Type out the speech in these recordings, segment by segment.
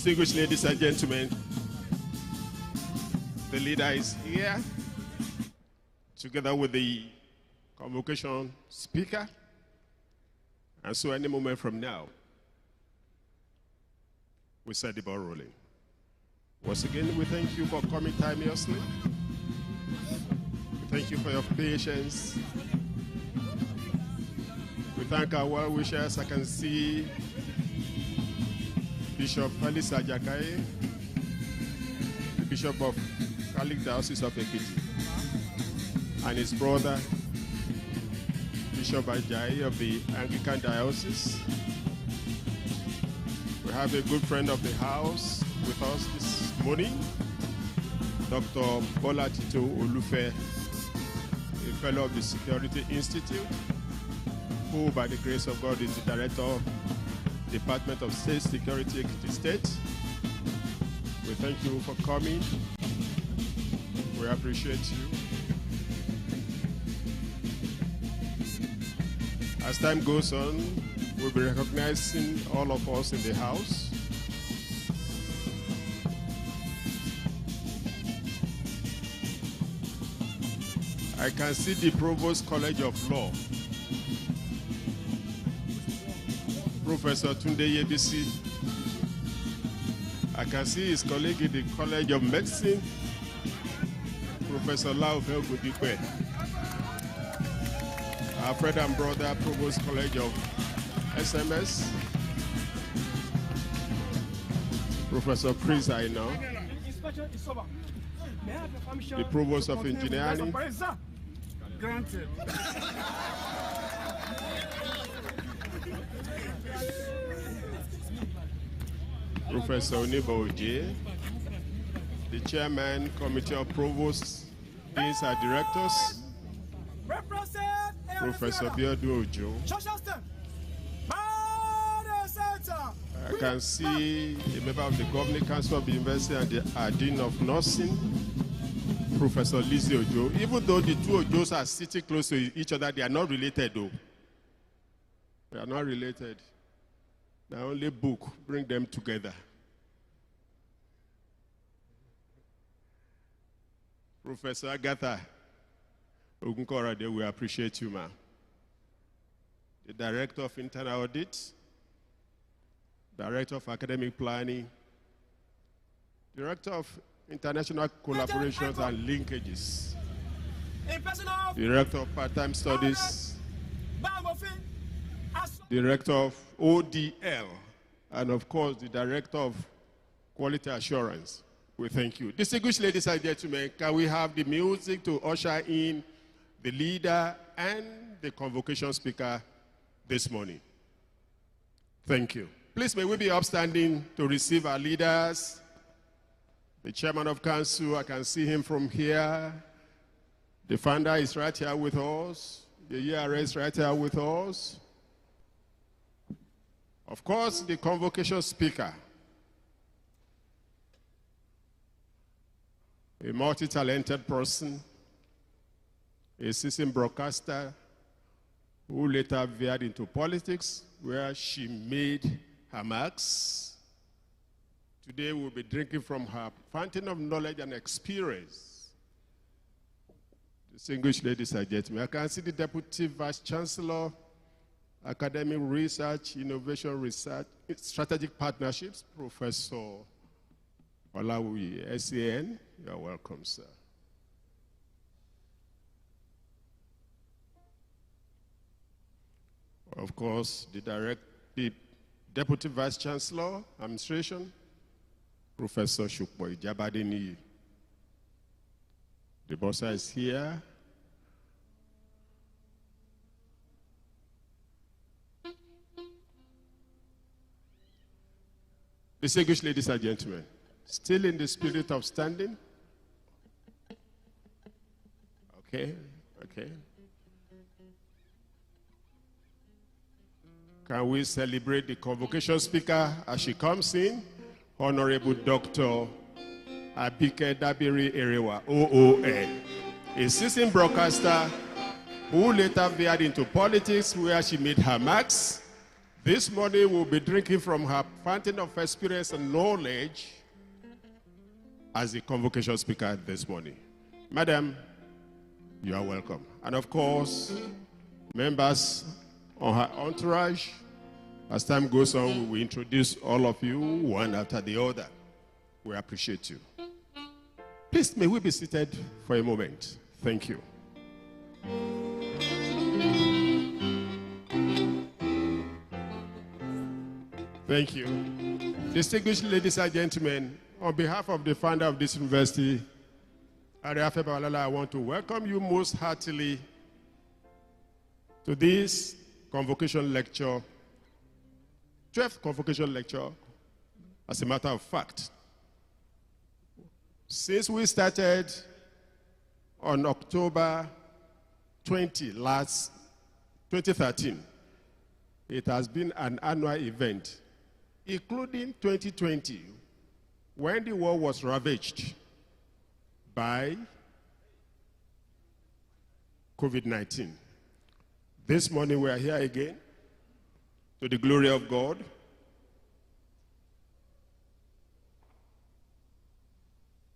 Distinguished ladies and gentlemen, the leader is here, together with the convocation speaker. And so any moment from now, we set the ball rolling. Once again, we thank you for coming timeously. We thank you for your patience. We thank our well-wishers. I can see Bishop Felix Ajakaye, the Bishop of Catholic Diocese of Ekiti, and his brother, Bishop Ajayi of the Anglican Diocese. We have a good friend of the house with us this morning, Dr. Bola Tito Olufe, a fellow of the Security Institute, who by the grace of God is the Director of the Department of State Security, Ekiti State. We thank you for coming. We appreciate you. As time goes on, we'll be recognizing all of us in the house. I can see the Provost College of Law, Professor Tunde Yebisi. I can see his colleague in the College of Medicine, Professor Laufe Ogudikwe. Our friend and brother, Provost College of SMS, Professor Chris Aino, the Provost of Engineering, Granted. Professor Onibo Oje, the Chairman, Committee of Provosts, Deans and Directors, Professor Biodu Ojo. I can see a member of the Governing Council of the University and the Dean of Nursing, Professor Lizzie Ojo. Even though the two Ojos are sitting close to each other, they are not related though. They are not related. The only book bring them together. Professor Agatha Ogunkorade, we appreciate you, ma'am. The Director of Internal Audit, Director of Academic Planning, Director of International Collaborations and Linkages, Director of Part-Time Studies, Director of ODL, and of course, the Director of Quality Assurance. We thank you. Distinguished ladies and gentlemen, can we have the music to usher in the leader and the convocation speaker this morning? Thank you. Please, may we be upstanding to receive our leaders. The Chairman of Council, I can see him from here. The founder is right here with us. The ERS is right here with us. Of course, the convocation speaker, a multi-talented person, a seasoned broadcaster who later veered into politics, where she made her marks. Today we'll be drinking from her fountain of knowledge and experience. Distinguished ladies and gentlemen, I can see the Deputy Vice Chancellor, Academic Research, Innovation Research, Strategic Partnerships, Professor Olawi, SAN. You're welcome, sir. Of course, the Deputy Vice Chancellor, Administration, Professor Shukboy Jabadini. The bossa is here. Distinguished ladies and gentlemen, still in the spirit of standing. Okay. Can we celebrate the convocation speaker as she comes in? Honorable Dr. Abike Dabiri Erewa, OON, a seasoned broadcaster who later veered into politics where she made her marks. This morning we'll be drinking from her fountain of experience and knowledge as the convocation speaker this morning. Madam, you are welcome. And of course, members on her entourage, as time goes on, we will introduce all of you one after the other. We appreciate you. Please, may we be seated for a moment. Thank you. Thank you. Distinguished ladies and gentlemen, on behalf of the founder of this university, Ariafe Bawalala, I want to welcome you most heartily to this convocation lecture, 12th convocation lecture, as a matter of fact. Since we started on October 20, 2013, it has been an annual event, including 2020, when the world was ravaged by COVID-19. This morning we are here again, to the glory of God,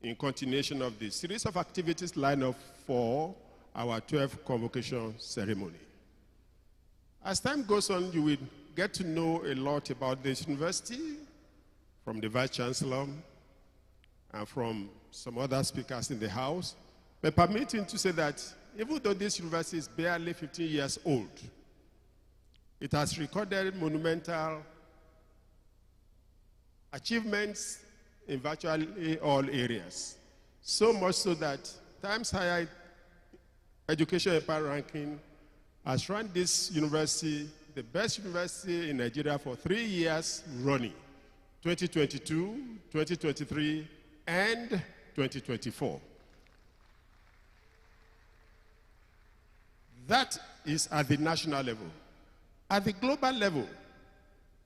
in continuation of the series of activities lined up for our 12th convocation ceremony. As time goes on, you will get to know a lot about this university from the Vice Chancellor and from some other speakers in the House. But permit me to say that even though this university is barely 15 years old, it has recorded monumental achievements in virtually all areas. So much so that Times Higher Education Empire Ranking has ranked this university the best university in Nigeria for 3 years running, 2022, 2023, and 2024. That is at the national level. At the global level,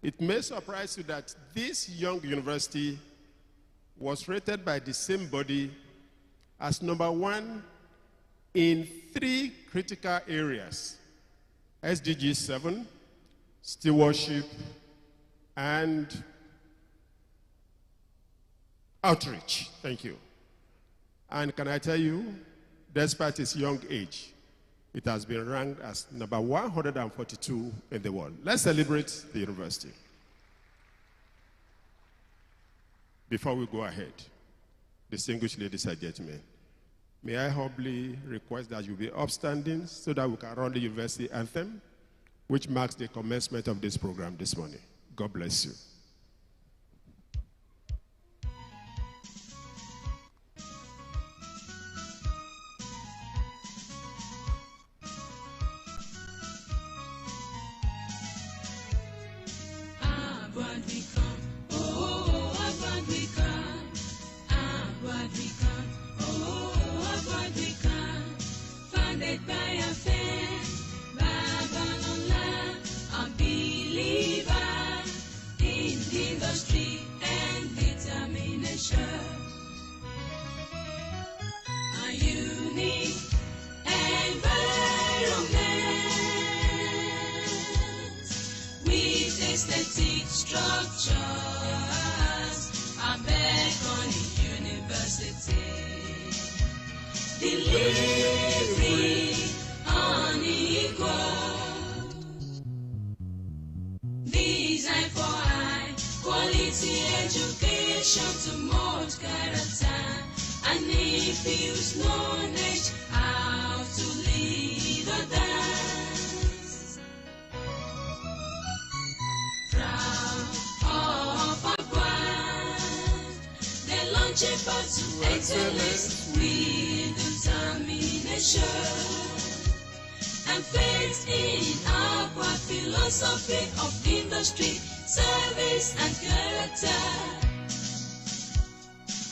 it may surprise you that this young university was rated by the same body as #1 in 3 critical areas: SDG 7, stewardship, and outreach. Thank you. And can I tell you, despite its young age, it has been ranked as number 142 in the world. Let's celebrate the university. Before we go ahead, distinguished ladies and gentlemen, may I humbly request that you be upstanding so that we can run the university anthem, which marks the commencement of this program this morning. God bless you. Delivery unequal, designed for high quality education to mold character and infuse knowledge how to lead others. Proud of our brand, they launch a path to excellence with determination and faith in our philosophy of industry, service and character.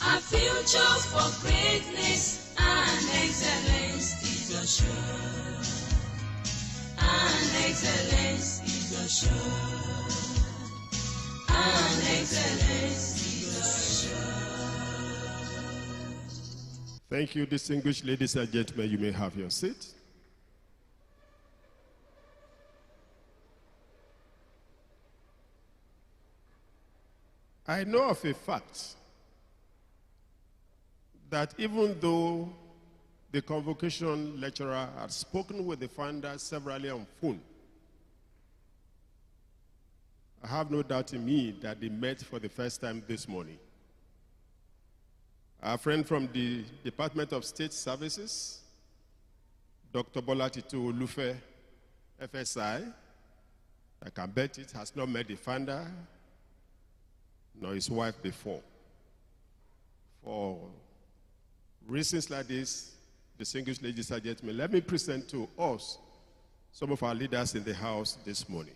Our future for greatness and excellence is assured. And excellence is assured. And excellence is assured. Thank you, distinguished ladies and gentlemen. You may have your seat. I know of a fact that even though the convocation lecturer had spoken with the founder severally on phone, I have no doubt in me that they met for the first time this morning. Our friend from the Department of State Services, Dr. Bola Titu Olufe, FSI, I can bet it, has not met the founder nor his wife before. For reasons like this, distinguished ladies and gentlemen, let me present to us some of our leaders in the house this morning.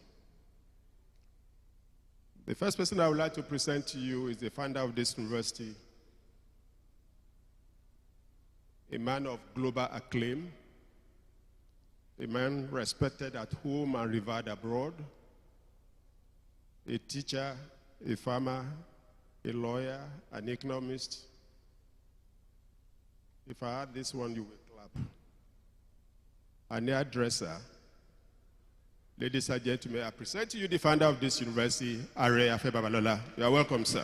The first person I would like to present to you is the founder of this university, a man of global acclaim, a man respected at home and revered abroad, a teacher, a farmer, a lawyer, an economist. If I had this one, you will clap. An hairdresser. Ladies and gentlemen, I present to you the founder of this university, Are Afe Babalola. You are welcome, sir.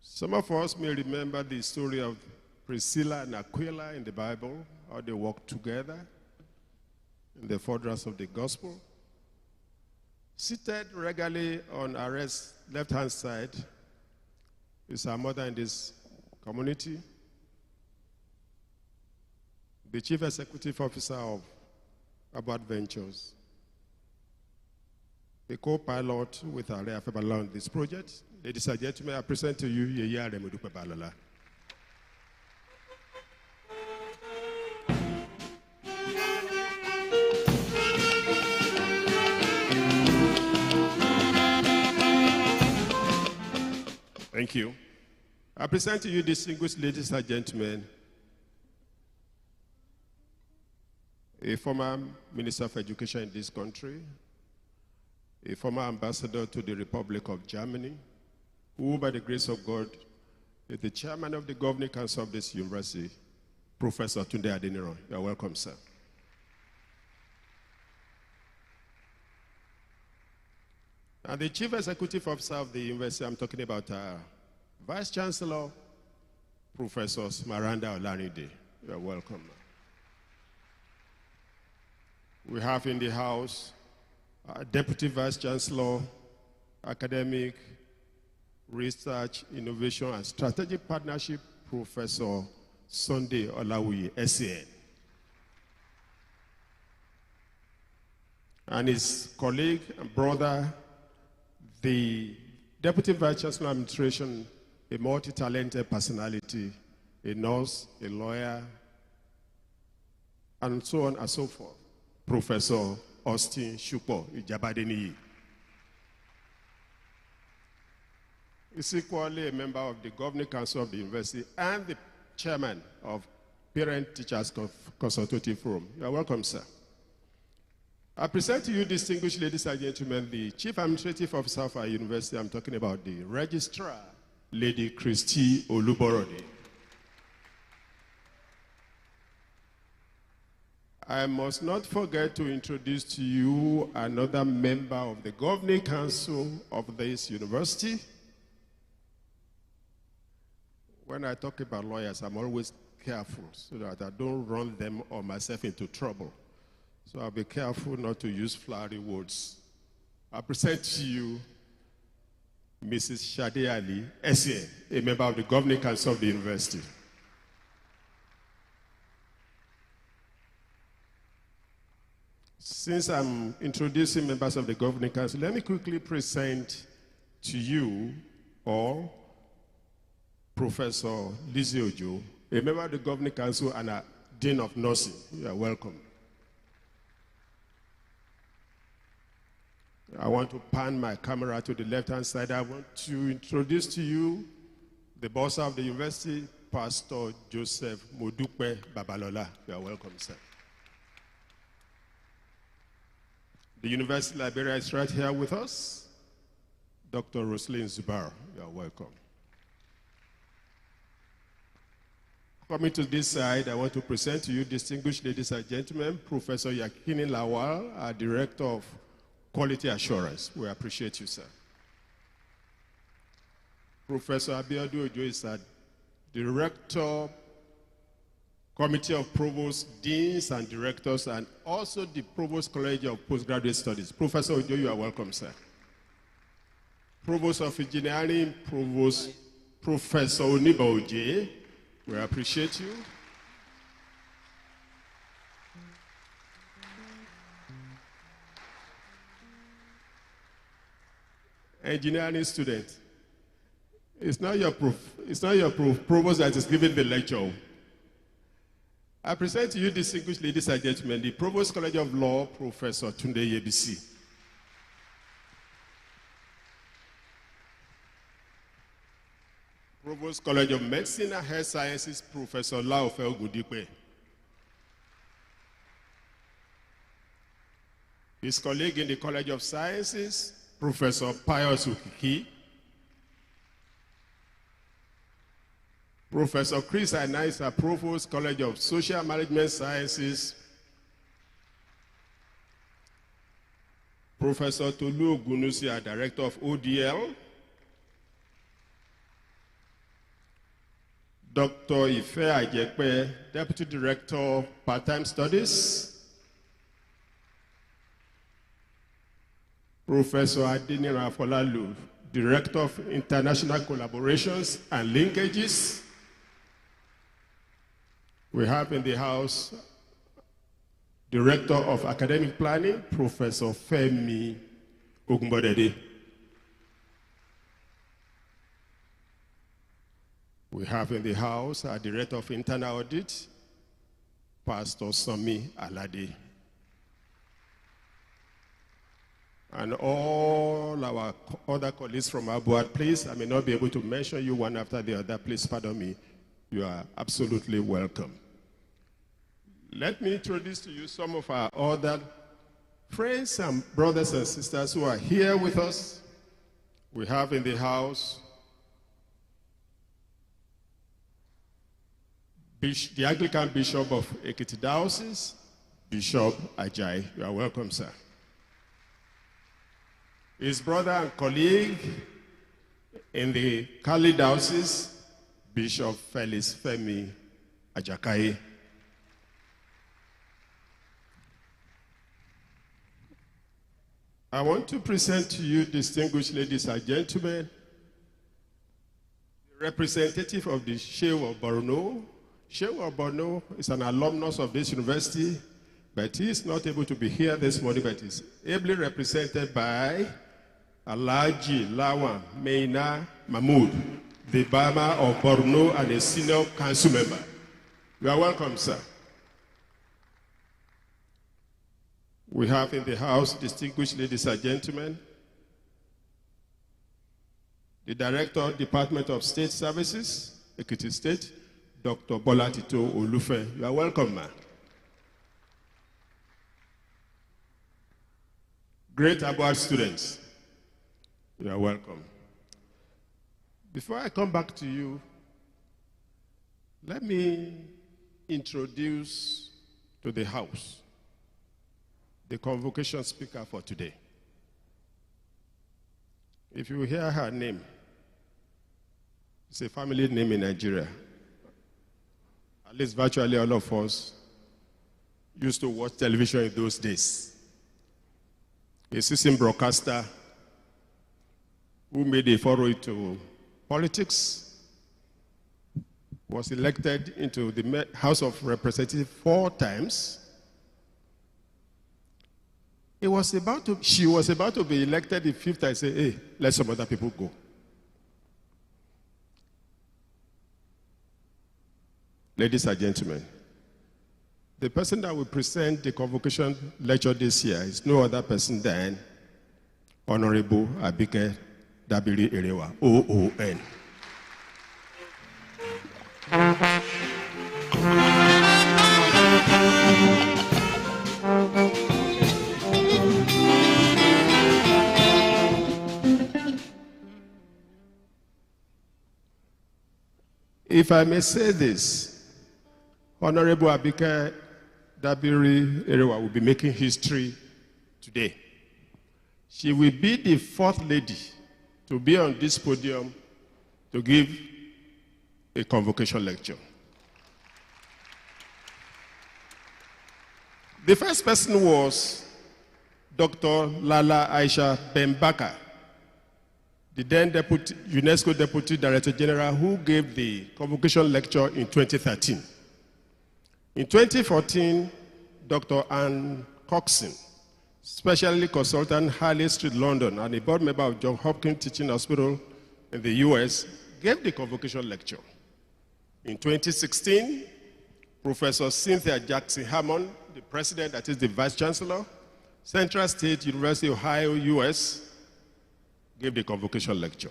Some of us may remember the story of Priscilla and Aquila in the Bible, how they walked together in the furtherance of the gospel. Seated regularly on our left-hand side is our mother in this community, the Chief Executive Officer of Abad Ventures, the co-pilot with Are Afe Babalola on this project. Ladies and gentlemen, I present to you Yeye Aremodupe Babalola. Thank you. I present to you, distinguished ladies and gentlemen, a former Minister of Education in this country, a former ambassador to the Republic of Germany, who, by the grace of God, is the chairman of the Governing Council of this university, Professor Tunde Adeniran. You are welcome, sir. And the Chief Executive Officer of the university, I'm talking about Vice Chancellor, Professor Maranda Olarinde. You are welcome. We have in the house Deputy Vice Chancellor, Academic, Research, Innovation, and Strategic Partnership, Professor Sunday Olawuyi, SAN. And his colleague and brother, the Deputy Vice Chancellor of Administration, a multi-talented personality, a nurse, a lawyer, and so on and so forth, Professor Austin Shupo Ijabadeniyi. Is equally a member of the Governing Council of the University and the chairman of Parent Teachers Consultative Forum. You are welcome, sir. I present to you, distinguished ladies and gentlemen, the Chief Administrative Officer of our university. I'm talking about the Registrar, Lady Christy Oluborode. I must not forget to introduce to you another member of the Governing Council of this university. When I talk about lawyers, I'm always careful so that I don't run them or myself into trouble. So I'll be careful not to use flowery words. I present to you Mrs. Shade Ali, SAN, a member of the Governing Council of the university. Since I'm introducing members of the Governing Council, let me quickly present to you all Professor Lizzie Ojo, a member of the Governing Council and a Dean of Nursing. You are welcome. I want to pan my camera to the left-hand side. I want to introduce to you the boss of the university, Pastor Joseph Modupe Babalola. You are welcome, sir. The university librarian is right here with us. Dr. Roslyn Zubar, you are welcome. Coming to this side, I want to present to you, distinguished ladies and gentlemen, Professor Yakini Lawal, our Director of Quality Assurance. We appreciate you, sir. Professor Abiodun Ojo is our Director, Committee of Provosts, Deans, and Directors, and also the Provost College of Postgraduate Studies. Professor Ojo, you are welcome, sir. Provost of Engineering, Professor Oniba Oje, we appreciate you. Engineering student, it's not your provost that is giving the lecture. I present to you, distinguished ladies and gentlemen, the Provost College of Law, Professor Tunde Yebisi. Provost College of Medicine and Health Sciences, Professor Laofe Ogundipe. His colleague in the College of Sciences, Professor Pius Ukiki. Professor Chris Anaisa, Provost College of Social Management Sciences. Professor Tolu Ogunusi, Director of ODL. Dr. Ife Ajekpe, Deputy Director, Part-Time Studies. Professor Adinira Folalu, Director of International Collaborations and Linkages. We have in the house Director of Academic Planning, Professor Femi Ogunbodede. We have in the house our Director of Internal Audit, Pastor Sami Alade. And all our other colleagues from our board, please, I may not be able to mention you one after the other. Please pardon me. You are absolutely welcome. Let me introduce to you some of our other friends and brothers and sisters who are here with us. We have in the house the Anglican Bishop of Ekiti Diocese, Bishop Ajayi. You are welcome, sir. His brother and colleague in the Kali Diocese, Bishop Felix Femi Ajakaye. I want to present to you, distinguished ladies and gentlemen, the representative of the Sheikh of Borno. Sheikh of Borno is an alumnus of this university, but he is not able to be here this morning, but is ably represented by Alhaji Lawan Meina Mahmood, the Bama of Borno and a senior council member. You are welcome, sir. We have in the house, distinguished ladies and gentlemen, the Director, Department of State Services, Ekiti State, Dr. Bola Tito Olufe. You are welcome, ma'am. Great award students, you are welcome. Before I come back to you, let me introduce to the House the convocation speaker for today. If you hear her name, it's a family name in Nigeria. At least virtually all of us used to watch television in those days. A seasoned broadcaster who made a foray into politics, was elected into the House of Representatives 4 times. She was about to be elected the 5th. I said, hey, let some other people go. Ladies and gentlemen, the person that will present the convocation lecture this year is no other person than Honorable Abike Dabiri Erewa, OON. If I may say this, Honorable Abike Dabiri Erewa will be making history today. She will be the fourth lady to be on this podium to give a convocation lecture. The first person was Dr. Lala Aisha Bembaka, the then UNESCO Deputy Director General, who gave the convocation lecture in 2013. In 2014, Dr. Ann Coxon, specialty consultant, Harley Street, London, and a board member of Johns Hopkins Teaching Hospital in the US, gave the convocation lecture. In 2016, Professor Cynthia Jackson Hammond, the president, that is the vice chancellor, Central State University, Ohio, US, gave the convocation lecture.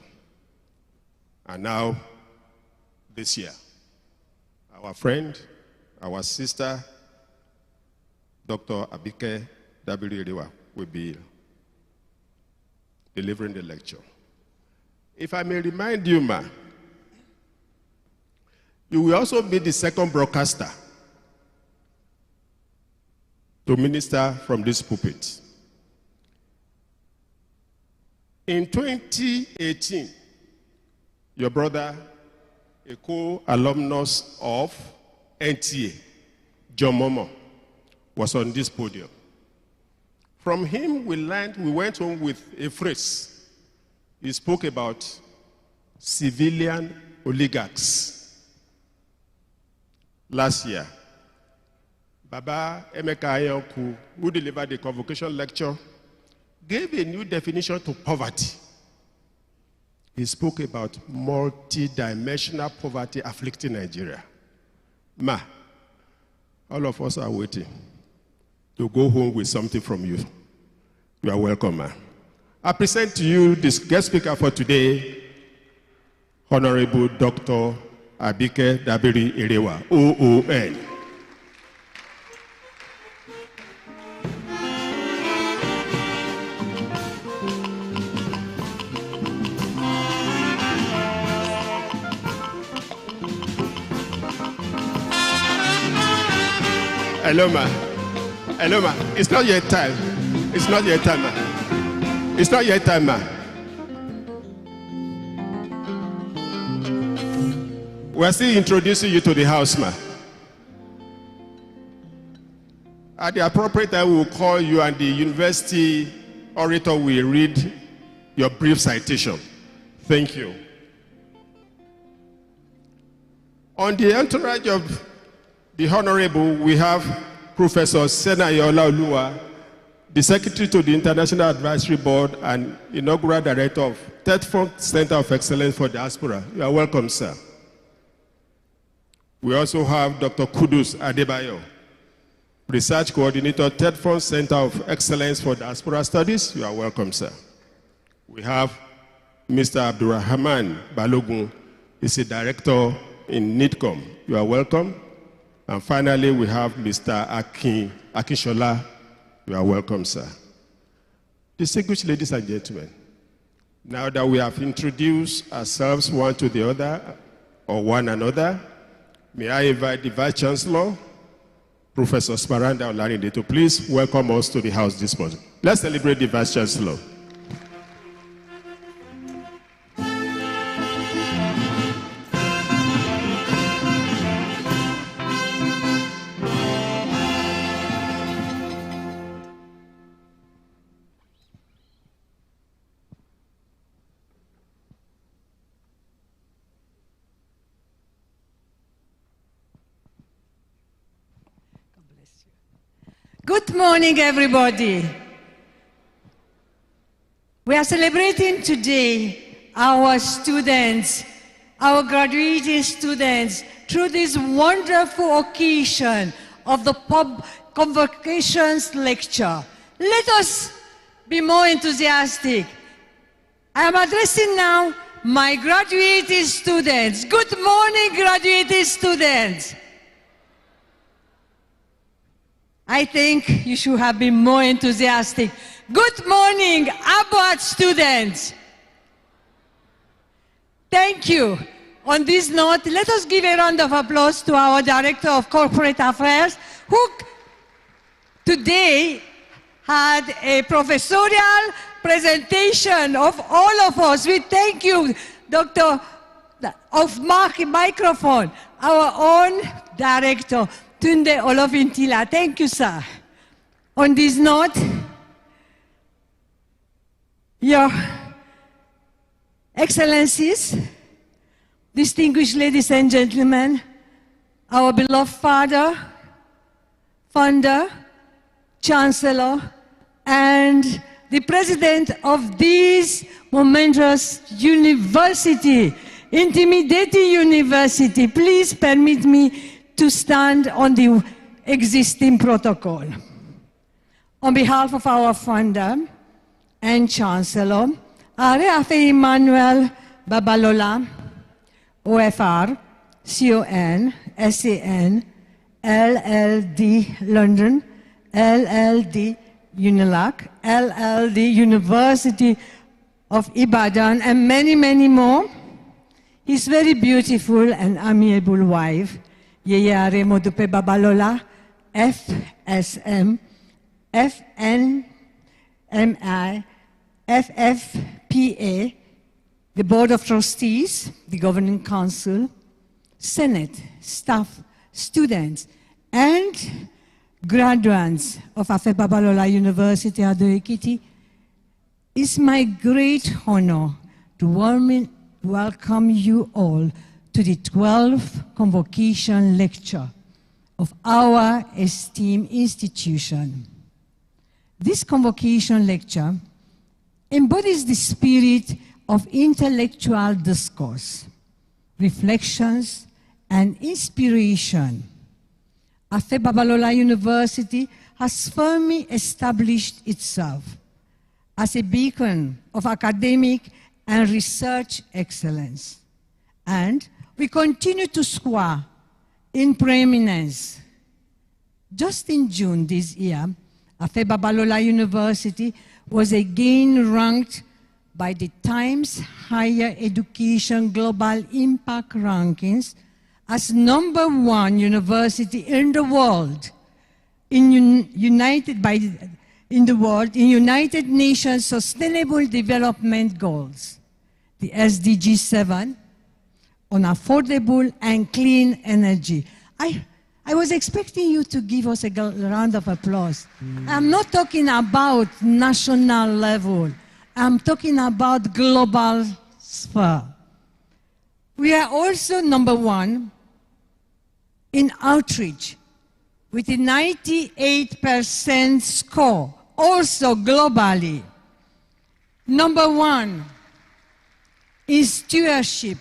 And now, this year, our friend, our sister, Dr. Abike Dabiri Erewa, will be delivering the lecture. If I may remind you, ma, you will also be the second broadcaster to minister from this pulpit. In 2018, your brother, a co-alumnus of NTA, John Momo, was on this podium. From him, we went home with a phrase. He spoke about civilian oligarchs. Last year, Baba Emeka Ayonku, who delivered the convocation lecture, gave a new definition to poverty. He spoke about multi-dimensional poverty afflicting Nigeria. Ma, all of us are waiting to go home with something from you. You are welcome, ma. I present to you this guest speaker for today, Honorable Dr. Abike Dabiri Erewa, OON. Hello, ma. Hello, ma. It's not your time. It's not your time, ma. It's not your time, ma. We're still introducing you to the house, ma. At the appropriate time, we will call you, and the university orator will read your brief citation. Thank you. On the entourage of the Honorable, we have Professor Senayola Oluwa, the Secretary to the International Advisory Board and Inaugural Director of TEDFund Center of Excellence for Diaspora. You are welcome, sir. We also have Dr. Kudus Adebayo, Research Coordinator, TEDFund Center of Excellence for Diaspora Studies. You are welcome, sir. We have Mr. Abdurrahman Balogun, he's a Director in NITCOM. You are welcome. And finally, we have Mr. Akinshola. You are welcome, sir. Distinguished ladies and gentlemen, now that we have introduced ourselves one to the other, or one another, may I invite the Vice Chancellor, Professor Smaranda Olarinde, to please welcome us to the house this morning. Let's celebrate the Vice Chancellor. Good morning, everybody. We are celebrating today our students, our graduating students, through this wonderful occasion of the Convocations lecture. Let us be more enthusiastic. I am addressing now my graduating students. Good morning, graduating students. I think you should have been more enthusiastic. Good morning, Abbott students. Thank you. On this note, let us give a round of applause to our Director of Corporate Affairs, who today had a professorial presentation of all of us. We thank you, Dr. of Microphone, our own Director, Tunde Olofintila. Thank you, sir. On this note, Your Excellencies, distinguished ladies and gentlemen, our beloved father, founder, chancellor, and the president of this momentous university, intimidating university, please permit me to stand on the existing protocol. On behalf of our founder and chancellor, Are Afe Emmanuel Babalola, OFR, CON, SAN, LLD London, LLD UNILAC, LLD University of Ibadan, and many, many more. His very beautiful and amiable wife, Yeyare Modupe Babalola, FSM, FNMI, FFPA, the Board of Trustees, the Governing Council, Senate, staff, students, and graduates of Afe Babalola University, Ado Ekiti. It's my great honor to warmly welcome you all to the 12th Convocation Lecture of our esteemed institution. This Convocation Lecture embodies the spirit of intellectual discourse, reflections, and inspiration. Afe Babalola University has firmly established itself as a beacon of academic and research excellence. And we continue to score in preeminence. Just in June this year, Afe Babalola University was again ranked by the Times Higher Education Global Impact Rankings as #1 university in the world in United Nations Sustainable Development Goals, the SDG 7, on affordable and clean energy. I was expecting you to give us a round of applause. I'm not talking about national level. I'm talking about global sphere. We are also #1 in outreach with a 98% score, also globally. #1 in stewardship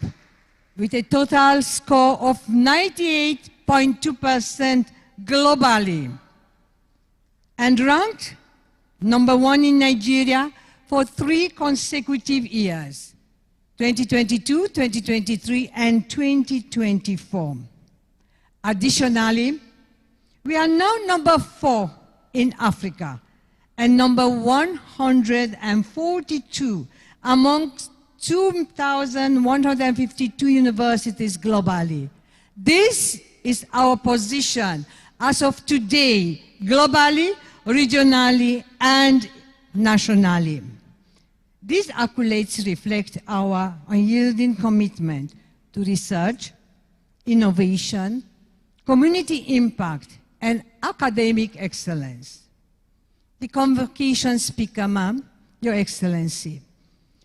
with a total score of 98.2% globally. And ranked #1 in Nigeria for 3 consecutive years, 2022, 2023, and 2024. Additionally, we are now #4 in Africa and #142 amongst 2,152 universities globally. This is our position as of today, globally, regionally, and nationally. These accolades reflect our unyielding commitment to research, innovation, community impact, and academic excellence. The convocation speaker, ma'am, Your Excellency.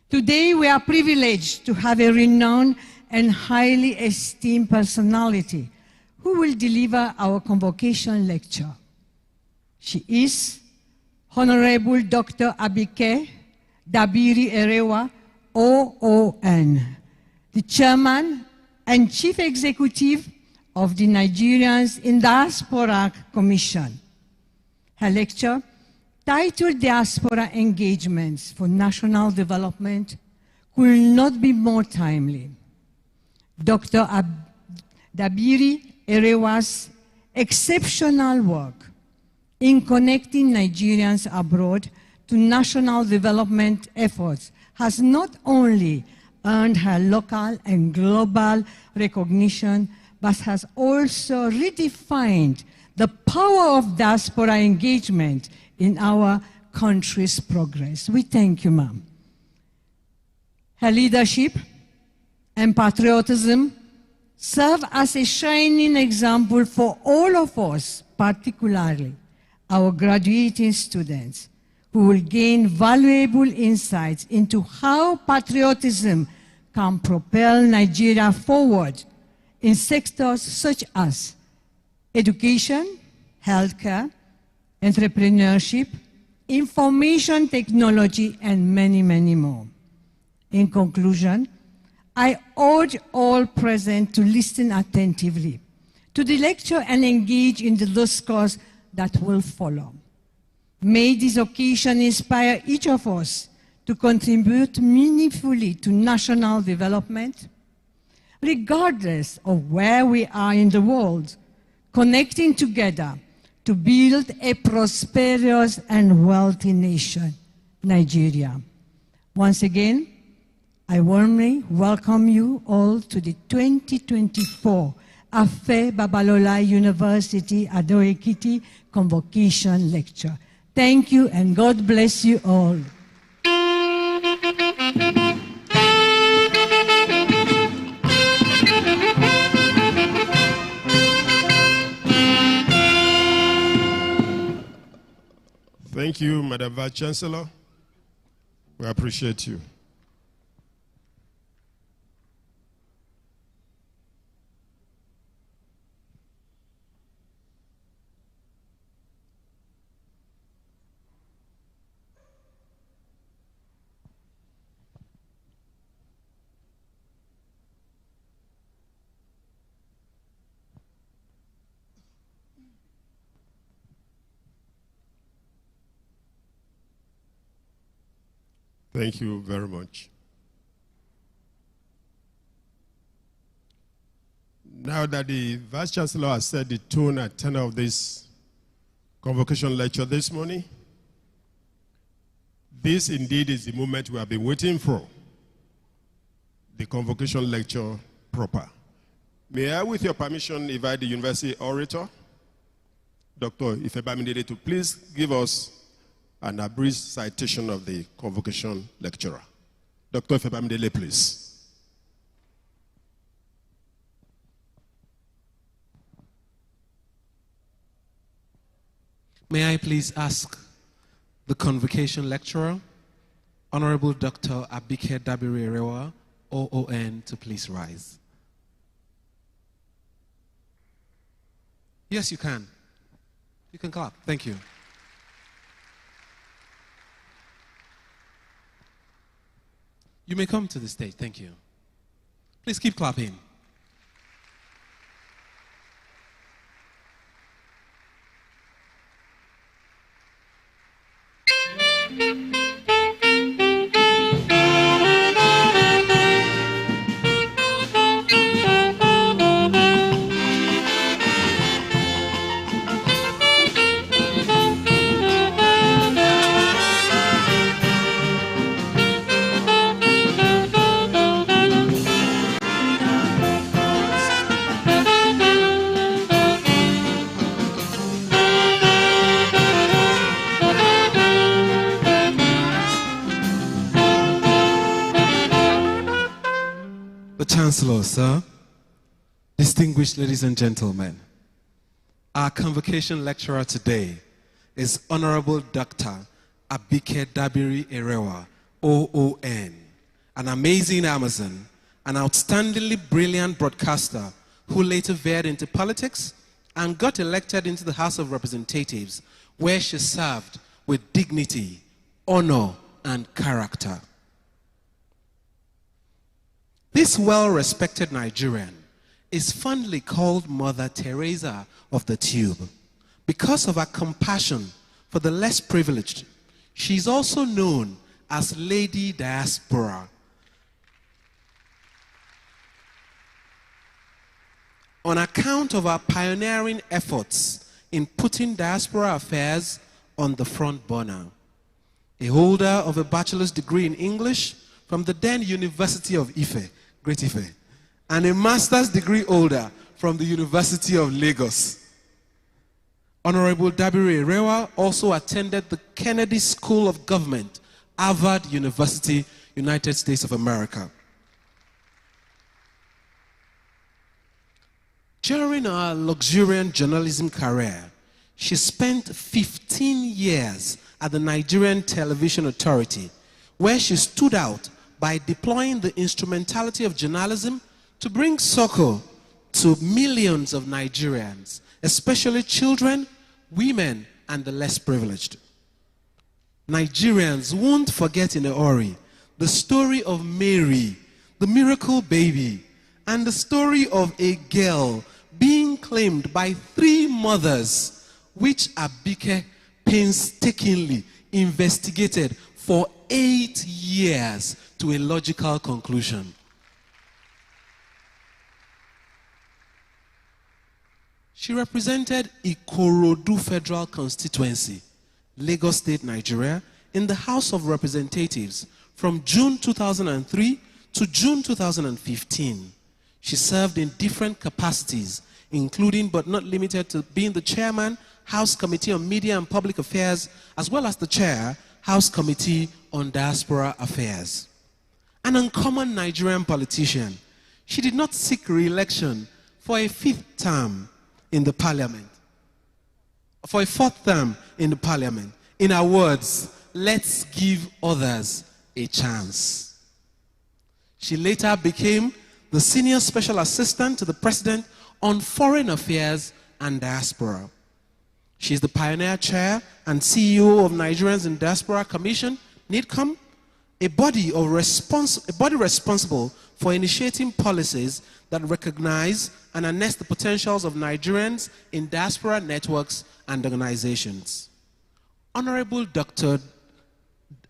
Today we are privileged to have a renowned and highly esteemed personality who will deliver our convocation lecture. She is Honorable Dr. Abike Dabiri Erewa, OON, the Chairman and Chief Executive of the Nigerians in Diaspora Commission. Her lecture, titled Diaspora Engagements for National Development, could not be more timely. Dr. Dabiri Erewa's exceptional work in connecting Nigerians abroad to national development efforts has not only earned her local and global recognition, but has also redefined the power of diaspora engagement in our country's progress. We thank you, ma'am. Her leadership and patriotism serve as a shining example for all of us, particularly our graduating students, who will gain valuable insights into how patriotism can propel Nigeria forward in sectors such as education, healthcare, entrepreneurship, information technology, and many, many more. In conclusion, I urge all present to listen attentively to the lecture and engage in the discourse that will follow. May this occasion inspire each of us to contribute meaningfully to national development, regardless of where we are in the world, connecting together to build a prosperous and wealthy nation, Nigeria. Once again, I warmly welcome you all to the 2024 Afe Babalola University Ado-Ekiti Convocation Lecture. Thank you and God bless you all. Thank you, Madam Vice Chancellor. We appreciate you. Thank you very much. Now that the Vice Chancellor has set the tone and tenor of this convocation lecture this morning, this indeed is the moment we have been waiting for, the convocation lecture proper. May I, with your permission, invite the university orator, Dr. Ifebamidele, to please give us an abridged citation of the convocation lecturer. Dr. Ifebamidele, please. May I please ask the convocation lecturer, Honorable Dr. Abike Dabiri Erewa, OON, to please rise. Yes, you can. You can clap. Thank you. You may come to the stage. Thank you. Please keep clapping. Chancellor, sir, distinguished ladies and gentlemen, our convocation lecturer today is Honorable Dr. Abike Dabiri Erewa, OON, an amazing Amazon, an outstandingly brilliant broadcaster who later veered into politics and got elected into the House of Representatives, where she served with dignity, honor, and character. This well-respected Nigerian is fondly called Mother Teresa of the Tube because of her compassion for the less privileged. She is also known as Lady Diaspora. On account of her pioneering efforts in putting diaspora affairs on the front burner. A holder of a bachelor's degree in English from the then University of Ife, Great Ife, and a master's degree holder from the University of Lagos. Honorable Dabiri Erewa also attended the Kennedy School of Government, Harvard University, United States of America. During her luxuriant journalism career, she spent 15 years at the Nigerian Television Authority, where she stood out by deploying the instrumentality of journalism to bring succor to millions of Nigerians, especially children, women, and the less privileged. Nigerians won't forget in a hurry the story of Mary, the miracle baby, and the story of a girl being claimed by 3 mothers, which Abike painstakingly investigated for 8 years to a logical conclusion. She represented Ikorodu Federal Constituency, Lagos State, Nigeria, in the House of Representatives from June 2003 to June 2015. She served in different capacities, including but not limited to being the chairman, House Committee on Media and Public Affairs, as well as the chair, House Committee on Diaspora Affairs. An uncommon Nigerian politician, she did not seek re-election for a 5th term in the parliament. For a 4th term in the parliament. In her words, let's give others a chance. She later became the Senior Special Assistant to the President on Foreign Affairs and Diaspora. She is the pioneer chair and CEO of Nigerians in Diaspora Commission, NIDCOM, a body responsible for initiating policies that recognize and harness the potentials of Nigerians in diaspora networks and organizations. Honorable Dr.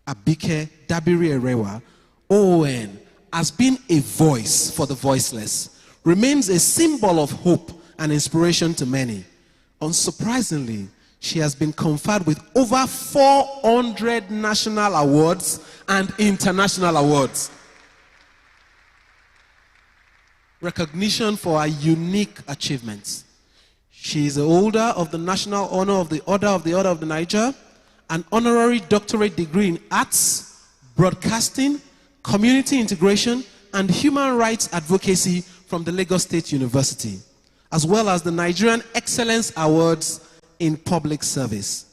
Abike Dabiri Erewa, OON, has been a voice for the voiceless, remains a symbol of hope and inspiration to many. Unsurprisingly, she has been conferred with over 400 national awards and international awards. Recognition for her unique achievements. She is the holder of the National Honor of the Order of the Niger, an honorary doctorate degree in arts, broadcasting, community integration, and human rights advocacy from the Lagos State University, as well as the Nigerian Excellence Awards in Public Service.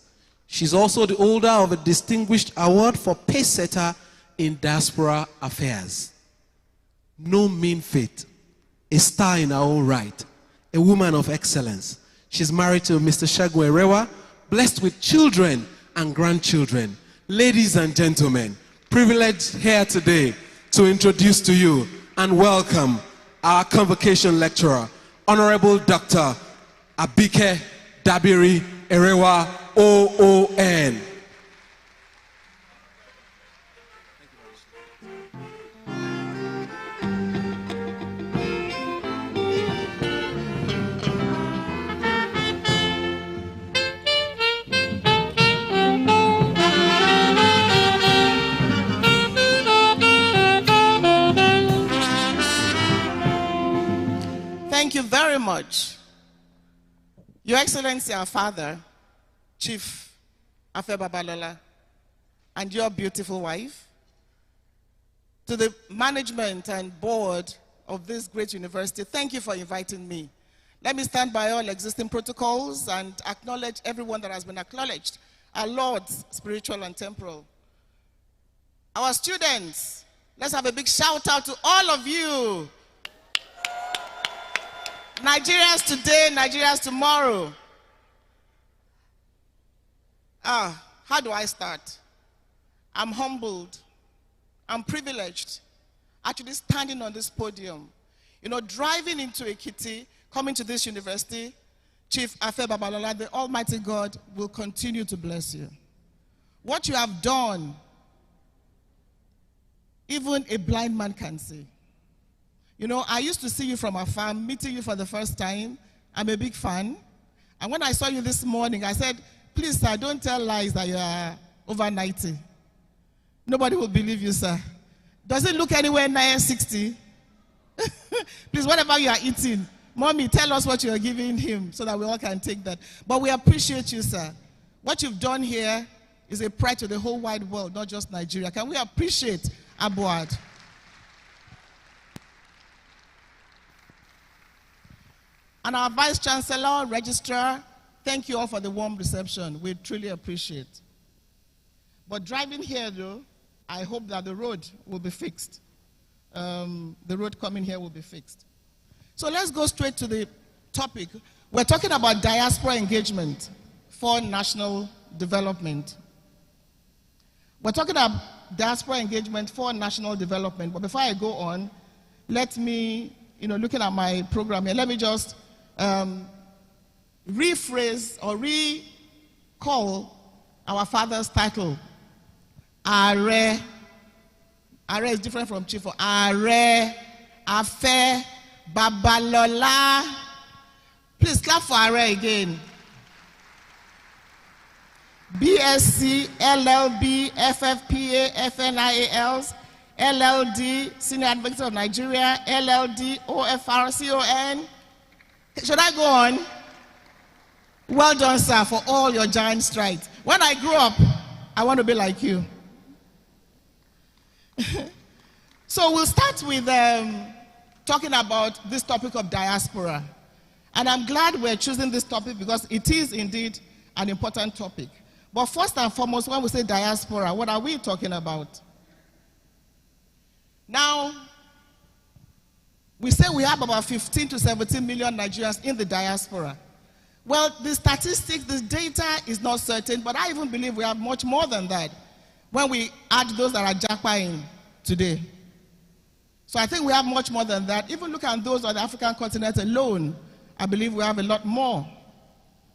She's also the holder of a distinguished award for pacesetter in diaspora affairs. No mean feat, a star in her own right, a woman of excellence. She's married to Mr. Segun Erewa, blessed with children and grandchildren. Ladies and gentlemen, privileged here today to introduce to you and welcome our convocation lecturer, Honorable Dr. Abike Dabiri Erewa, OON. Thank you very much. Your Excellency, our father, Chief Afe Babalola, and your beautiful wife, to the management and board of this great university, thank you for inviting me. Let me stand by all existing protocols and acknowledge everyone that has been acknowledged, our lords, spiritual and temporal. Our students, let's have a big shout out to all of you. Nigerians today, Nigerians tomorrow. How do I start? I'm humbled. I'm privileged. Actually standing on this podium. You know, driving into Ekiti, coming to this university, Chief Afe Babalola, the Almighty God will continue to bless you. What you have done, even a blind man can see. You know, I used to see you from afar, meeting you for the first time. I'm a big fan. And when I saw you this morning, I said, please, sir, don't tell lies that you are over 90. Nobody will believe you, sir. Does it look anywhere near 60? Please, whatever you are eating, Mommy, tell us what you are giving him so that we all can take that. But we appreciate you, sir. What you've done here is a pride to the whole wide world, not just Nigeria. Can we appreciate Abuad? And our Vice Chancellor, Registrar, thank you all for the warm reception. We truly appreciate. But driving here, though, I hope that the road will be fixed. The road coming here will be fixed. So let's go straight to the topic. We're talking about diaspora engagement for national development. We're talking about diaspora engagement for national development. But before I go on, let me, looking at my program here, let me just rephrase or recall our father's title. Are is different from Chief. Are Afe Babalola. Please clap for Are again. BSc, LLB, FFPA, FNIALs, LLD, Senior Advocate of Nigeria, LLD, OFR, CON. Should I go on? Well done, sir, for all your giant strides. When I grow up, I want to be like you. So we'll start with talking about this topic of diaspora. And I'm glad we're choosing this topic because it is indeed an important topic. But first and foremost, when we say diaspora, what are we talking about? Now, we say we have about 15 to 17 million Nigerians in the diaspora. Well, the statistics, the data is not certain, but I even believe we have much more than that when we add those that are jackpying today. So I think we have much more than that. Even look at those on the African continent alone, I believe we have a lot more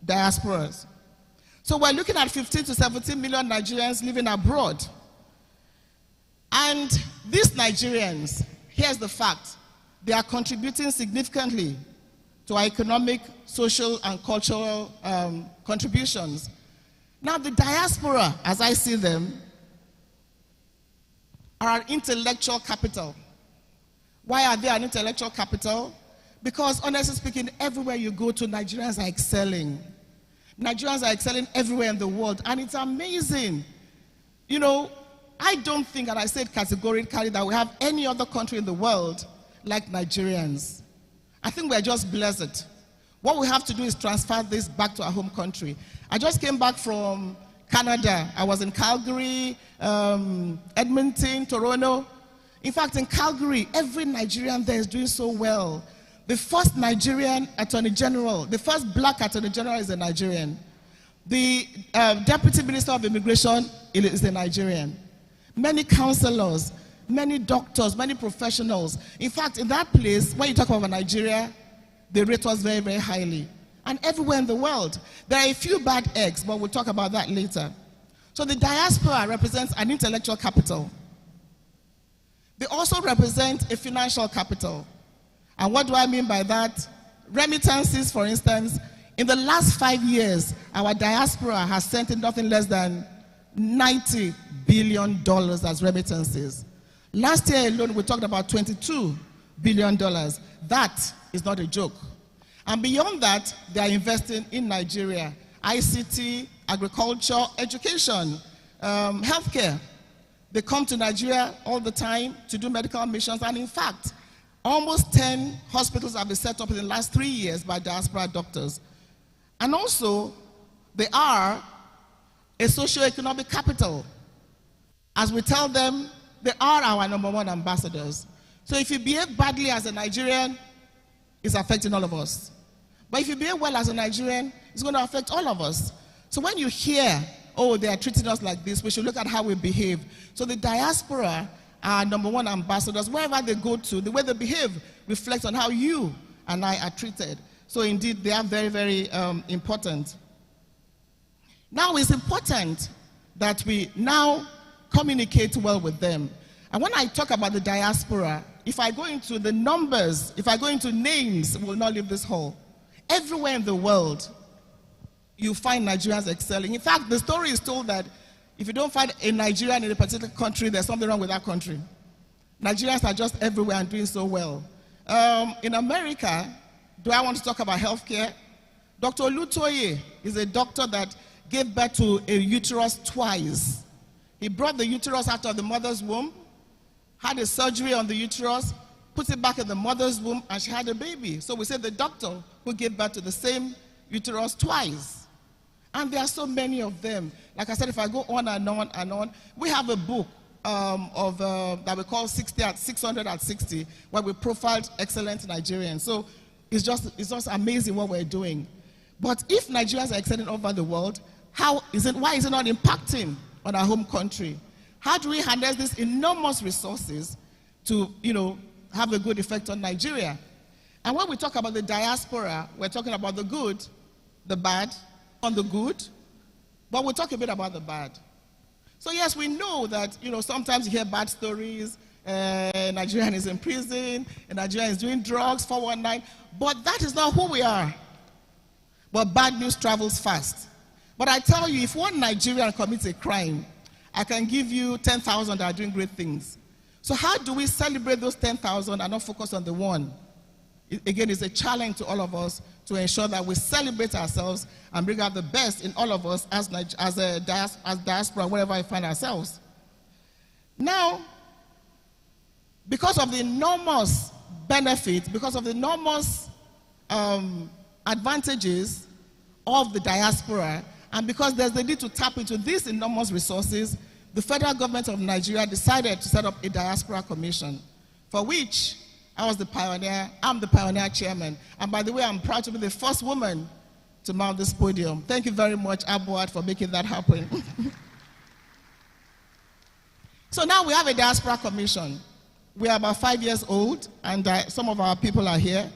diasporas. So we're looking at 15 to 17 million Nigerians living abroad. And these Nigerians, here's the fact, they are contributing significantly to our economic, social, and cultural contributions. Now, the diaspora, as I see them, are our intellectual capital. Why are they an intellectual capital? Because, honestly speaking, everywhere you go to, Nigerians are excelling. Nigerians are excelling everywhere in the world, and it's amazing. I don't think, and I said categorically, that we have any other country in the world like Nigerians. I think we're just blessed. What we have to do is transfer this back to our home country. I just came back from Canada. I was in Calgary, Edmonton, Toronto. In fact, in Calgary, every Nigerian there is doing so well. The first Nigerian Attorney General, the first black Attorney General is a Nigerian. The Deputy Minister of Immigration is a Nigerian. Many counselors, many doctors, many professionals. In fact, in that place, when you talk about Nigeria, they rate us very, very highly. And everywhere in the world. There are a few bad eggs, but we'll talk about that later. So the diaspora represents an intellectual capital. They also represent a financial capital. And what do I mean by that? Remittances, for instance. In the last 5 years, our diaspora has sent in nothing less than $90 billion as remittances. Last year alone, we talked about $22 billion. That is not a joke. And beyond that, they are investing in Nigeria. ICT, agriculture, education, healthcare. They come to Nigeria all the time to do medical missions. And in fact, almost 10 hospitals have been set up in the last 3 years by diaspora doctors. And also, they are a socio-economic capital. As we tell them, they are our #1 ambassadors. So if you behave badly as a Nigerian, it's affecting all of us. But if you behave well as a Nigerian, it's going to affect all of us. So when you hear, oh, they are treating us like this, we should look at how we behave. So the diaspora are #1 ambassadors. Wherever they go to, the way they behave reflects on how you and I are treated. So indeed, they are very, very important. Now it's important that we now communicate well with them. And when I talk about the diaspora, if I go into the numbers, if I go into names, we will not leave this hall. Everywhere in the world, you find Nigerians excelling. In fact, the story is told that if you don't find a Nigerian in a particular country, there's something wrong with that country. Nigerians are just everywhere and doing so well. In America, do I want to talk about healthcare? Dr. Olutoye is a doctor that gave birth to a uterus twice. He brought the uterus out of the mother's womb, had a surgery on the uterus, put it back in the mother's womb, and she had a baby. So we say the doctor who gave birth to the same uterus twice. And there are so many of them. Like I said, if I go on and on and on, we have a book that we call 600 at 60, where we profiled excellent Nigerians. So it's just amazing what we're doing. But if Nigerians are excelling over the world, why is it not impacting on our home country? How do we harness these enormous resources to, have a good effect on Nigeria? And when we talk about the diaspora, we're talking about the good, the bad, on the good, but we'll talk a bit about the bad. So yes, we know that, sometimes you hear bad stories, Nigerian is in prison, Nigerian is doing drugs, 419, but that is not who we are. But bad news travels fast. But I tell you, if one Nigerian commits a crime, I can give you 10,000 that are doing great things. So how do we celebrate those 10,000 and not focus on the one? Again, it's a challenge to all of us to ensure that we celebrate ourselves and bring out the best in all of us as diaspora, wherever we find ourselves. Now, because of the enormous benefits, because of the enormous advantages of the diaspora, and because there's the need to tap into these enormous resources, the federal government of Nigeria decided to set up a diaspora commission, for which I was the pioneer. I'm the pioneer chairman. And by the way, I'm proud to be the first woman to mount this podium. Thank you very much, Abuad, for making that happen. So now we have a diaspora commission. We are about 5 years old, and some of our people are here.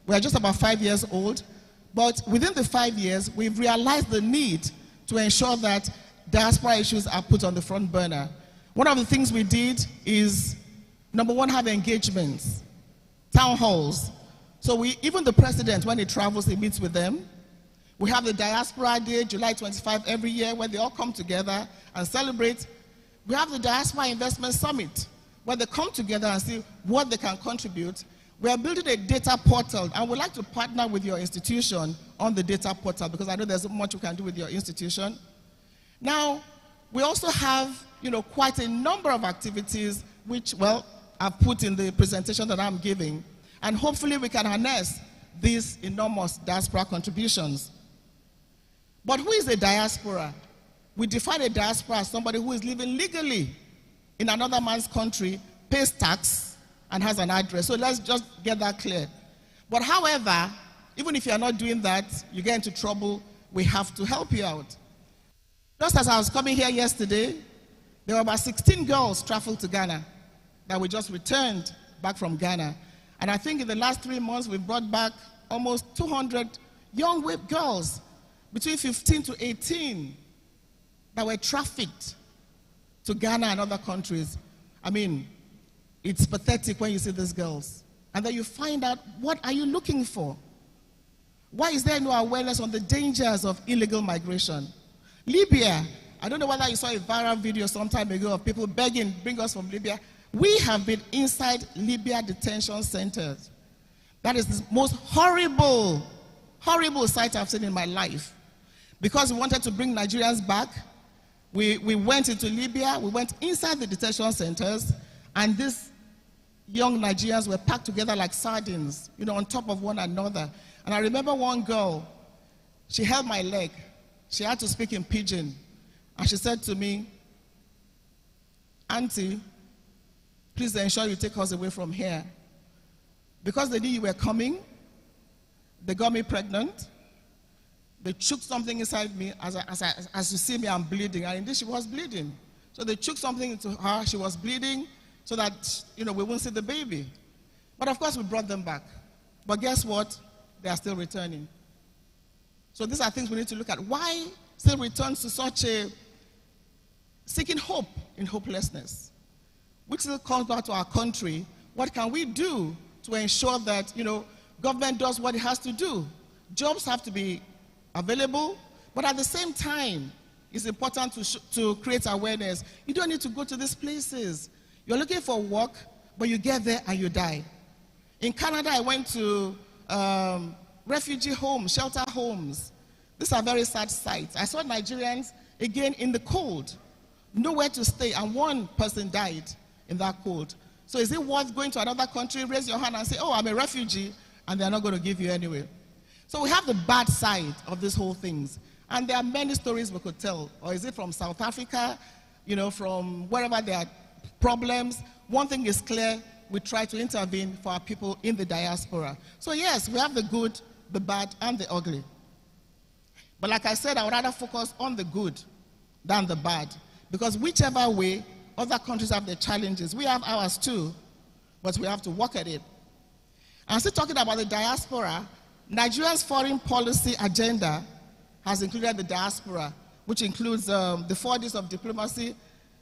We are just about 5 years old. But within the 5 years, we've realized the need to ensure that diaspora issues are put on the front burner. One of the things we did is, number one, have engagements, town halls. So even the president, when he travels, he meets with them. We have the Diaspora Day, July 25 every year, where they all come together and celebrate. We have the Diaspora Investment Summit, where they come together and see what they can contribute. We are building a data portal, and we'd like to partner with your institution on the data portal, because I know there's so much we can do with your institution. Now, we also have, quite a number of activities which, well, I've put in the presentation that I'm giving, and hopefully we can harness these enormous diaspora contributions. But who is a diaspora? We define a diaspora as somebody who is living legally in another man's country, pays tax, and has an address. So let's just get that clear. But however, even if you're not doing that, you get into trouble, we have to help you out. Just as I was coming here yesterday, there were about 16 girls traveled to Ghana that we just returned back from Ghana. And I think in the last 3 months, we've brought back almost 200 young girls between 15 to 18 that were trafficked to Ghana and other countries. I mean, it's pathetic when you see these girls. And then you find out, what are you looking for? Why is there no awareness on the dangers of illegal migration? Libya, I don't know whether you saw a viral video some time ago of people begging, bring us from Libya. We have been inside Libya detention centers. That is the most horrible, horrible sight I've seen in my life. Because we wanted to bring Nigerians back, we went into Libya, we went inside the detention centers, and these young Nigerians were packed together like sardines, on top of one another. And I remember one girl, she held my leg. She had to speak in pidgin. And she said to me, "Auntie, please ensure you take us away from here. Because they knew you were coming, they got me pregnant. They took something inside me. As you see me, I'm bleeding." And indeed, she was bleeding. So they took something into her. She was bleeding so that, we wouldn't see the baby. But of course, we brought them back. But guess what? They are still returning. So these are things we need to look at. Why still return to such a seeking hope in hopelessness? Which still comes back to our country. What can we do to ensure that, government does what it has to do? Jobs have to be available, but at the same time, it's important to create awareness. You don't need to go to these places. You're looking for work, but you get there and you die. In Canada, I went to refugee homes, shelter homes. These are very sad sights. I saw Nigerians, again, in the cold, nowhere to stay, and one person died in that cold. So is it worth going to another country, raise your hand and say, oh, I'm a refugee, and they're not going to give you anyway? So we have the bad side of this whole things. And there are many stories we could tell. Or is it from South Africa, you know, from wherever there are problems? One thing is clear, we try to intervene for our people in the diaspora. So yes, we have the good, the bad, and the ugly. But like I said, I would rather focus on the good than the bad. Because whichever way, other countries have their challenges. We have ours too, but we have to work at it. I'm still talking about the diaspora. Nigeria's foreign policy agenda has included the diaspora, which includes the 4 Ds of diplomacy,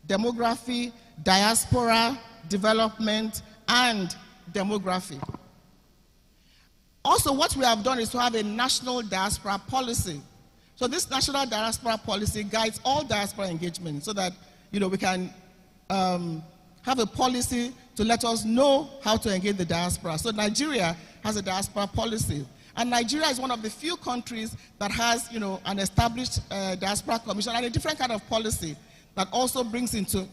demography, diaspora, development, and demography. Also, what we have done is to have a national diaspora policy. So this national diaspora policy guides all diaspora engagement so that, you know, we can have a policy to let us know how to engage the diaspora. So Nigeria has a diaspora policy. And Nigeria is one of the few countries that has, you know, an established diaspora commission and a different kind of policy that also brings into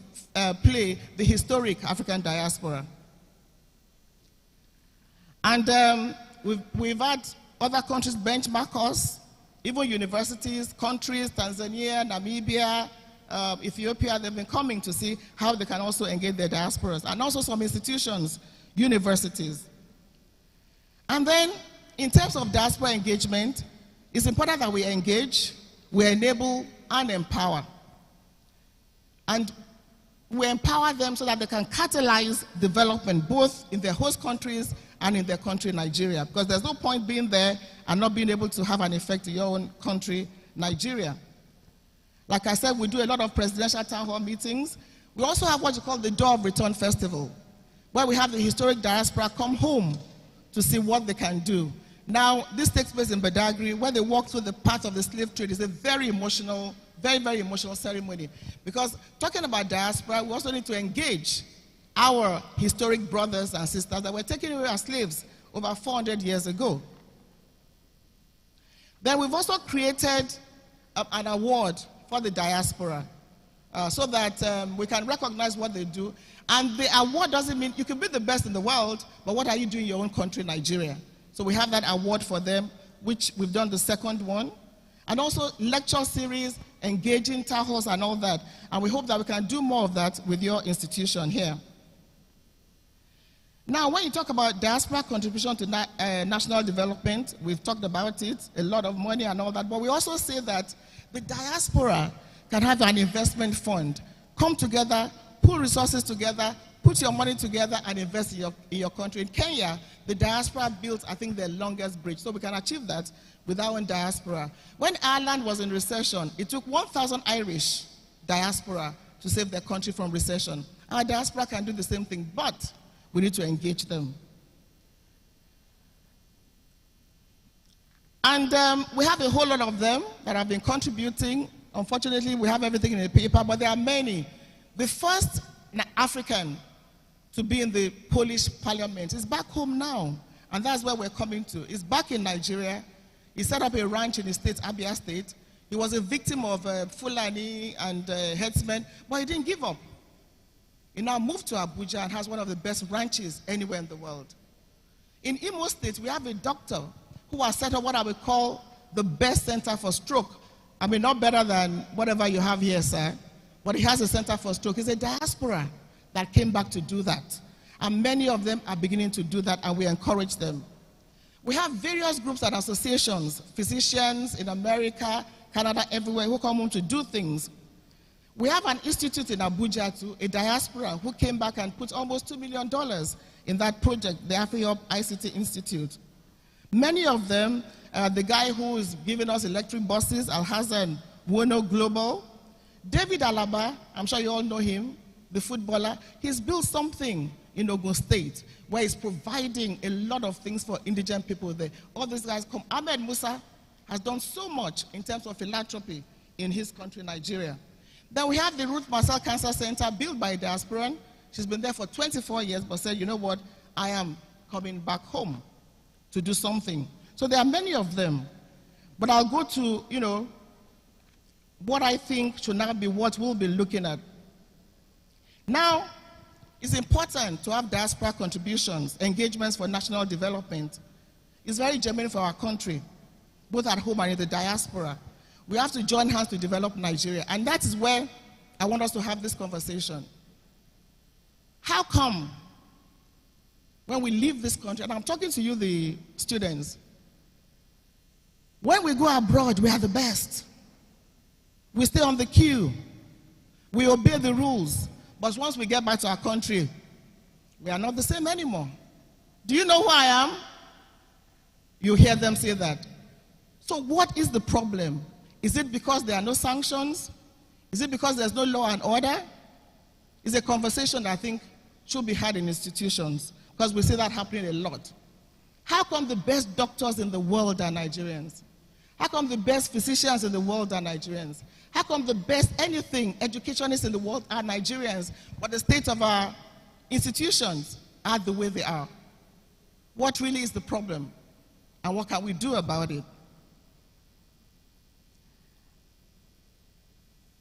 play the historic African diaspora. And we've had other countries benchmark us, even universities, countries, Tanzania, Namibia, Ethiopia. They've been coming to see how they can also engage their diasporas, and also some institutions, universities. And then, in terms of diaspora engagement, it's important that we engage, we enable, and empower. And we empower them so that they can catalyze development both in their host countries and in their country, Nigeria. Because there's no point being there and not being able to have an effect in your own country, Nigeria. Like I said, we do a lot of presidential town hall meetings. We also have what you call the Door of Return Festival, where we have the historic diaspora come home to see what they can do. Now, this takes place in Badagry, where they walk through the path of the slave trade. It's a very emotional, very, very emotional ceremony. Because talking about diaspora, we also need to engage our historic brothers and sisters that were taken away as slaves over 400 years ago. Then we've also created an award for the diaspora so that we can recognize what they do. And the award doesn't mean you can be the best in the world, but what are you doing in your own country, Nigeria? So we have that award for them, which we've done the second one. And also lecture series, engaging town halls and all that. And we hope that we can do more of that with your institution here. Now, when you talk about diaspora contribution to national development, we've talked about it, a lot of money and all that, but we also say that the diaspora can have an investment fund. Come together, pull resources together, put your money together and invest in your country. In Kenya, the diaspora built, I think, their longest bridge. So we can achieve that with our own diaspora. When Ireland was in recession, it took 1,000 Irish diaspora to save their country from recession. Our diaspora can do the same thing, but we need to engage them. And we have a whole lot of them that have been contributing. Unfortunately, we have everything in the paper, but there are many. The first African to be in the Polish parliament is back home now, and that's where we're coming to. He's back in Nigeria. He set up a ranch in the state, Abia State. He was a victim of Fulani and herdsmen, but he didn't give up. He now moved to Abuja and has one of the best ranches anywhere in the world. In Imo State, we have a doctor who has set up what I would call the best center for stroke. I mean, not better than whatever you have here, sir, but he has a center for stroke. It's a diaspora that came back to do that. And many of them are beginning to do that, and we encourage them. We have various groups and associations, physicians in America, Canada, everywhere, who come home to do things. We have an institute in Abuja too, a diaspora, who came back and put almost $2 million in that project, the AfriHub ICT Institute. Many of them, the guy who is giving us electric buses, Alhassan Wono Global, David Alaba, I'm sure you all know him, the footballer, he's built something in Ogun State where he's providing a lot of things for indigent people there. All these guys come. Ahmed Musa has done so much in terms of philanthropy in his country, Nigeria. Then we have the Ruth Marcel Cancer Center built by a diasporan, She's been there for 24 years, but said, you know what, I am coming back home to do something. So there are many of them. But I'll go to, what I think should now be what we'll be looking at. Now, it's important to have diaspora contributions, engagements for national development. It's very germane for our country, both at home and in the diaspora. We have to join hands to develop Nigeria. And that is where I want us to have this conversation. How come when we leave this country, and I'm talking to you, the students, when we go abroad, we are the best. We stay on the queue. We obey the rules. But once we get back to our country, we are not the same anymore. Do you know who I am? You hear them say that. So what is the problem? Is it because there are no sanctions? Is it because there's no law and order? It's a conversation that I think should be had in institutions, because we see that happening a lot. How come the best doctors in the world are Nigerians? How come the best physicians in the world are Nigerians? How come the best anything educationists in the world are Nigerians, but the state of our institutions are the way they are? What really is the problem? And what can we do about it?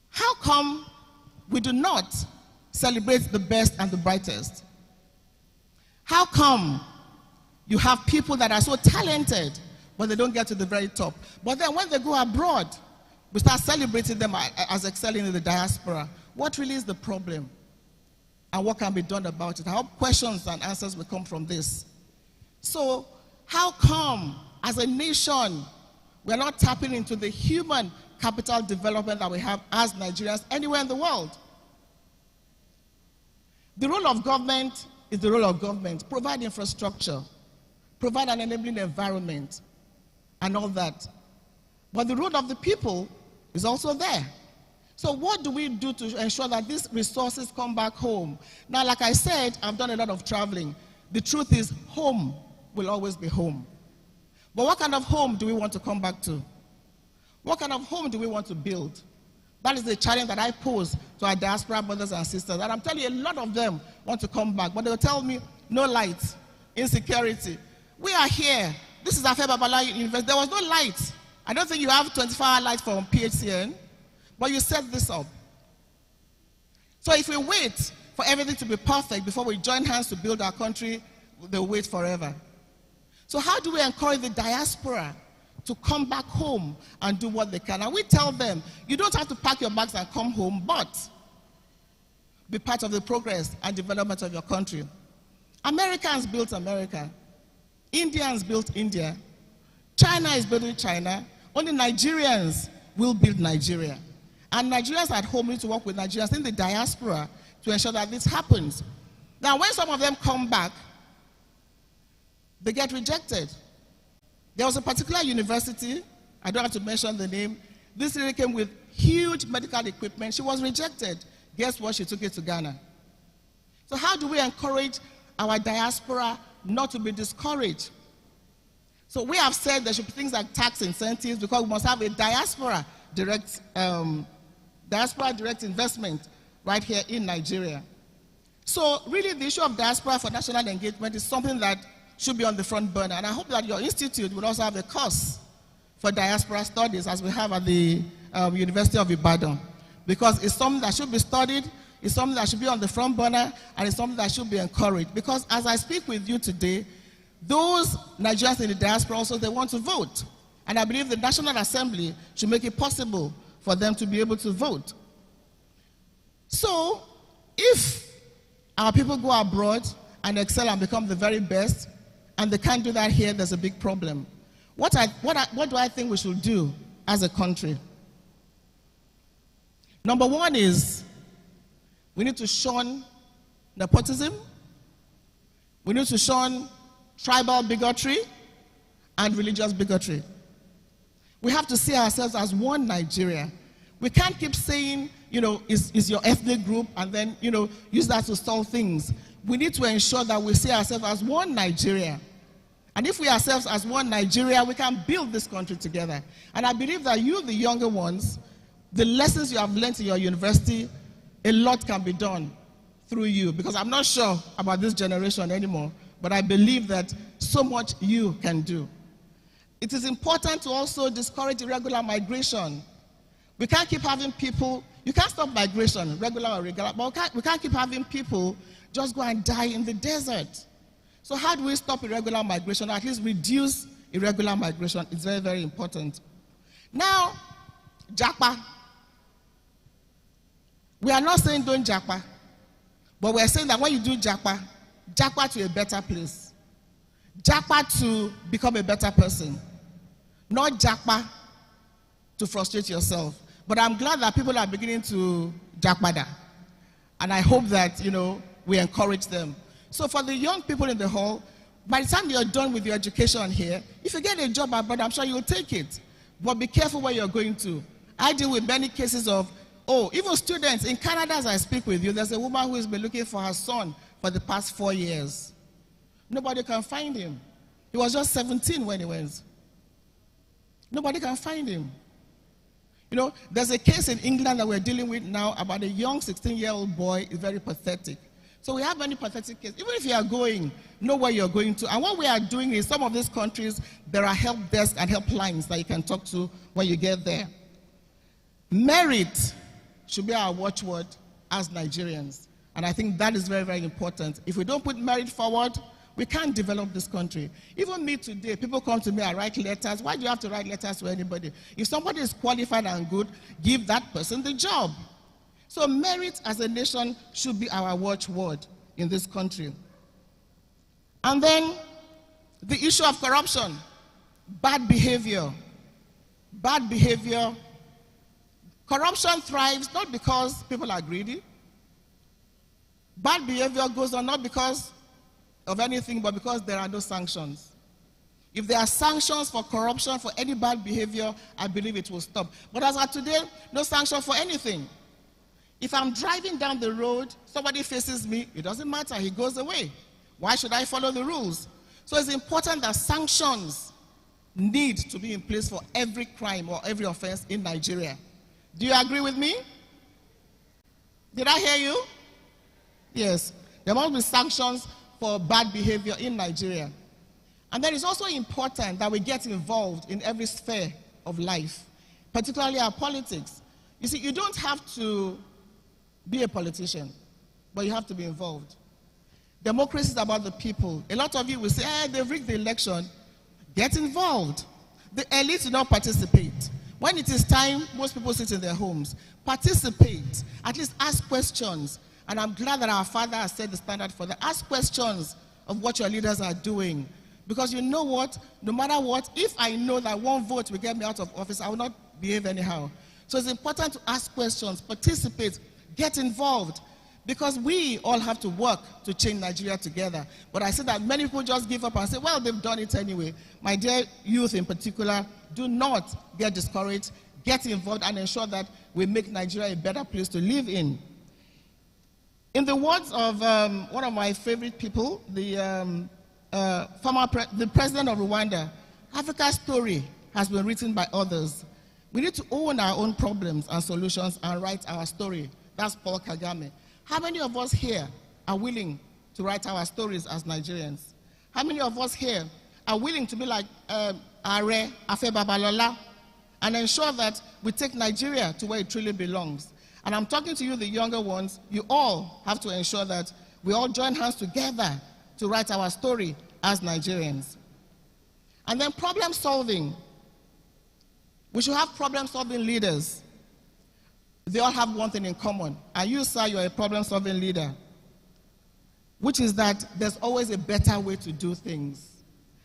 How come we do not celebrate the best and the brightest? How come you have people that are so talented, but they don't get to the very top? But then when they go abroad, we start celebrating them as excelling in the diaspora. What really is the problem? And what can be done about it? I hope questions and answers will come from this. So, how come, as a nation, we're not tapping into the human capital development that we have as Nigerians anywhere in the world? The role of government is the role of government. Provide infrastructure, provide an enabling environment, and all that. But the role of the people is also there. So what do we do to ensure that these resources come back home? Now, like I said, I've done a lot of traveling. The truth is, home will always be home. But what kind of home do we want to come back to? What kind of home do we want to build? That is the challenge that I pose to our diaspora brothers and sisters. And I'm telling you, a lot of them want to come back, but they'll tell me, no light, insecurity. We are here. This is Afe Babalola University. There was no light. I don't think you have 24-hour light from PHCN, but you set this up. So if we wait for everything to be perfect before we join hands to build our country, they'll wait forever. So how do we encourage the diaspora to come back home and do what they can? And we tell them, you don't have to pack your bags and come home, but be part of the progress and development of your country. Americans built America. Indians built India. China is building China. Only Nigerians will build Nigeria. And Nigerians at home need to work with Nigerians in the diaspora to ensure that this happens. Now, when some of them come back, they get rejected. There was a particular university, I don't have to mention the name. This lady came with huge medical equipment. She was rejected. Guess what? She took it to Ghana. So how do we encourage our diaspora not to be discouraged? So we have said there should be things like tax incentives, because we must have a diaspora direct investment right here in Nigeria. So really the issue of diaspora for national engagement is something that should be on the front burner. And I hope that your institute will also have a course for diaspora studies, as we have at the University of Ibadan. Because it's something that should be studied, it's something that should be on the front burner, and it's something that should be encouraged. Because as I speak with you today, those Nigerians in the diaspora also, they want to vote. And I believe the National Assembly should make it possible for them to be able to vote. So, if our people go abroad and excel and become the very best, and they can't do that here, there's a big problem. What do I think we should do as a country? Number one is, we need to shun nepotism. We need to shun tribal bigotry and religious bigotry. We have to see ourselves as one Nigeria. We can't keep saying, is your ethnic group, and then, use that to solve things. We need to ensure that we see ourselves as one Nigeria. And if we ourselves as one Nigeria, we can build this country together. And I believe that you, the younger ones, the lessons you have learned in your university, a lot can be done through you, because I'm not sure about this generation anymore, but I believe that so much you can do. It is important to also discourage irregular migration. We can't keep having people, you can't stop migration, regular or irregular, but we can't keep having people just go and die in the desert. So how do we stop irregular migration, or at least reduce irregular migration? It's very, very important. Now, Japa. We are not saying don't Japa, but we are saying that when you do Japa, Japa to a better place. Japa to become a better person. Not Japa to frustrate yourself. But I'm glad that people are beginning to Japada. And I hope that, we encourage them. So for the young people in the hall, by the time you're done with your education here, if you get a job abroad, I'm sure you'll take it. But be careful where you're going to. I deal with many cases of, even students in Canada, as I speak with you, there's a woman who has been looking for her son for the past 4 years. Nobody can find him. He was just 17 when he went. Nobody can find him. There's a case in England that we're dealing with now about a young 16-year-old boy. It's very pathetic. So we have many pathetic cases. Even if you are going, know where you're going to. And what we are doing in some of these countries, there are help desks and helplines that you can talk to when you get there. Merit should be our watchword as Nigerians. And I think that is very, very important. If we don't put merit forward, we can't develop this country. Even me today, people come to me, I write letters. Why do you have to write letters to anybody? If somebody is qualified and good, give that person the job. So merit as a nation should be our watchword in this country. And then the issue of corruption, bad behavior. Bad behavior. Corruption thrives not because people are greedy. Bad behavior goes on not because of anything, but because there are no sanctions. If there are sanctions for corruption, for any bad behavior, I believe it will stop. But as of today, no sanction for anything. If I'm driving down the road, somebody faces me, it doesn't matter, he goes away. Why should I follow the rules? So it's important that sanctions need to be in place for every crime or every offense in Nigeria. Do you agree with me? Did I hear you? Yes. There must be sanctions for bad behavior in Nigeria. And then it's also important that we get involved in every sphere of life, particularly our politics. You see, you don't have to be a politician, but you have to be involved. Democracy is about the people. A lot of you will say, they've rigged the election. Get involved. The elite do not participate. When it is time, most people sit in their homes. Participate. At least ask questions. And I'm glad that our father has set the standard for that. Ask questions of what your leaders are doing. Because you know what? No matter what, if I know that one vote will get me out of office, I will not behave anyhow. So it's important to ask questions, participate, get involved. Because we all have to work to change Nigeria together. But I see that many people just give up and say, well, they've done it anyway. My dear youth in particular, do not get discouraged. Get involved and ensure that we make Nigeria a better place to live in. In the words of one of my favorite people, the president of Rwanda, Africa's story has been written by others. We need to own our own problems and solutions and write our story. That's Paul Kagame. How many of us here are willing to write our stories as Nigerians? How many of us here are willing to be like Are Afe Babalola and ensure that we take Nigeria to where it truly belongs? And I'm talking to you, the younger ones. You all have to ensure that we all join hands together to write our story as Nigerians. And then problem solving. We should have problem solving leaders. They all have one thing in common. And you, sir, you're a problem solving leader, which is that there's always a better way to do things.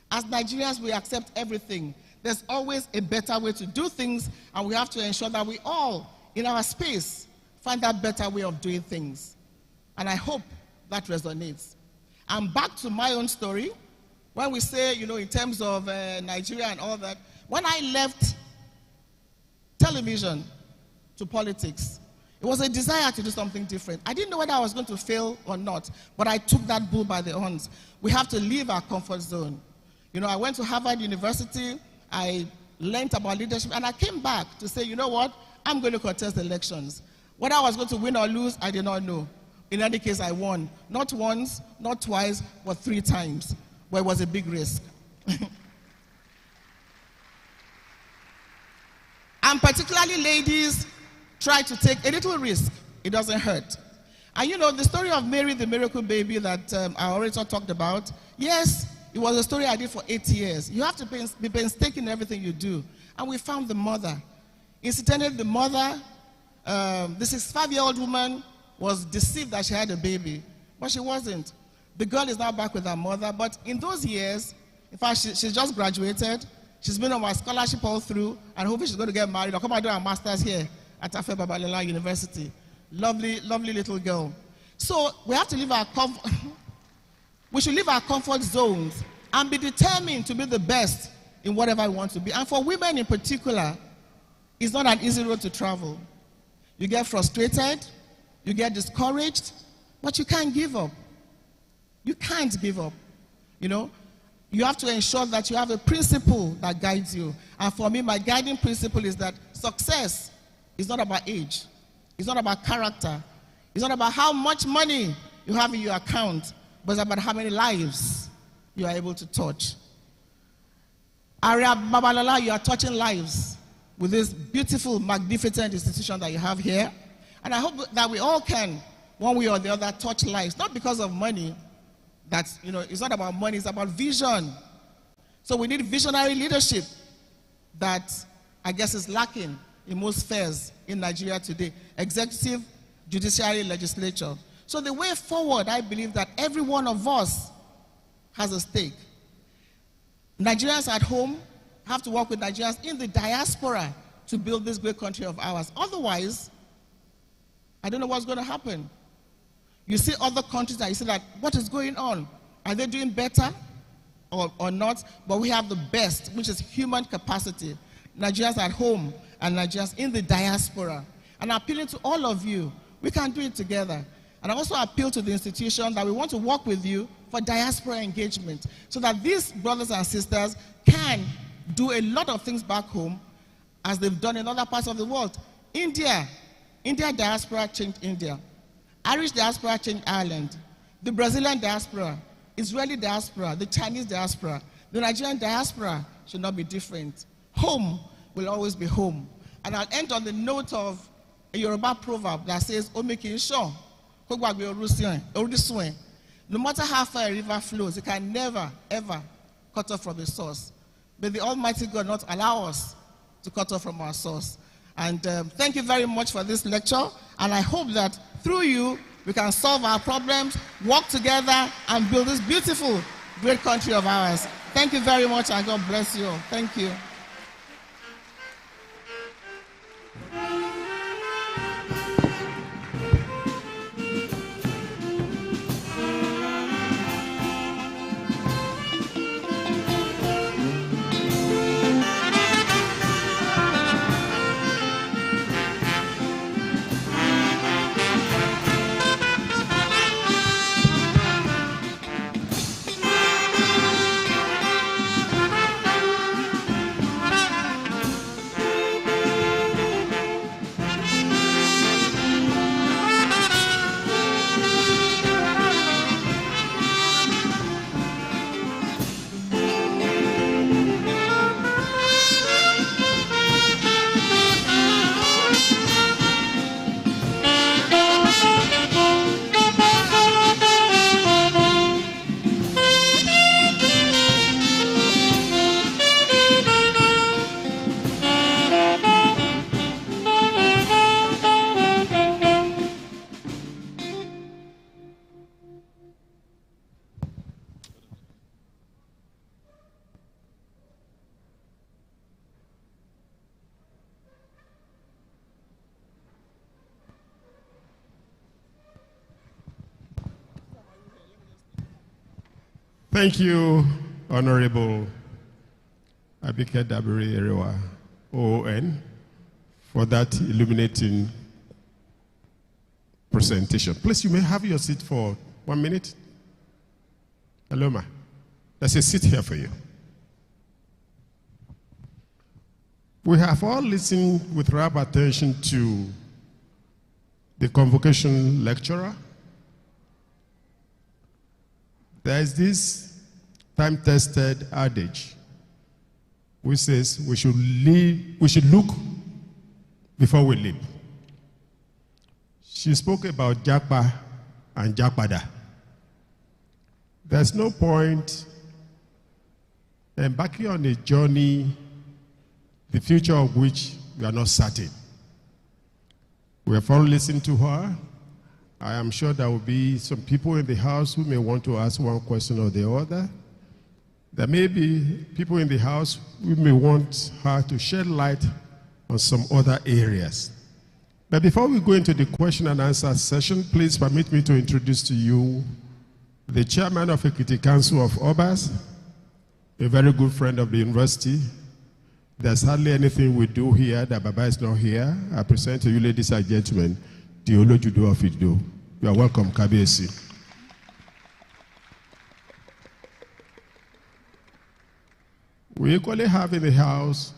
As Nigerians, we accept everything. There's always a better way to do things, and we have to ensure that we all, in our space, find that better way of doing things. And I hope that resonates. And back to my own story, when we say, in terms of Nigeria and all that, when I left television to politics, it was a desire to do something different. I didn't know whether I was going to fail or not, but I took that bull by the horns. We have to leave our comfort zone. I went to Harvard University, I learned about leadership, and I came back to say, you know what, I'm going to contest elections. Whether I was going to win or lose, I did not know. In any case, I won. Not once, not twice, but 3 times, but it was a big risk. And particularly ladies, try to take a little risk. It doesn't hurt. And you know, the story of Mary, the miracle baby that our orator talked about, yes, it was a story I did for 8 years. You have to be painstaking in everything you do. And we found the mother. Incidentally, the mother, the 65-year-old woman, was deceived that she had a baby, but she wasn't. The girl is now back with her mother, but in those years, in fact, she's just graduated. She's been on my scholarship all through, and hopefully she's going to get married or come and do her master's here at Afe Babalola University. Lovely, lovely little girl. So we have to leave our we should leave our comfort zones and be determined to be the best in whatever we want to be. And for women in particular, it's not an easy road to travel. You get frustrated, you get discouraged, but you can't give up. You can't give up. You know, you have to ensure that you have a principle that guides you. And for me, my guiding principle is that success is not about age. It's not about character. It's not about how much money you have in your account, but it's about how many lives you are able to touch. Aria Babalola, you are touching lives with this beautiful, magnificent institution that you have here. And I hope that we all can, one way or the other, touch lives, not because of money. That's, you know, it's not about money, it's about vision. So we need visionary leadership that I guess is lacking in most spheres in Nigeria today. Executive, judiciary, legislature. So the way forward, I believe that every one of us has a stake. Nigerians at home have to work with Nigerians in the diaspora to build this great country of ours. Otherwise, I don't know what's going to happen. You see other countries and you see that, what is going on? Are they doing better or not? But we have the best, which is human capacity. Nigerians at home and Nigerians in the diaspora. And I'm appealing to all of you, we can do it together. And I also appeal to the institution that we want to work with you for diaspora engagement so that these brothers and sisters can do a lot of things back home as they've done in other parts of the world. India diaspora changed India. Irish diaspora changed Ireland. The Brazilian diaspora, Israeli diaspora, the Chinese diaspora, the Nigerian diaspora should not be different. Home will always be home. And I'll end on the note of a Yoruba proverb that says, no matter how far a river flows, it can never, ever cut off from the source. May the Almighty God not allow us to cut off from our source. And thank you very much for this lecture. And I hope that through you, we can solve our problems, work together, and build this beautiful, great country of ours. Thank you very much, and God bless you all. Thank you. Thank you, Honorable Abike Dabiri Erewa, OON, for that illuminating presentation. Please, you may have your seat for 1 minute. Hello, ma. There's a seat here for you. We have all listened with rapt attention to the convocation lecturer There is this time-tested adage which says we should look before we leap. She spoke about Japa and Japada. There's no point embarking on a journey, the future of which we are not certain. We have all listened to her. I am sure there will be some people in the house who may want to ask one question or the other. There may be people in the house who may want her to shed light on some other areas. But before we go into the question and answer session, please permit me to introduce to you the chairman of Ekiti Council of Obas, a very good friend of the university. There's hardly anything we do here that Baba is not here. I present to you, ladies and gentlemen, the Olojudo of Ido. You are welcome, Kabiyesi. We equally have in the house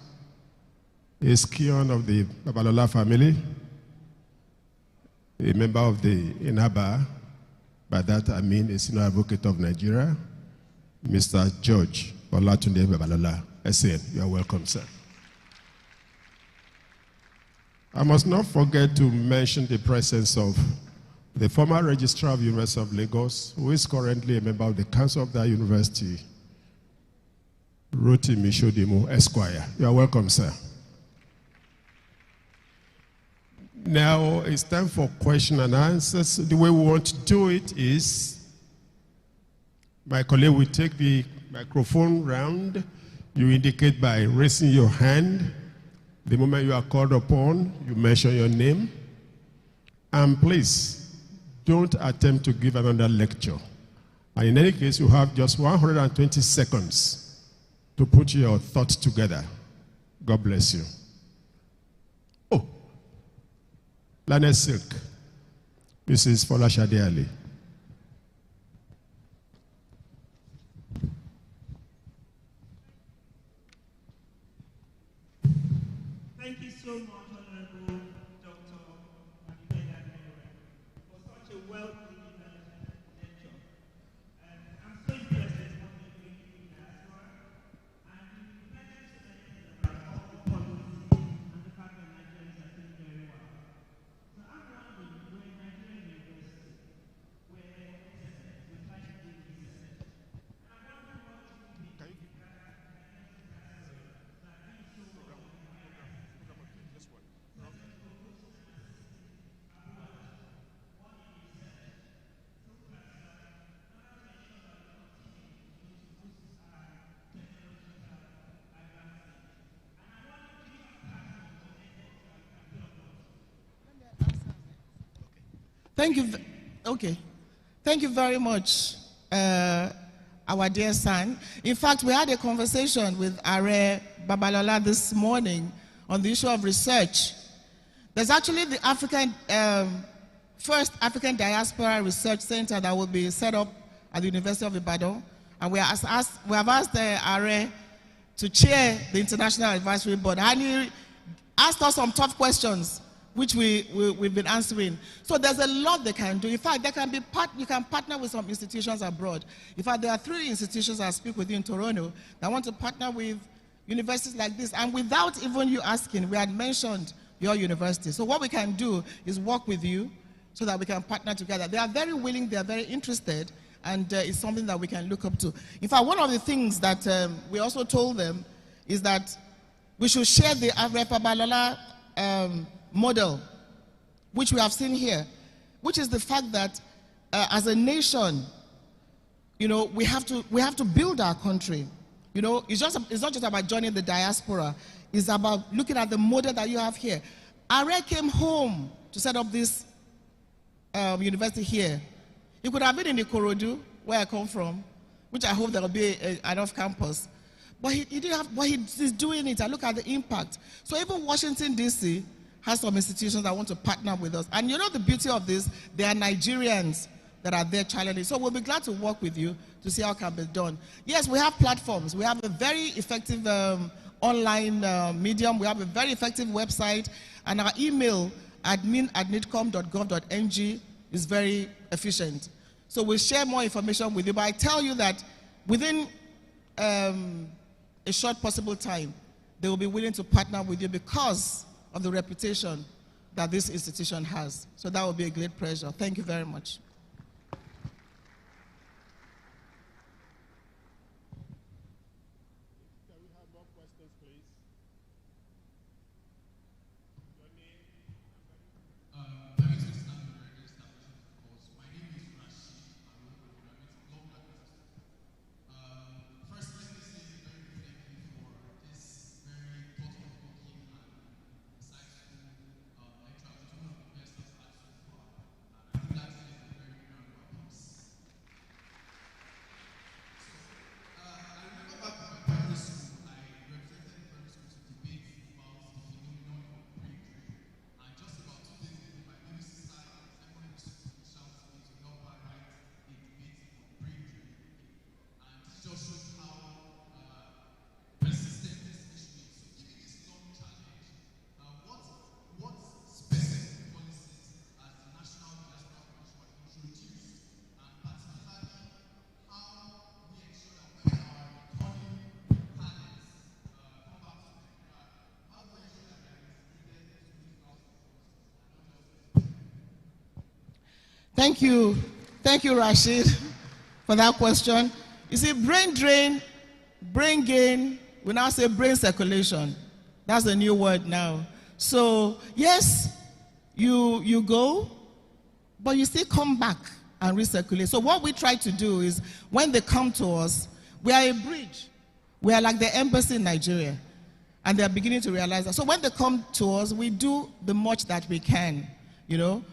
a scion of the Babalola family, a member of the Inaba, by that I mean a senior advocate of Nigeria, Mr. George Olatunde Babalola. SN, you are welcome, sir. I must not forget to mention the presence of the former registrar of the University of Lagos, who is currently a member of the council of that university, Rotimi Shodimo, Esquire. You are welcome, sir. Now it's time for question and answers. The way we want to do it is my colleague will take the microphone round. You indicate by raising your hand. The moment you are called upon, you mention your name. And please, don't attempt to give another lecture. And in any case, you have just 120 seconds to put your thoughts together. God bless you. Oh, Lana Silk, Mrs. Folashade Ali. Thank you so much, Honorable Dr. Adibega for such a well-given lecture. I'm so interested in what you're doing in Diaspora and you mentioned about all the policies and the fact that Nigerians are doing very well. So I'm wondering, we're in Nigerian university, where we try to do research. And I'm wondering what you think. Thank you. Okay. Thank you very much, our dear son. In fact, we had a conversation with Are Babalola this morning on the issue of research. There's actually the first African Diaspora Research Center that will be set up at the University of Ibadan. And we have asked Are to chair the International Advisory Board. And he asked us some tough questions, which we've been answering. So there's a lot they can do. In fact, you can partner with some institutions abroad. In fact, there are 3 institutions I speak with you in Toronto that want to partner with universities like this. And without even you asking, we had mentioned your university. So what we can do is work with you so that we can partner together. They are very willing, they are very interested, and it's something that we can look up to. In fact, one of the things that we also told them is that we should share the Babalola model, which we have seen here, which is the fact that as a nation, you know, we have to build our country. You know, it's not just about joining the diaspora. It's about looking at the model that you have here. Are came home to set up this university here. He could have been in Ikorodu, where I come from, which I hope there will be an off-campus. But he didn't have. But he's doing it. And look at the impact. So even Washington D.C. has some institutions that want to partner with us. And you know the beauty of this, there are Nigerians that are there challenging. So we'll be glad to work with you to see how it can be done. Yes, we have platforms. We have a very effective online medium. We have a very effective website. And our email, admin@nidcom.gov.ng, is very efficient. So we'll share more information with you. But I tell you that within a short possible time, they will be willing to partner with you because of the reputation that this institution has. So that will be a great pleasure. Thank you very much. Can we have more questions, please? Your name? First, let me say a very big thank you for this very thought-provoking and insightful lecture. It's one of the best I've had so far. And I think that is a very round of applause. So, I remember back in my primary school, I represented primary school to debate about the phenomenon of brain drain. And just about 2 days ago, my baby sister in secondary school reached out to me to help her write a debate on brain drain. And this just shows how persistent this issue is. So given this long challenge, what specific policies has the National Diaspora Commission introduced, and particularly how we ensure that when our returning talents come back to Nigeria, how do we ensure that they are integrated into this house? Thank you. Thank you, Rashid, for that question. You see, brain drain, brain gain, we now say brain circulation. That's a new word now. So, yes, you go, but you still come back and recirculate. So what we try to do is, when they come to us, we are a bridge. We are like the embassy in Nigeria. And they are beginning to realize that. So when they come to us, we do the much that we can, you know.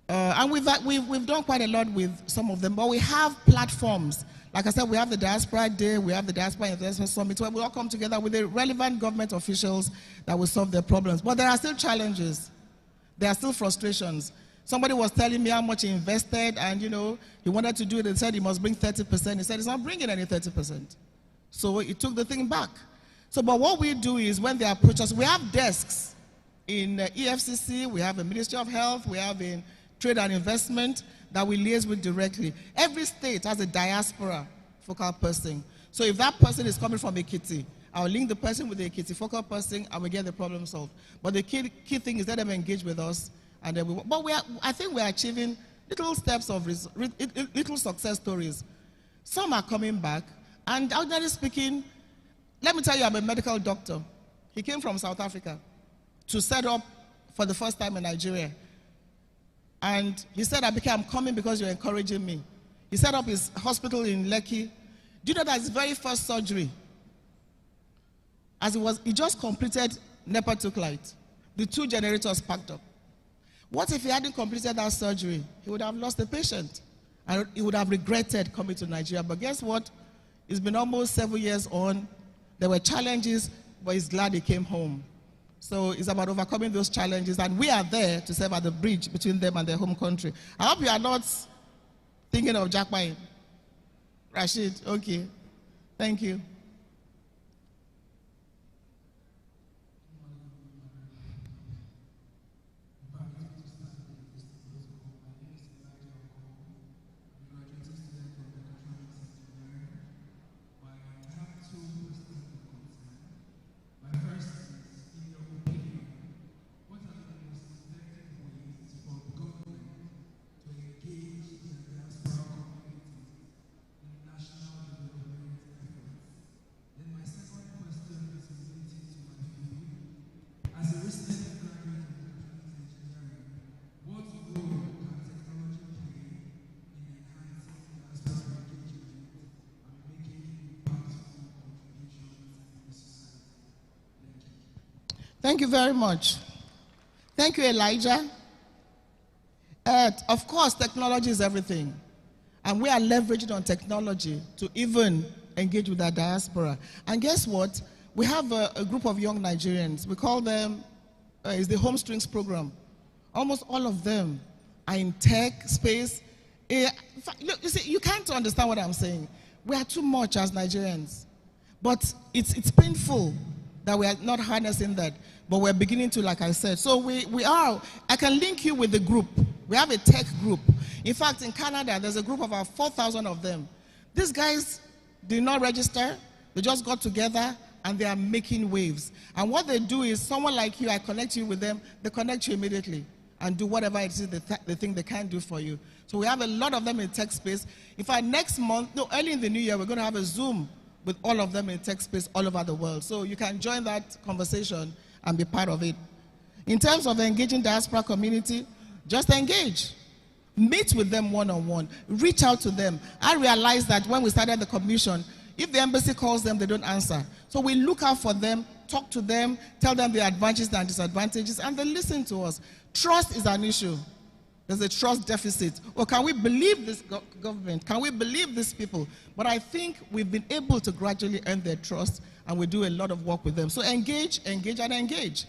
And we've done quite a lot with some of them, but we have platforms. Like I said, we have the Diaspora Day, we have the Diaspora Investment Summit, where we all come together with the relevant government officials that will solve their problems. But there are still challenges. There are still frustrations. Somebody was telling me how much he invested, and you know, he wanted to do it, and said he must bring 30%. He said he's not bringing any 30%. So he took the thing back. So, but what we do is, when they approach us, we have desks in EFCC, we have a Ministry of Health, we have in Trade and Investment that we liaise with directly. Every state has a diaspora focal person. So if that person is coming from Ekiti, I'll link the person with the Ekiti focal person, and we get the problem solved. But the key thing is let them engage with us, and then I think we're achieving little steps of little success stories. Some are coming back, and ordinarily speaking, let me tell you, I'm a medical doctor. He came from South Africa to set up for the first time in Nigeria. And he said, I'm coming because you're encouraging me. He set up his hospital in Lekki. Do you know that his very first surgery, he just completed, NEPA took light. The 2 generators packed up. What if he hadn't completed that surgery? He would have lost the patient. And he would have regretted coming to Nigeria. But guess what? It's been almost 7 years on. There were challenges, but he's glad he came home. So it's about overcoming those challenges, and we are there to serve as the bridge between them and their home country. I hope you are not thinking of jackpotting. Rashid, okay. Thank you. Thank you very much. Thank you, Elijah. Of course, technology is everything. And we are leveraging on technology to even engage with our diaspora. And guess what? We have a group of young Nigerians. We call them, it's the Home Strings program. Almost all of them are in tech space. Look, you see, you can't understand what I'm saying. We are too much as Nigerians. But it's painful that we are not harnessing that. But we're beginning to, like I said. So we are. I can link you with the group. We have a tech group. In fact, in Canada, there's a group of about 4,000 of them. These guys did not register. They just got together and they are making waves. And what they do is, someone like you, I connect you with them, they connect you immediately and do whatever it is they think they can do for you. So we have a lot of them in tech space. In fact, next month, no, early in the new year, we're going to have a Zoom with all of them in tech space all over the world. So you can join that conversation and be part of it. In terms of engaging diaspora community, just engage. Meet with them one-on-one. Reach out to them. I realized that when we started the commission, if the embassy calls them, they don't answer. So we look out for them, talk to them, tell them the advantages and disadvantages, and they listen to us. Trust is an issue. There's a trust deficit. Or can we believe this government? Can we believe these people? But I think we've been able to gradually earn their trust, and we do a lot of work with them. So engage, engage, and engage.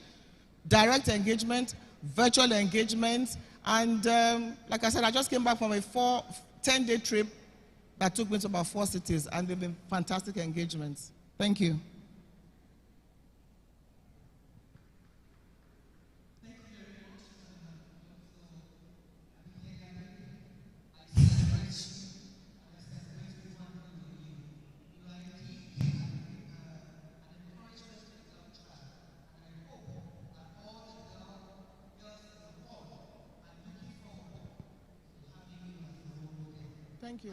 Direct engagement, virtual engagement, and like I said, I just came back from a 10-day trip that took me to about 4 cities, and they've been fantastic engagements. Thank you. Thank you.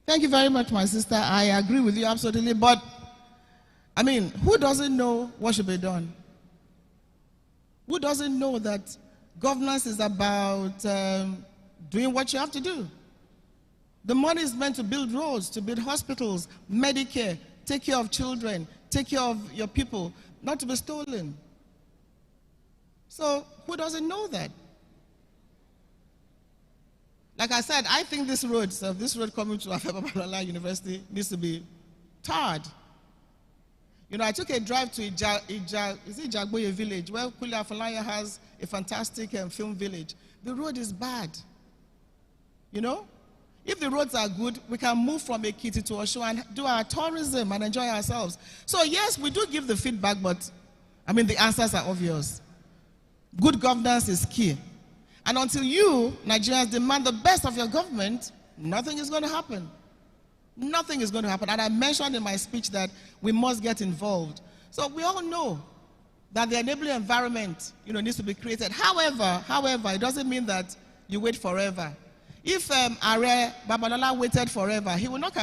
Thank you very much, my sister. I agree with you absolutely. But, I mean, who doesn't know what should be done? Who doesn't know that governance is about doing what you have to do? The money is meant to build roads, to build hospitals, Medicare, take care of children, take care of your people, not to be stolen. So, who doesn't know that? Like I said, I think this road coming to Afebabalola University needs to be tarred. You know, I took a drive to Ijagboye village, where Kuli Afalaya has a fantastic film village. The road is bad. You know? If the roads are good, we can move from Ekiti to Osho and do our tourism and enjoy ourselves. So yes, we do give the feedback, but I mean, the answers are obvious. Good governance is key. And until you, Nigerians, demand the best of your government, nothing is going to happen. Nothing is going to happen. And I mentioned in my speech that we must get involved. So we all know that the enabling environment, you know, needs to be created. However, it doesn't mean that you wait forever. If Are Babalola waited forever, he will not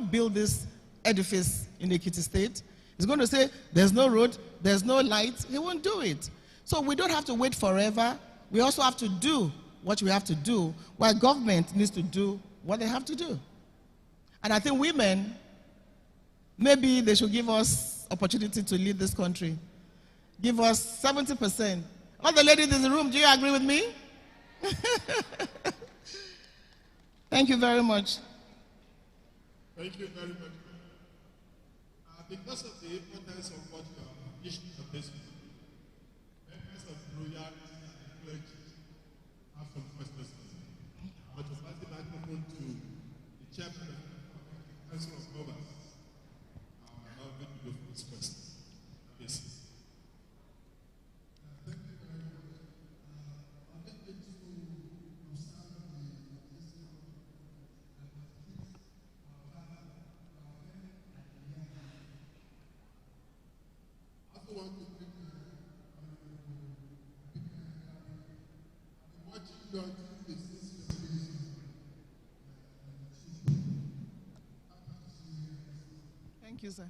build this edifice in Ekiti State. He's going to say, there's no road, there's no light. He won't do it. So we don't have to wait forever. We also have to do what we have to do, while government needs to do what they have to do. And I think women, maybe they should give us opportunity to lead this country. Give us 70%. All the ladies in the room, do you agree with me? Thank you very much. Thank you very much. Because of the importance of what you have issued of this, members of the royalty and clergy have some questions. But to pass the microphone to the chairman of the Council of Governors, I'm now going to go for this question. Yes. Thank you very much. I'd like to understand the Thank you, sir.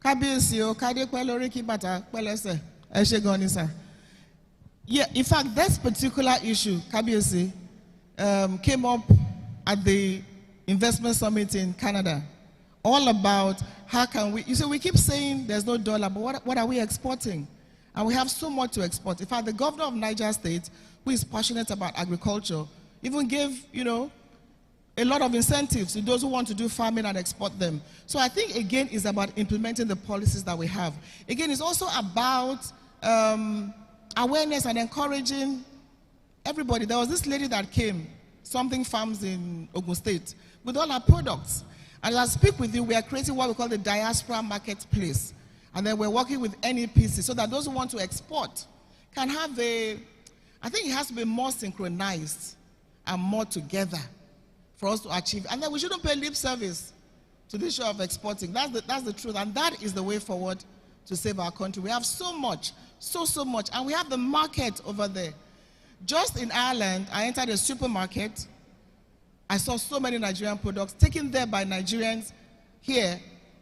Kábíyèsí o, kádé pẹ́ lórí kí bàtà pẹ́ lẹ́sẹ̀. Ẹ ṣé gan ni, sir. Yeah, in fact, this particular issue, Kábíyèsí, came up at the investment summit in Canada. All about how can we, you see, we keep saying there's no dollar, but what are we exporting? And we have so much to export. In fact, the governor of Niger State, who is passionate about agriculture, even gave, a lot of incentives to those who want to do farming and export them. So I think, again, it's about implementing the policies that we have. Again, it's also about awareness and encouraging everybody. There was this lady that came, Something Farms in Ogun State, with all our products. And as I speak with you, we are creating what we call the Diaspora marketplace. And then we're working with NEPC so that those who want to export can have I think it has to be more synchronized and more together for us to achieve. And then we shouldn't pay lip service to the issue of exporting. That's the truth. And that is the way forward to save our country. We have so much, so much. And we have the market over there. Just in Ireland, I entered a supermarket. I saw so many Nigerian products taken there by Nigerians here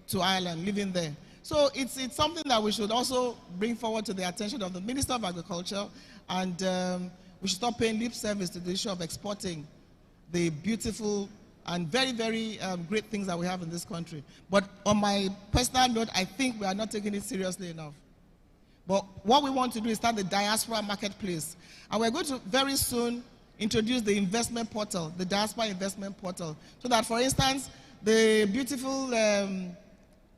to Ireland, living there. So it's something that we should also bring forward to the attention of the Minister of Agriculture, and we should stop paying lip service to the issue of exporting the beautiful and very, very great things that we have in this country. But on my personal note, I think we are not taking it seriously enough. But what we want to do is start the Diaspora marketplace. And we're going to very soon introduce the investment portal, the Diaspora investment portal, so that, for instance, the beautiful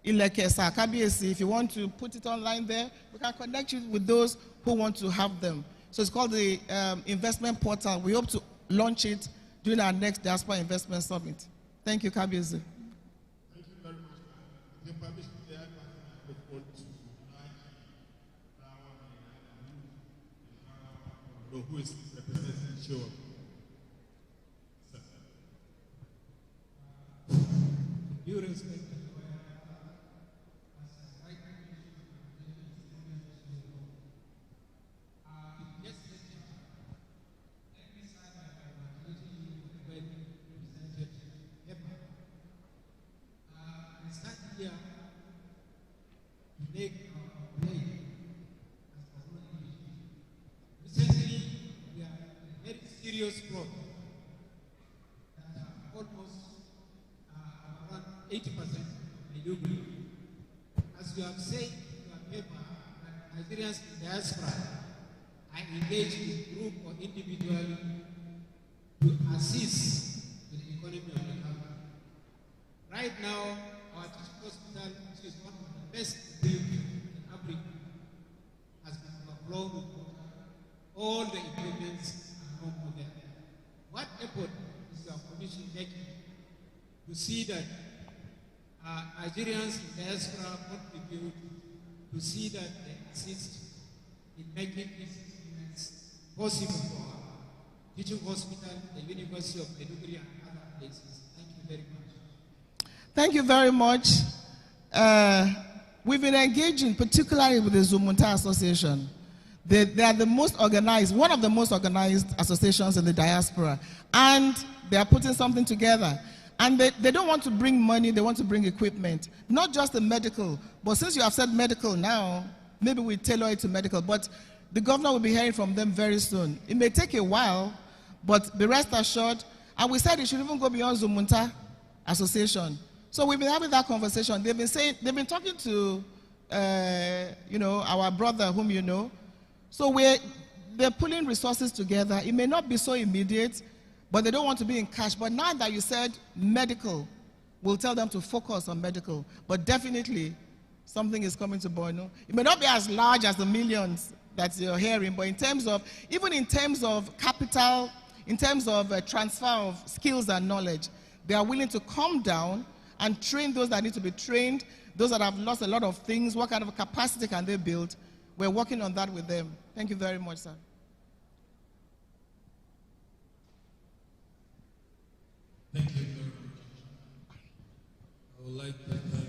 Ilekesa, Kábíyèsí, if you want to put it online there, we can connect you with those who want to have them. So it's called the investment portal. We hope to launch it during our next Diaspora Investment Summit. Thank you, Kábíyèsí. Thank you very much. The permission to add microphone to who is representing show up. Due respect. Recently, we are very serious fraud. Almost around 80% illegal. As you have said in your paper, Nigerians in diaspora are engaged in group or individually to assist in the economy of the country. Right now, our teaching hospital, which is one of the best built in Africa, has been overflowed with water. All the equipments are no more there. What effort is your commission making to see that Nigerians in diaspora contribute, to see that they assist in making these events possible for our teaching hospital, the University of Maiduguri, and other places? Thank you very much. Thank you very much. We've been engaging particularly with the Zumunta Association. They are the most organized, one of the most organized associations in the diaspora. And they are putting something together. And they don't want to bring money, they want to bring equipment. Not just the medical, but since you have said medical now, maybe we tailor it to medical. But the governor will be hearing from them very soon. It may take a while, but be rest assured. And we said it should even go beyond Zumunta Association. So we've been having that conversation. They've been talking to, our brother whom you know. So they're pulling resources together. It may not be so immediate, but they don't want to be in cash. But now that you said medical, we'll tell them to focus on medical. But definitely, something is coming to Borno. It may not be as large as the millions that you're hearing, but even in terms of capital, in terms of transfer of skills and knowledge, they are willing to come down and train those that need to be trained, those that have lost a lot of things. What kind of capacity can they build? We're working on that with them. Thank you very much, sir. Thank you very much. I would like to thank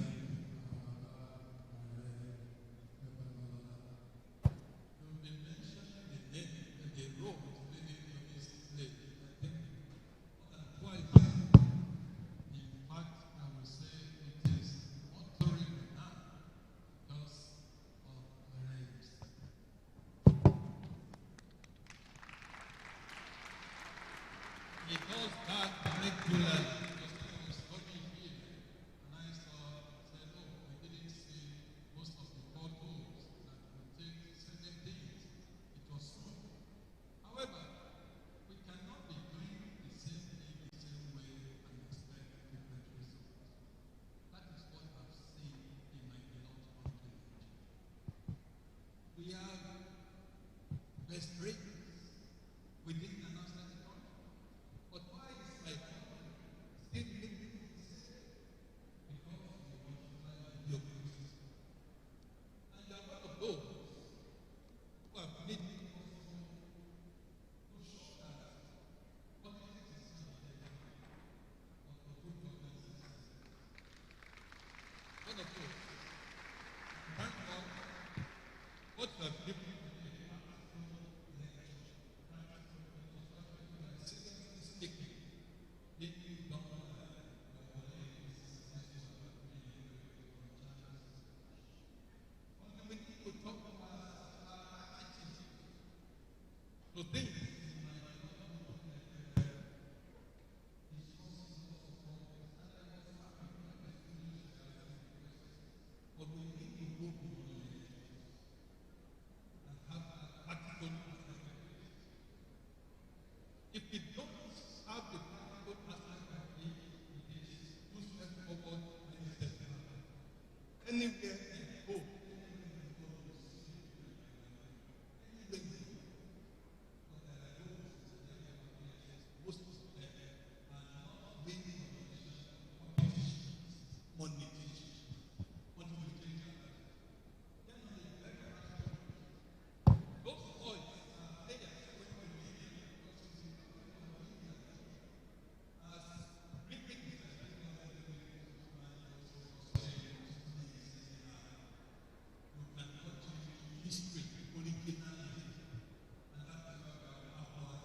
you've been mentioning the name and the role played in this place. I think more than twice. In fact, I would say it is motoring now because of race. He does that regularly. Just when I was studying here, and I said, oh, I didn't see most of the photos that would take certain things. It was small. However, we cannot be doing the same thing the same way and expect different results. That is what I've seen in my beloved country. We have best rates within the national economy. But why is my country still living the same? Because we multiply the opposition. And you are one of those who have made it possible to show that politics is not the enemy of good governance system. One of those. Thank God, what you have given me to think but we need to go beyond and have an attitude. If we don't have the practical aspect of it, it is two steps forward, many steps back. Anywhere you go, most of them are not winning competitions, monetization. What will change that? Then on the very last those boys are players when we need them because we as bringing this you cannot change history originally. And that is why we have our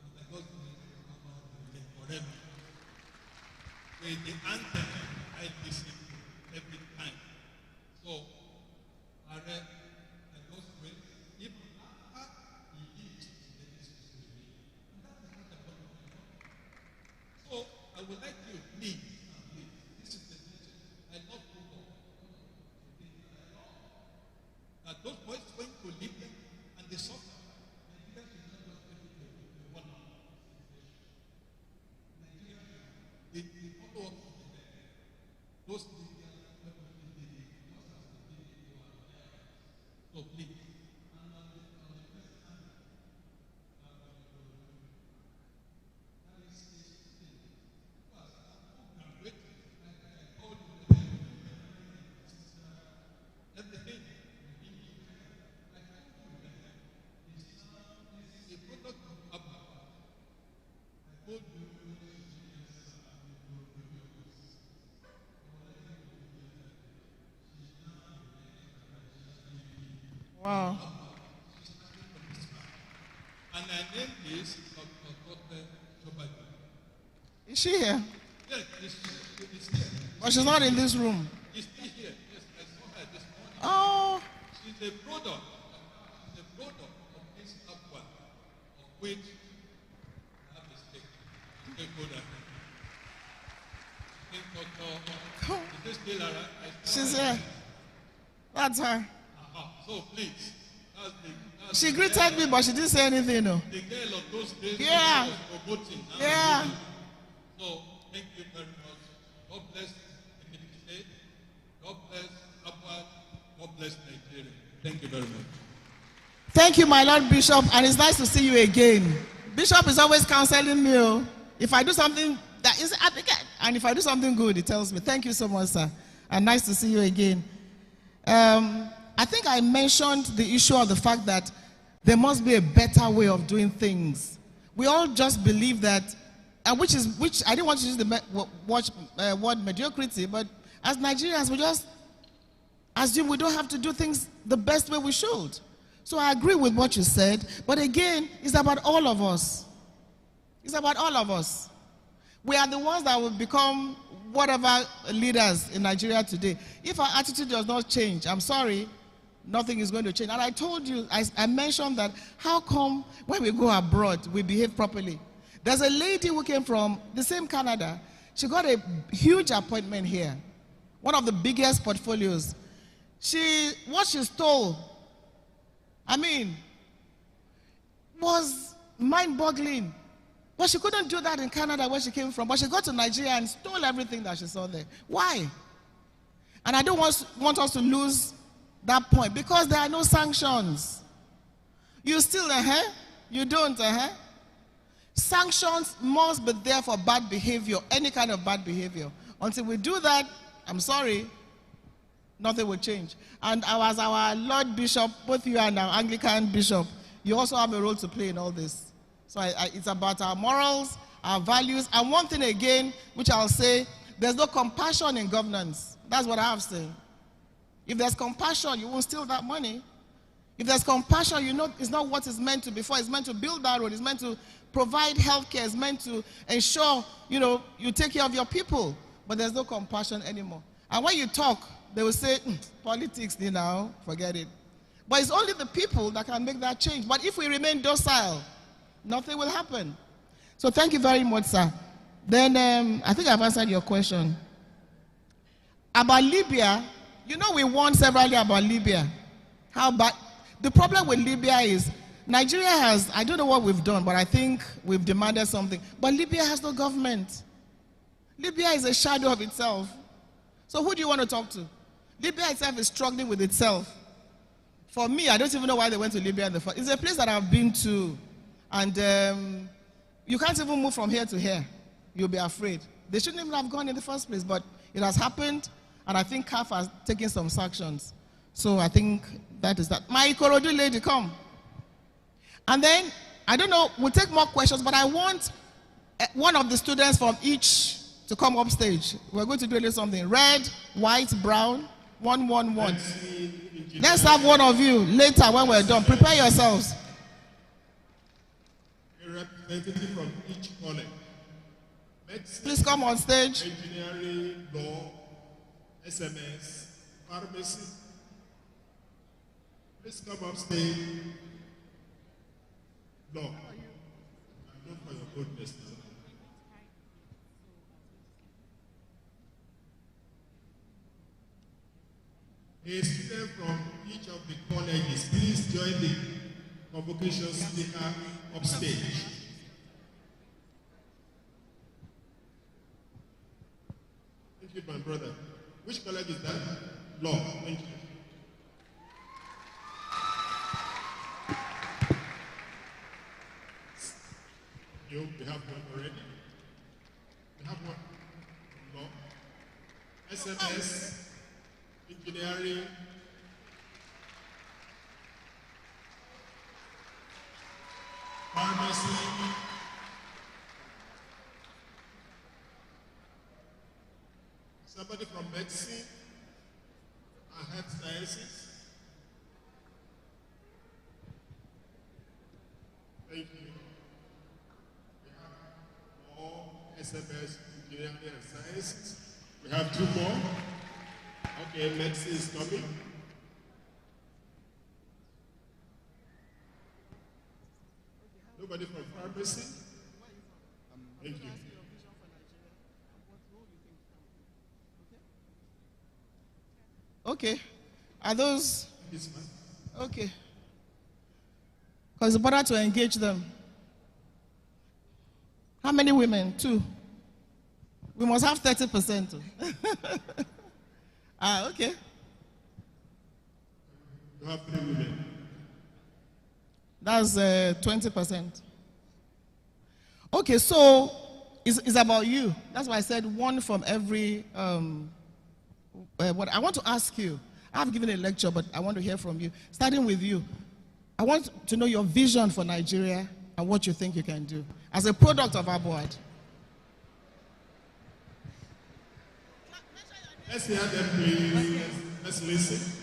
and by God's grace, we have our forever. With the anthem, I listen every time. So, by God's grace, even after he leaves, there is history. And that is not a problem. So, I would like you, please, this is the message. I love football. That those boys went to Libya and they suffered. Nigeria should not just take it to one hour. Nigeria, they follow up to them. Those Libyans, just as they did it to our parents. So please. And on the first hand, that is his thing. Because I'm graduated, like I told you, everything. A product of Abba. I told you Wow. and her name is Dr. Chobadi. Is she here? Yes, she's here. But she's not in this room. She's still here. Yes, I saw her this morning. Oh, She's a product. She's a product of this Abba, of which I have a stake. Stakeholder. I think Dr. Is this still around? she's here. That's her. So please, She greeted me, but she didn't say anything. No. the girl of those days Yeah. was promoting. Yeah. So thank you very much. God bless the state. God bless Upward. God bless Nigeria. Thank you very much. Thank you, my Lord Bishop, and it's nice to see you again. Bishop is always counseling me. Oh. If I do something that is and if I do something good, he tells me. Thank you so much, sir. And nice to see you again. I think I mentioned the issue of the fact that there must be a better way of doing things. We all just believe that, which I didn't want to use the word mediocrity, but as Nigerians, we just assume we don't have to do things the best way we should. So I agree with what you said, but again, it's about all of us. It's about all of us. We are the ones that will become whatever leaders in Nigeria today. If our attitude does not change, I'm sorry, nothing is going to change. And I told you, I mentioned that how come when we go abroad, we behave properly? There's a lady who came from the same Canada. She got a huge appointment here, one of the biggest portfolios. What she stole, was mind-boggling. But she couldn't do that in Canada where she came from. But she got to Nigeria and stole everything that she saw there. Why? And I don't want us to lose that point because there are no sanctions. You still, you don't, Sanctions must be there for bad behavior, any kind of bad behavior. Until we do that, I'm sorry, nothing will change. And as our Lord Bishop, both you and our Anglican Bishop, you also have a role to play in all this. So it's about our morals, our values. And one thing again, which I'll say, there's no compassion in governance. That's what I have to say. If there's compassion, you won't steal that money. If there's compassion, you know it's not what it's meant to be for. It's meant to build that road. It's meant to provide health care. It's meant to ensure, you take care of your people. But there's no compassion anymore. And when you talk, they will say, politics, forget it. But it's only the people that can make that change. But if we remain docile, nothing will happen. So thank you very much, sir. Then I think I've answered your question. About Libya, we warned severally about Libya. How bad? The problem with Libya is Nigeria has, I don't know what we've done, but I think we've demanded something. But Libya has no government. Libya is a shadow of itself. So who do you want to talk to? Libya itself is struggling with itself. For me, I don't even know why they went to Libya in the first. It's a place that I've been to. And you can't even move from here to here. You'll be afraid. They shouldn't even have gone in the first place, but it has happened, and I think CAF has taken some sanctions. So I think that is that. My Ikorodu lady, come. And then, I don't know, we'll take more questions, but I want one of the students from each to come up stage. We're going to do a little something. Red, white, brown, 1, 1, 1. Let's have one of you later when we're done. Prepare yourselves. A representative from each college. Please come on stage. Engineering, law, SMS, pharmacy. Please come up stage. Law. I'm known for your goodness now. A student from each of the colleges, please join the convocation speaker upstage. Thank you, my brother. Which college is that? Law. Thank you. We have one already. We have one. Law. SMS. Engineering. Pharmacy. Somebody from medicine and health sciences. Thank you. We have more SMS, engineering and sciences. We have 2 more. Okay, medicine is coming. Nobody from pharmacy? Thank you. Okay. Are those? Okay. Because it's better to engage them. How many women? 2. We must have 30%. Okay. You have 3 women. That's 20%. Okay, so it's about you. That's why I said one from every. What I want to ask you. I've given a lecture, but I want to hear from you. Starting with you, I want to know your vision for Nigeria and what you think you can do as a product of our board. Let's hear them, please. Let's listen.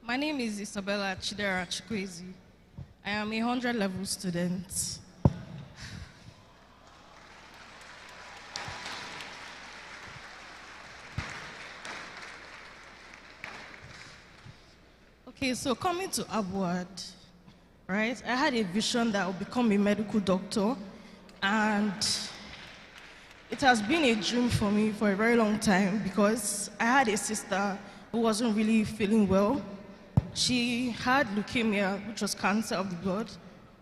My name is Isabella Chidera Chikwezi. I am a 100 level student. Okay, so coming to Abuad, right? I had a vision that I would become a medical doctor, and it has been a dream for me for a very long time because I had a sister who wasn't really feeling well. She had leukemia, which was cancer of the blood.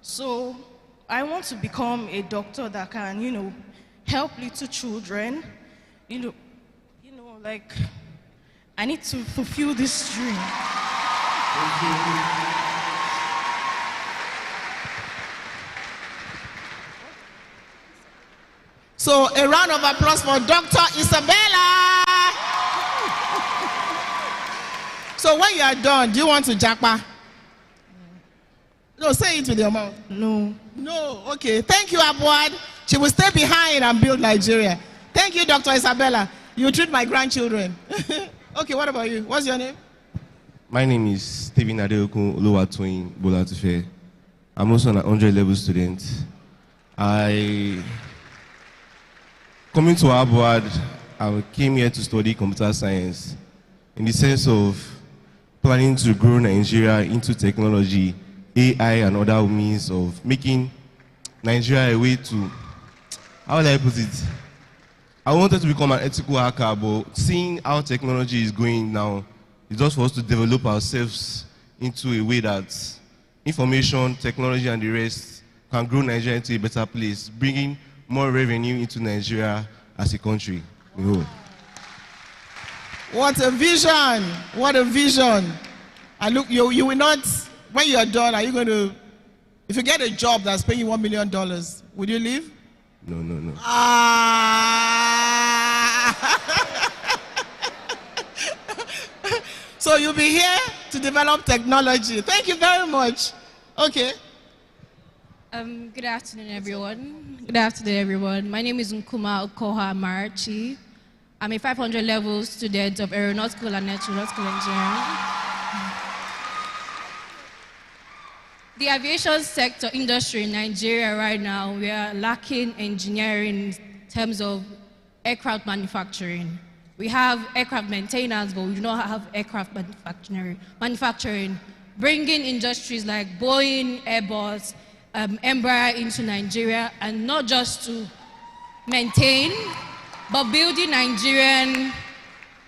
So I want to become a doctor that can, help little children. Like I need to fulfill this dream. So a round of applause for Dr. Isabella. So when you are done, do you want to japa? No, say it with your mouth. No. No, okay. Thank you, Abuad. She will stay behind and build Nigeria. Thank you, Dr. Isabella. You treat my grandchildren. Okay, what about you? What's your name? My name is Stephen Adeokun Oluwatoyin Bolatufe. I'm also an 100 level student. Coming to Abuad, I came here to study computer science in the sense of planning to grow Nigeria into technology, AI, and other means of making Nigeria a way to, how will I put it? I wanted to become an ethical hacker, but seeing how technology is going now, it's just for us to develop ourselves into a way that information, technology, and the rest can grow Nigeria into a better place, bringing more revenue into Nigeria as a country. What a vision! What a vision! And look, you will not, when you are done, are you going to, if you get a job that's paying you $1 million, would you leave? No. So you'll be here to develop technology. Thank you very much. Okay. Good afternoon, everyone. Good afternoon, everyone. My name is Nkuma Okoha Marachi. I'm a 500 level student of aeronautical and aeronautical engineering. The aviation sector industry in Nigeria right now, we are lacking engineering in terms of aircraft manufacturing. We have aircraft maintenance, but we do not have aircraft manufacturing. Bringing industries like Boeing, Airbus, Embraer into Nigeria, and not just to maintain, but building Nigerian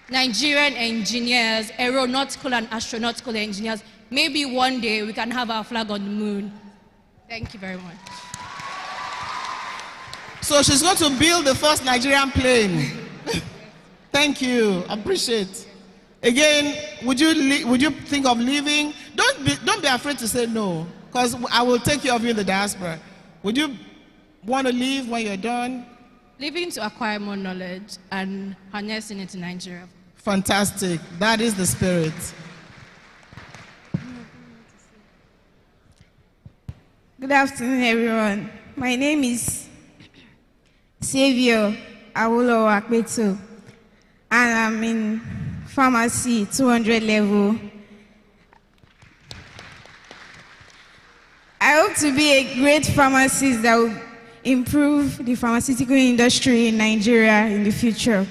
engineers, aeronautical and astronautical engineers. Maybe one day we can have our flag on the moon. Thank you very much. So she's going to build the first Nigerian plane. Thank you. Appreciate. Again, would you think of leaving? Don't be afraid to say no, because I will take care of you in the diaspora. Would you want to leave when you're done? Leaving to acquire more knowledge and harnessing it in Nigeria. Fantastic. That is the spirit. Good afternoon, everyone. My name is Xavier Awolo Akpetu, and I'm in pharmacy 200 level. I hope to be a great pharmacist that will improve the pharmaceutical industry in Nigeria in the future.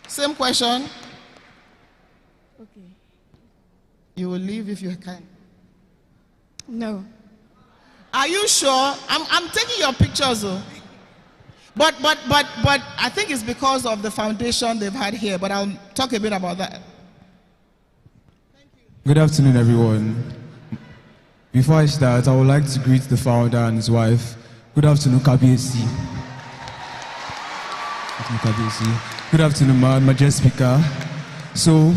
Same question. Okay. You will leave if you can. No. Are you sure? I'm taking your pictures though. But I think it's because of the foundation they've had here, but I'll talk a bit about that. Good afternoon, everyone. Before I start, I would like to greet the founder and his wife. Good afternoon, KBSC. Good afternoon, my guest speaker. So,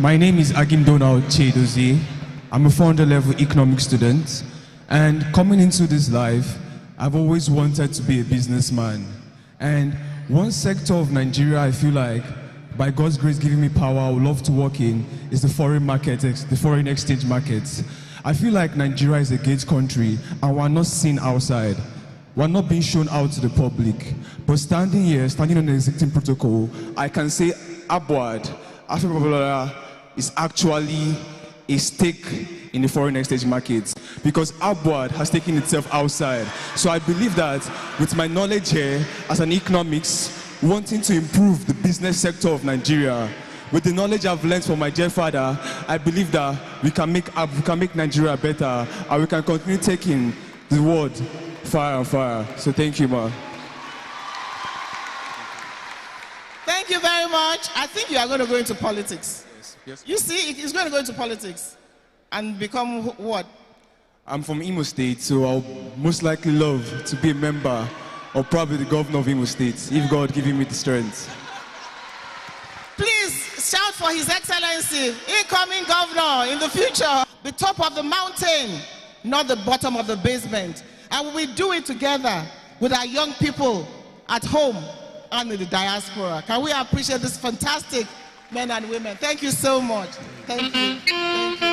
my name is Agim Donald Chedozie. I'm a 400-level economics student. And coming into this life, I've always wanted to be a businessman. And one sector of Nigeria I feel like, by God's grace giving me power, I would love to work in is the foreign market, the foreign exchange markets. I feel like Nigeria is a gate country and we're not seen outside. We're not being shown out to the public. But standing here, standing on the existing protocol, I can say Abwad, Africa is actually a stake in the foreign exchange markets because Abwad has taken itself outside. So I believe that with my knowledge here as an economics, wanting to improve the business sector of Nigeria, with the knowledge I've learned from my dear father, I believe that we can make Nigeria better and we can continue taking the world far and far. So thank you, ma. Thank you very much. I think you are going to go into politics. Yes. You see, he's going to go into politics and become what? I'm from Imo State, so I'll most likely love to be a member or probably the governor of Imo State, if God giving me the strength. Please shout for His Excellency, incoming governor in the future, the top of the mountain, not the bottom of the basement. And we do it together with our young people at home and in the diaspora. Can we appreciate this fantastic men and women? Thank you so much. Thank you. Thank you.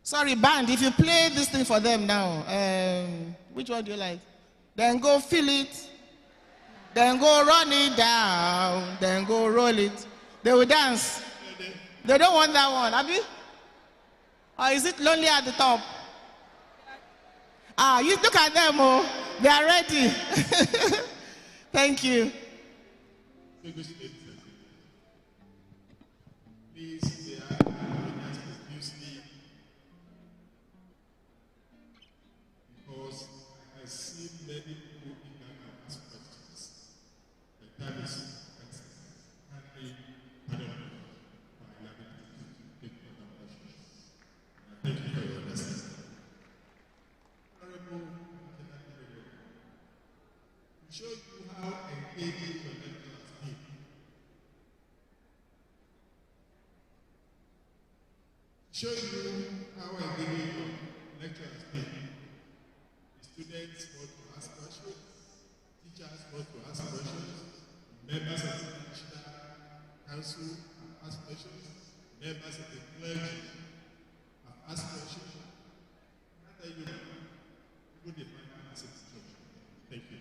Sorry, band, if you play this thing for them now, which one do you like? Then go feel it, then go run it down, then go roll it. They will dance. They don't want that one, Abi? Or is it lonely at the top? Ah, you look at them, oh, they are ready. Thank you. Show you how engaging your lecture has been. Show you how engaging your lecture has been. The students want to ask questions, teachers want to ask questions, members of the national council have asked questions, members of the clergy have asked questions. After you people demand to ask questions. Thank you.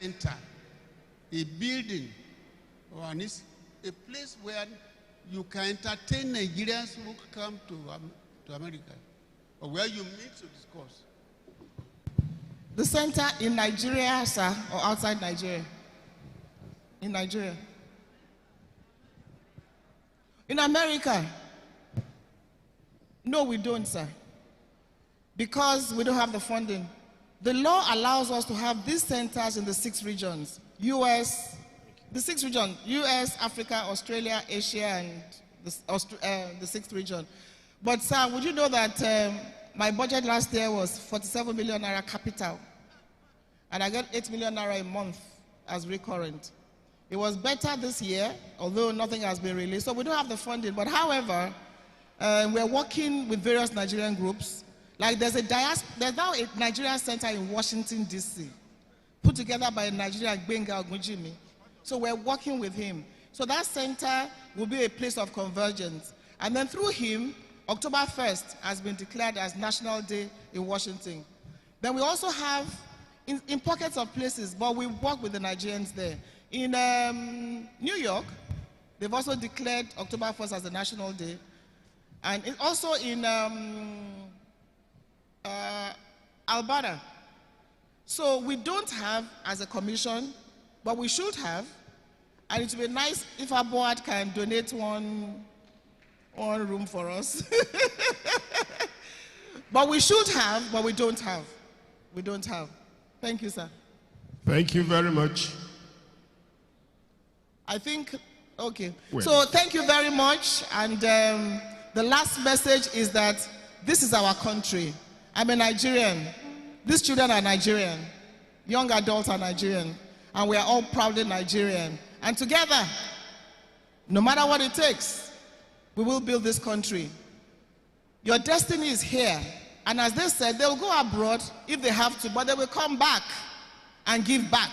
Enter a building or a place where you can entertain Nigerians who come to America, or where you meet to discuss. The center in Nigeria, sir, or outside Nigeria? In Nigeria. In America? No, we don't, sir. Because we don't have the funding. The law allows us to have these centers in the 6 regions: US, The sixth region, US, Africa, Australia, Asia, and the sixth region. But sir, would you know that my budget last year was 47 million naira capital, and I get 8 million naira a month as recurrent. It was better this year, although nothing has been released, so we don't have the funding. But however, we're working with various Nigerian groups. Like there's now a Nigerian center in Washington, D.C., put together by a Nigerian Benga Ogujimi. So we're working with him. So that center will be a place of convergence. And then through him, October 1st has been declared as National Day in Washington. Then we also have, in pockets of places, but we work with the Nigerians there. In New York, they've also declared October 1st as a National Day. And also in Alberta. So we don't have as a commission, but we should have. And it would be nice if our board can donate one room for us. But we should have, but we don't have. We don't have. Thank you, sir. Thank you very much. I think, okay. Well. So thank you very much. And the last message is that this is our country. I'm a Nigerian. These children are Nigerian. Young adults are Nigerian. And we are all proudly Nigerian. And together, no matter what it takes, we will build this country. Your destiny is here. And as they said, they'll go abroad if they have to, but they will come back and give back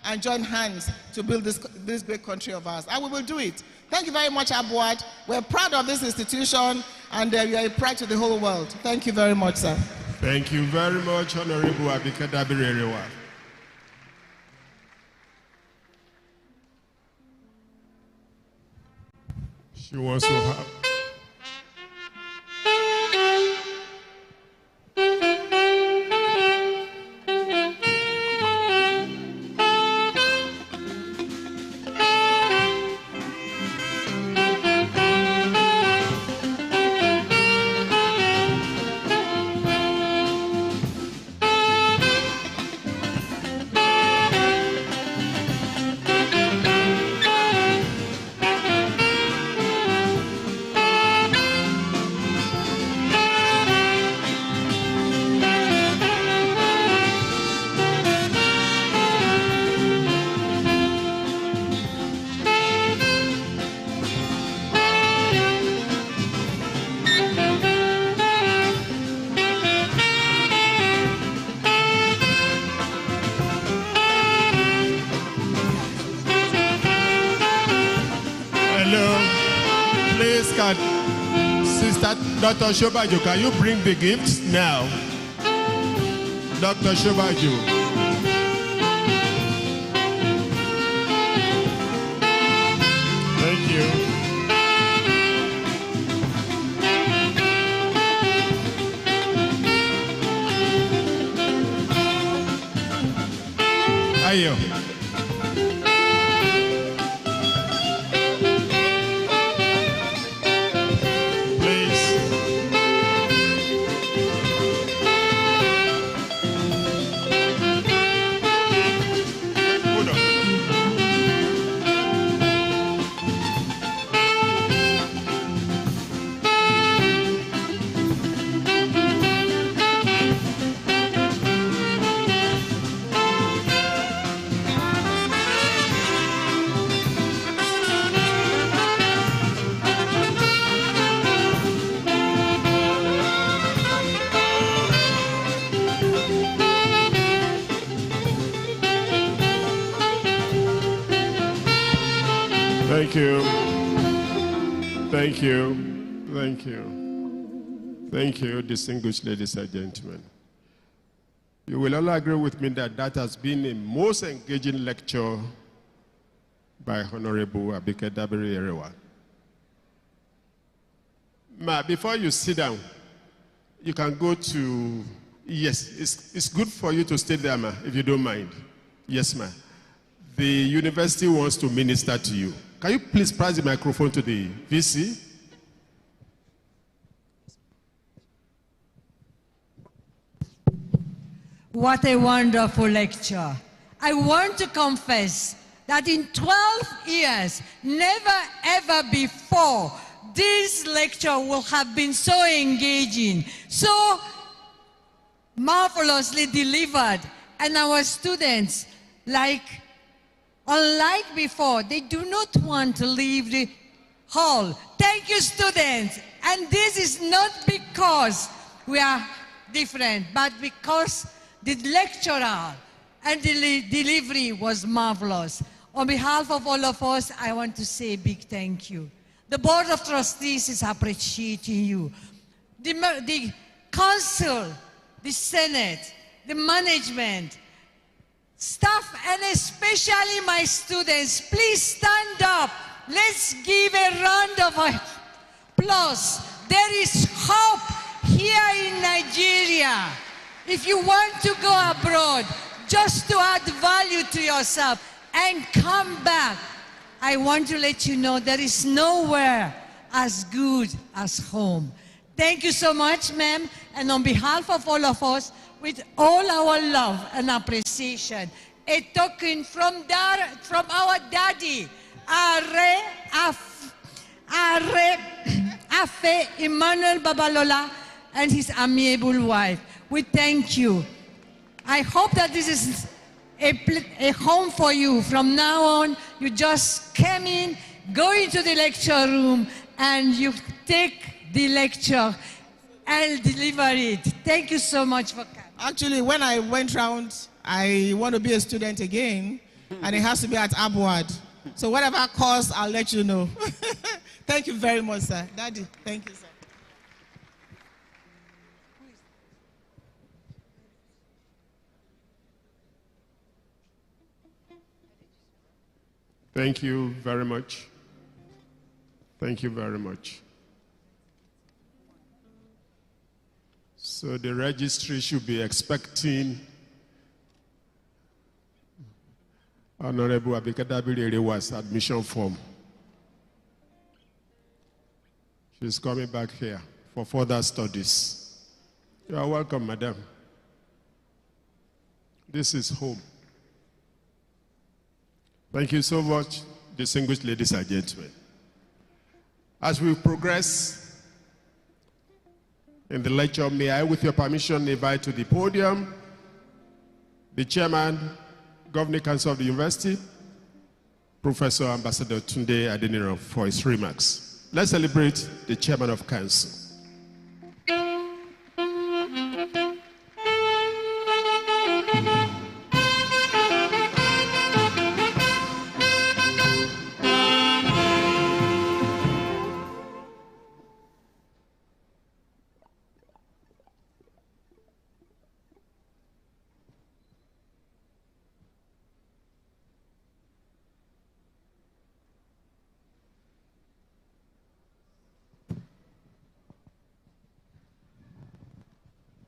and join hands to build this great country of ours. And we will do it. Thank you very much, Abuad. We're proud of this institution, and you are a pride to the whole world. Thank you very much, sir. Thank you very much, Honorable Abike Dabiri-Erewa. She wants to have... Sister Dr. Shobajo, can you bring the gifts now? Dr. Shobajo. Thank you. Ayo. Thank you. Thank you. Thank you. Thank you, distinguished ladies and gentlemen. You will all agree with me that that has been a most engaging lecture by Honorable Abike Dabiri-Erewa. Ma, before you sit down, you can go to, yes, it's good for you to stay there, ma, if you don't mind. Yes, ma. The university wants to minister to you. Can you please pass the microphone to the VC? What a wonderful lecture. I want to confess, that in 12 years, never ever before, this lecture will have been so engaging, so marvelously delivered. And our students, unlike before, they do not want to leave the hall. Thank you, students. And this is not because we are different, but because the lecturer and the delivery was marvelous. On behalf of all of us, I want to say a big thank you. The Board of Trustees is appreciating you. The Council, the Senate, the management, staff, and especially my students, please stand up. Let's give a round of applause. There is hope here in Nigeria. If you want to go abroad, just to add value to yourself and come back, I want to let you know there is nowhere as good as home. Thank you so much, ma'am. And on behalf of all of us, with all our love and appreciation, a token from our daddy, Afe Emmanuel Babalola, and his amiable wife. We thank you. I hope that this is a home for you. From now on, you just come in, go into the lecture room, and you take the lecture and deliver it. Thank you so much for coming. Actually, when I went round, I want to be a student again, and it has to be at Abuad. So whatever course, I'll let you know. Thank you very much, sir. Daddy, thank you, sir. Thank you very much. Thank you very much. So the registry should be expecting Honorable Abikadabiri Erewa's admission form. She's coming back here for further studies. You are welcome, madam. This is home. Thank you so much, distinguished ladies and gentlemen. As we progress in the lecture, may I, with your permission, invite to the podium the chairman, Governing Council of the University, Professor Ambassador Tunde Adeniro, for his remarks. Let's celebrate the chairman of council.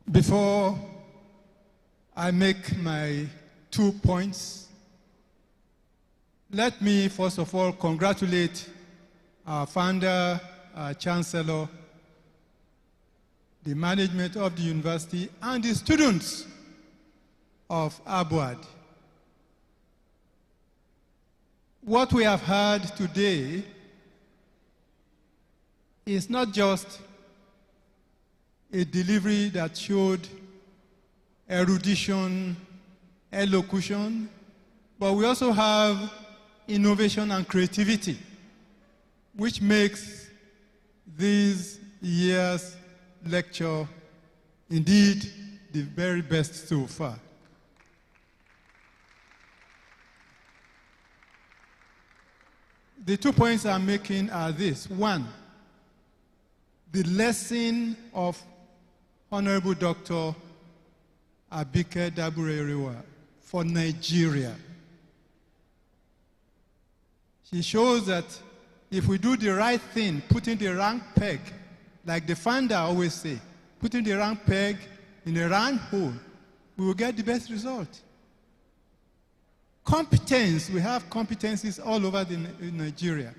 Before I make my 2 points, let me first of all congratulate our founder, our chancellor, the management of the university, and the students of Abuad. What we have heard today is not just a delivery that showed erudition, elocution, but we also have innovation and creativity, which makes this year's lecture indeed the very best so far. The 2 points I'm making are this. One, the lesson of Honorable Dr. Abike Dabure-Erewa for Nigeria. She shows that if we do the right thing, putting the round peg, like the founder always say, putting the round peg in a round hole, we will get the best result. Competence, we have competencies all over in Nigeria.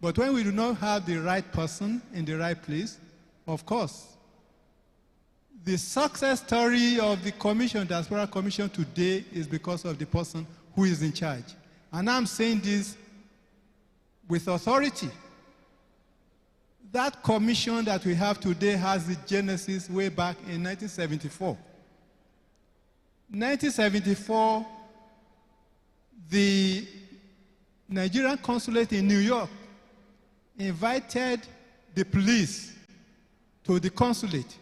But when we do not have the right person in the right place, of course, the success story of the commission, Diaspora Commission today, is because of the person who is in charge. And I'm saying this with authority. That commission that we have today has the genesis way back in 1974. 1974, the Nigerian consulate in New York invited the police to the consulate,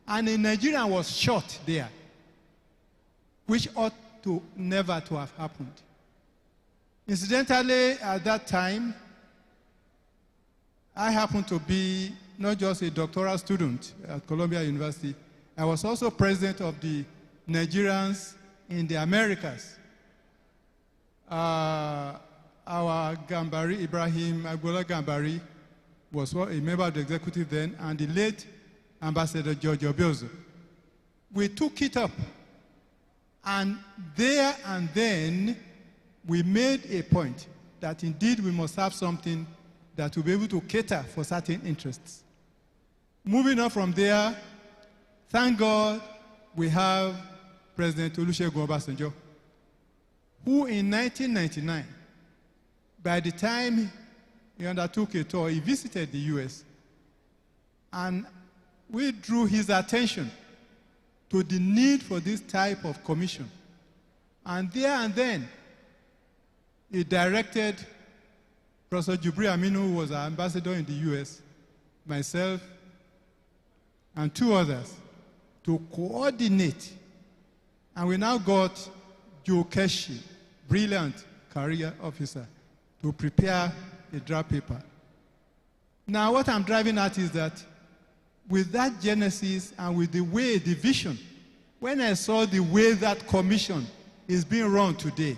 and a Nigerian was shot there, which ought to never to have happened. Incidentally, at that time, I happened to be not just a doctoral student at Columbia University, I was also president of the Nigerians in the Americas. Our Gambari, Ibrahim Agbola Gambari, was a member of the executive then, and the late Ambassador George Obiozo. We took it up, and there and then we made a point that indeed we must have something that will be able to cater for certain interests. Moving on from there, thank God we have President Olusegun Obasanjo, who in 1999, by the time he undertook a tour, he visited the US, and we drew his attention to the need for this type of commission. And there and then, he directed Professor Jubri Aminu, who was our ambassador in the US, myself, and two others, to coordinate. And we now got Joe Keshi, brilliant career officer, to prepare a draft paper. Now, what I'm driving at is that with that genesis and with the way, the vision, when I saw the way that commission is being run today,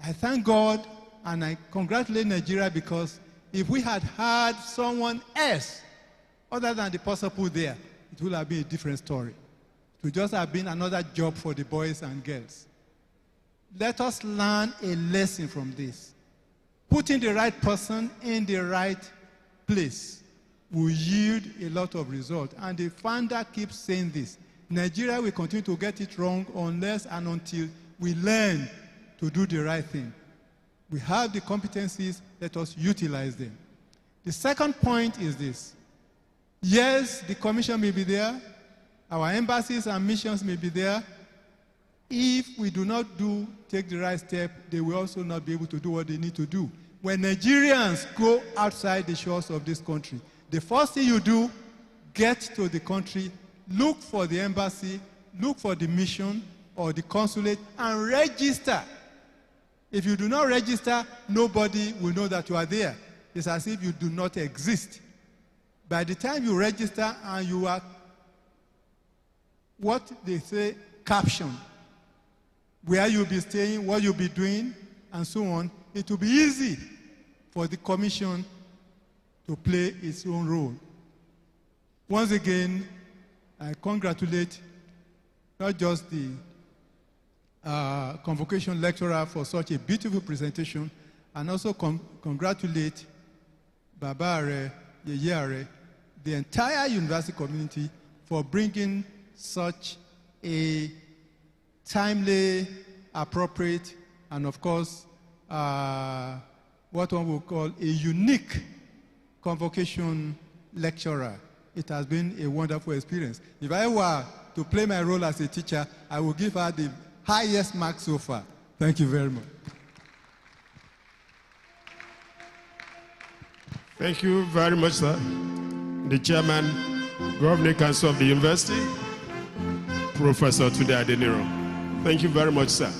I thank God and I congratulate Nigeria, because if we had had someone else other than the person put there, it would have been a different story. It would just have been another job for the boys and girls. Let us learn a lesson from this. Putting the right person in the right place will yield a lot of results. And the founder keeps saying this: Nigeria will continue to get it wrong unless and until we learn to do the right thing. We have the competencies, let us utilize them. The second point is this: yes, the commission may be there, our embassies and missions may be there. If we do not take the right step, they will also not be able to do what they need to do. When Nigerians go outside the shores of this country, the first thing you do, get to the country, look for the embassy, look for the mission or the consulate, and register. If you do not register, nobody will know that you are there. It's as if you do not exist. By the time you register and you are, what they say, captioned, where you'll be staying, what you'll be doing, and so on, it will be easy for the commission to play its own role. Once again, I congratulate not just the convocation lecturer for such a beautiful presentation, and also congratulate Baba Are, Yeye Are, the entire university community for bringing such a timely, appropriate, and of course, what one will call a unique convocation lecturer. It has been a wonderful experience. If I were to play my role as a teacher, I would give her the highest mark so far. Thank you very much. Thank you very much, sir. The chairman, Governing Council of the University, Professor Tunde Adeniro. Thank you very much, sir.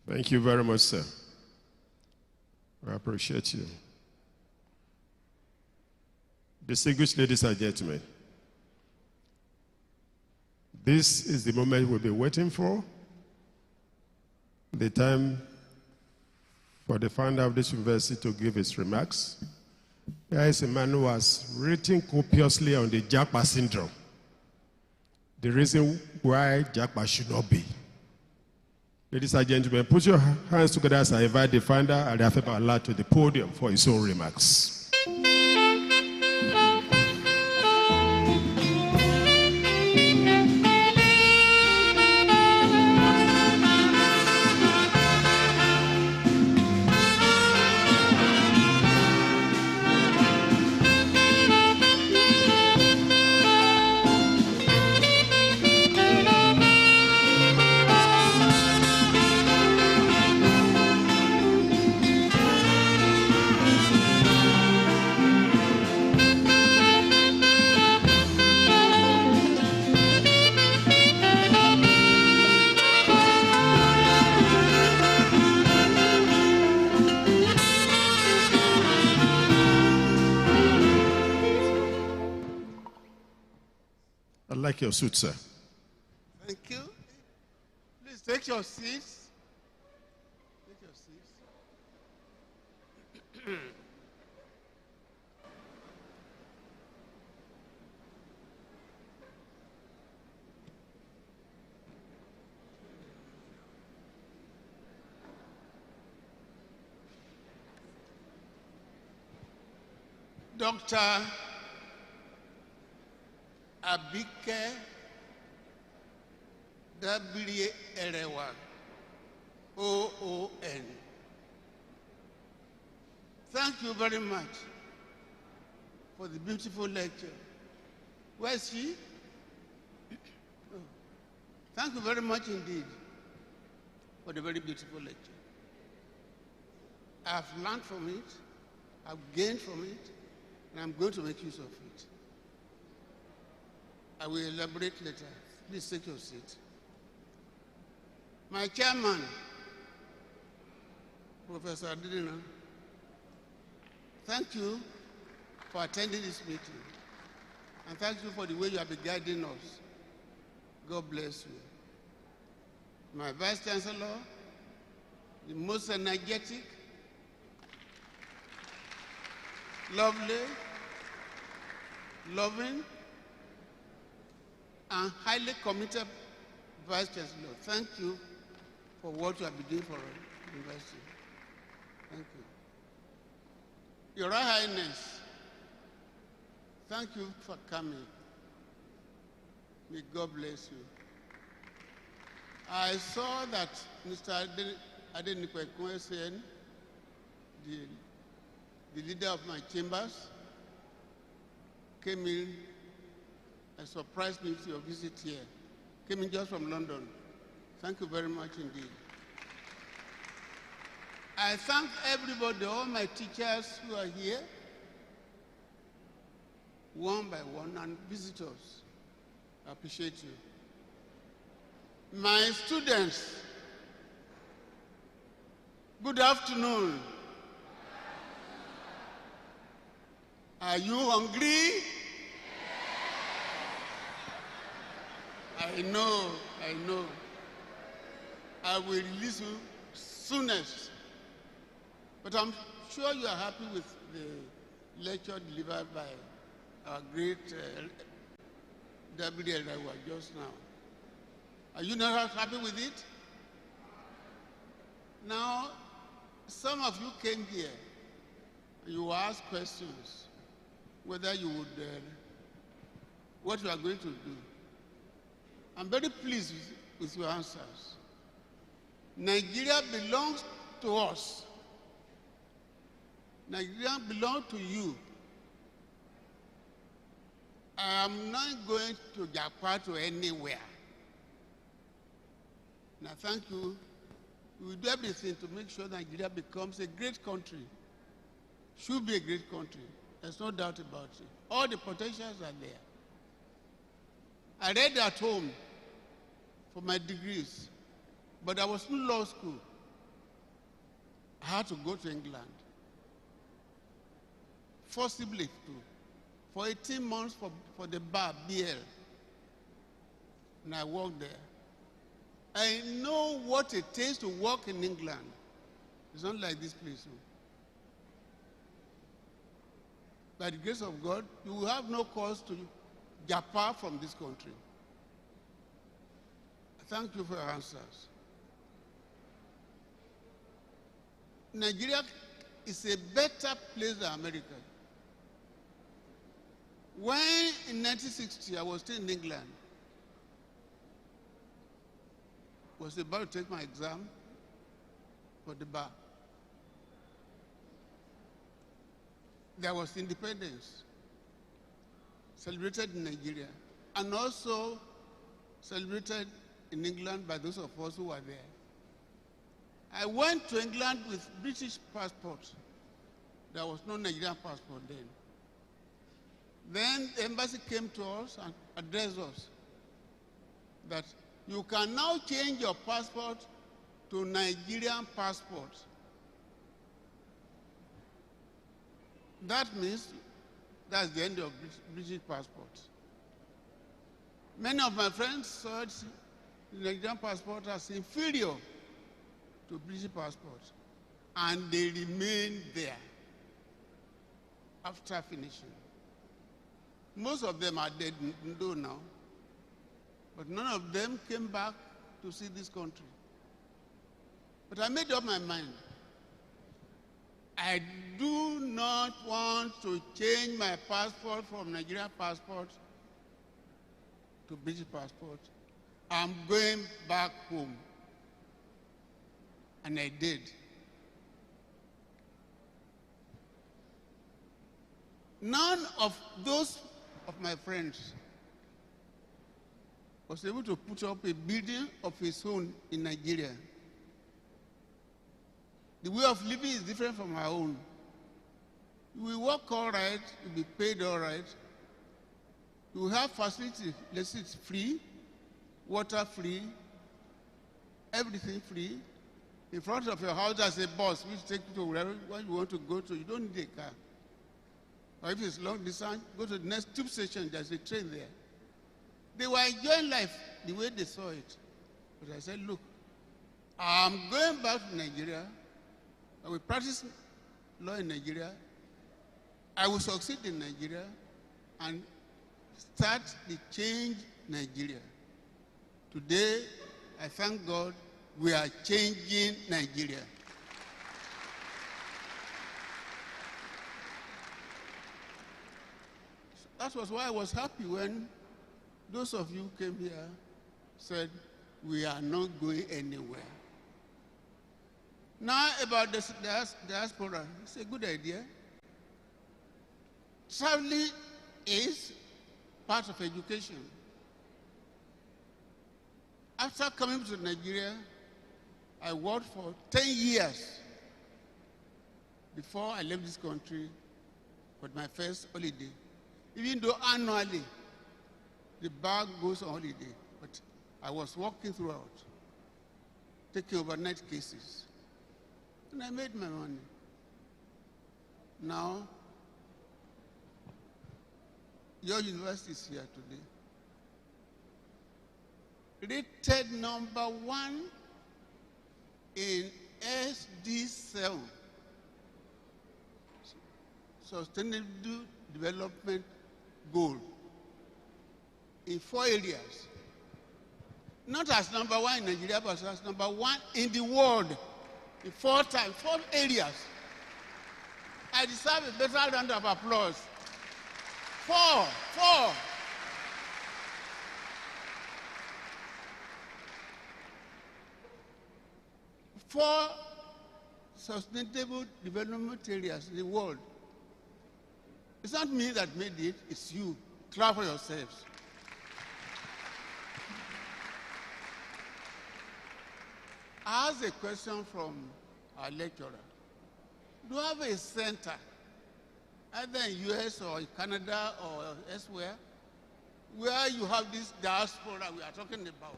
Thank you very much, sir. I appreciate you. Distinguished ladies and gentlemen, this is the moment we'll be waiting for. The time for the founder of this university to give his remarks. There is a man who has written copiously on the Japa syndrome, the reason why Japa should not be. Ladies and gentlemen, put your hands together as I invite the founder and the Afeba Allah to the podium for his own remarks. I like your suit, sir. Thank you. Please take your seats. Take your seats. Dr. Abike Dabiri Erewa, OON. Thank you very much for the beautiful lecture. Where is she? Oh. Thank you very much indeed for the very beautiful lecture. I've learned from it, I've gained from it, and I'm going to make use of it. I will elaborate later. Please take your seat. My chairman, Professor Adidina, thank you for attending this meeting. And thank you for the way you have been guiding us. God bless you. My Vice Chancellor, the most energetic, lovely, loving, and highly committed Vice Chancellor. Thank you for what you have been doing for our university. Thank you. Your Royal Highness, thank you for coming. May God bless you. I saw that Mr. Adenikwe Sen, the leader of my chambers, came in and surprised me with your visit here. Came in just from London. Thank you very much indeed. I thank everybody, all my teachers who are here, one by one, and visitors. I appreciate you. My students, good afternoon. Are you hungry? I know. I will release you soonest. But I'm sure you are happy with the lecture delivered by our great Deputy Elder just now. Are you not happy with it? Now, some of you came here and you asked questions whether you would, what you are going to do. I'm very pleased with your answers. Nigeria belongs to us. Nigeria belongs to you. I am not going to Japan to anywhere. Now, thank you. We will do everything to make sure Nigeria becomes a great country. Should be a great country. There's no doubt about it. All the potentials are there. I read at home for my degrees, but I was in law school. I had to go to England. Forcibly too. For 18 months for the bar, BL. And I worked there. I know what it takes to work in England. It's not like this place. By the grace of God, you will have no cause to depart from this country. Thank you for your answers. Nigeria is a better place than America. When in 1960 I was still in England, was about to take my exam for the bar. There was independence, celebrated in Nigeria, and also celebrated in England by those of us who were there. I went to England with British passport. There was no Nigerian passport then. Then the embassy came to us and addressed us that you can now change your passport to Nigerian passport. That means that's the end of British passport. Many of my friends saw the Nigerian passport as inferior to British passport, and they remained there after finishing. Most of them are dead now, but none of them came back to see this country. But I made up my mind. I do not want to change my passport from Nigerian passport to British passport. I'm going back home. And I did. None of those of my friends was able to put up a building of his own in Nigeria. The way of living is different from our own. We work all right, we be paid all right. We have facilities, it's free, water free, everything free. In front of your house, there's a bus which takes you to wherever you want to go to. You don't need a car. Or if it's long distance, go to the next tube station, there's a train there. They were enjoying life the way they saw it. But I said, look, I'm going back to Nigeria. I will practice law in Nigeria. I will succeed in Nigeria and start the change Nigeria. Today, I thank God we are changing Nigeria. That was why I was happy when those of you who came here said, we are not going anywhere. Now about the diaspora, it's a good idea. Traveling is part of education. After coming to Nigeria, I worked for 10 years before I left this country for my first holiday. Even though annually the bag goes on holiday, but I was working throughout, taking overnight cases. And I made my money. Now, your university is here today. Rated #1 in SD7, Sustainable Development Goal, in 4 areas. Not as #1 in Nigeria, but as #1 in the world, in 4 areas. I deserve a better round of applause. 4. 4 sustainable development areas in the world. It's not me that made it, it's you. Clap for yourselves. I asked a question from our lecturer. Do you have a center, either in US or in Canada or elsewhere, where you have this diaspora we are talking about?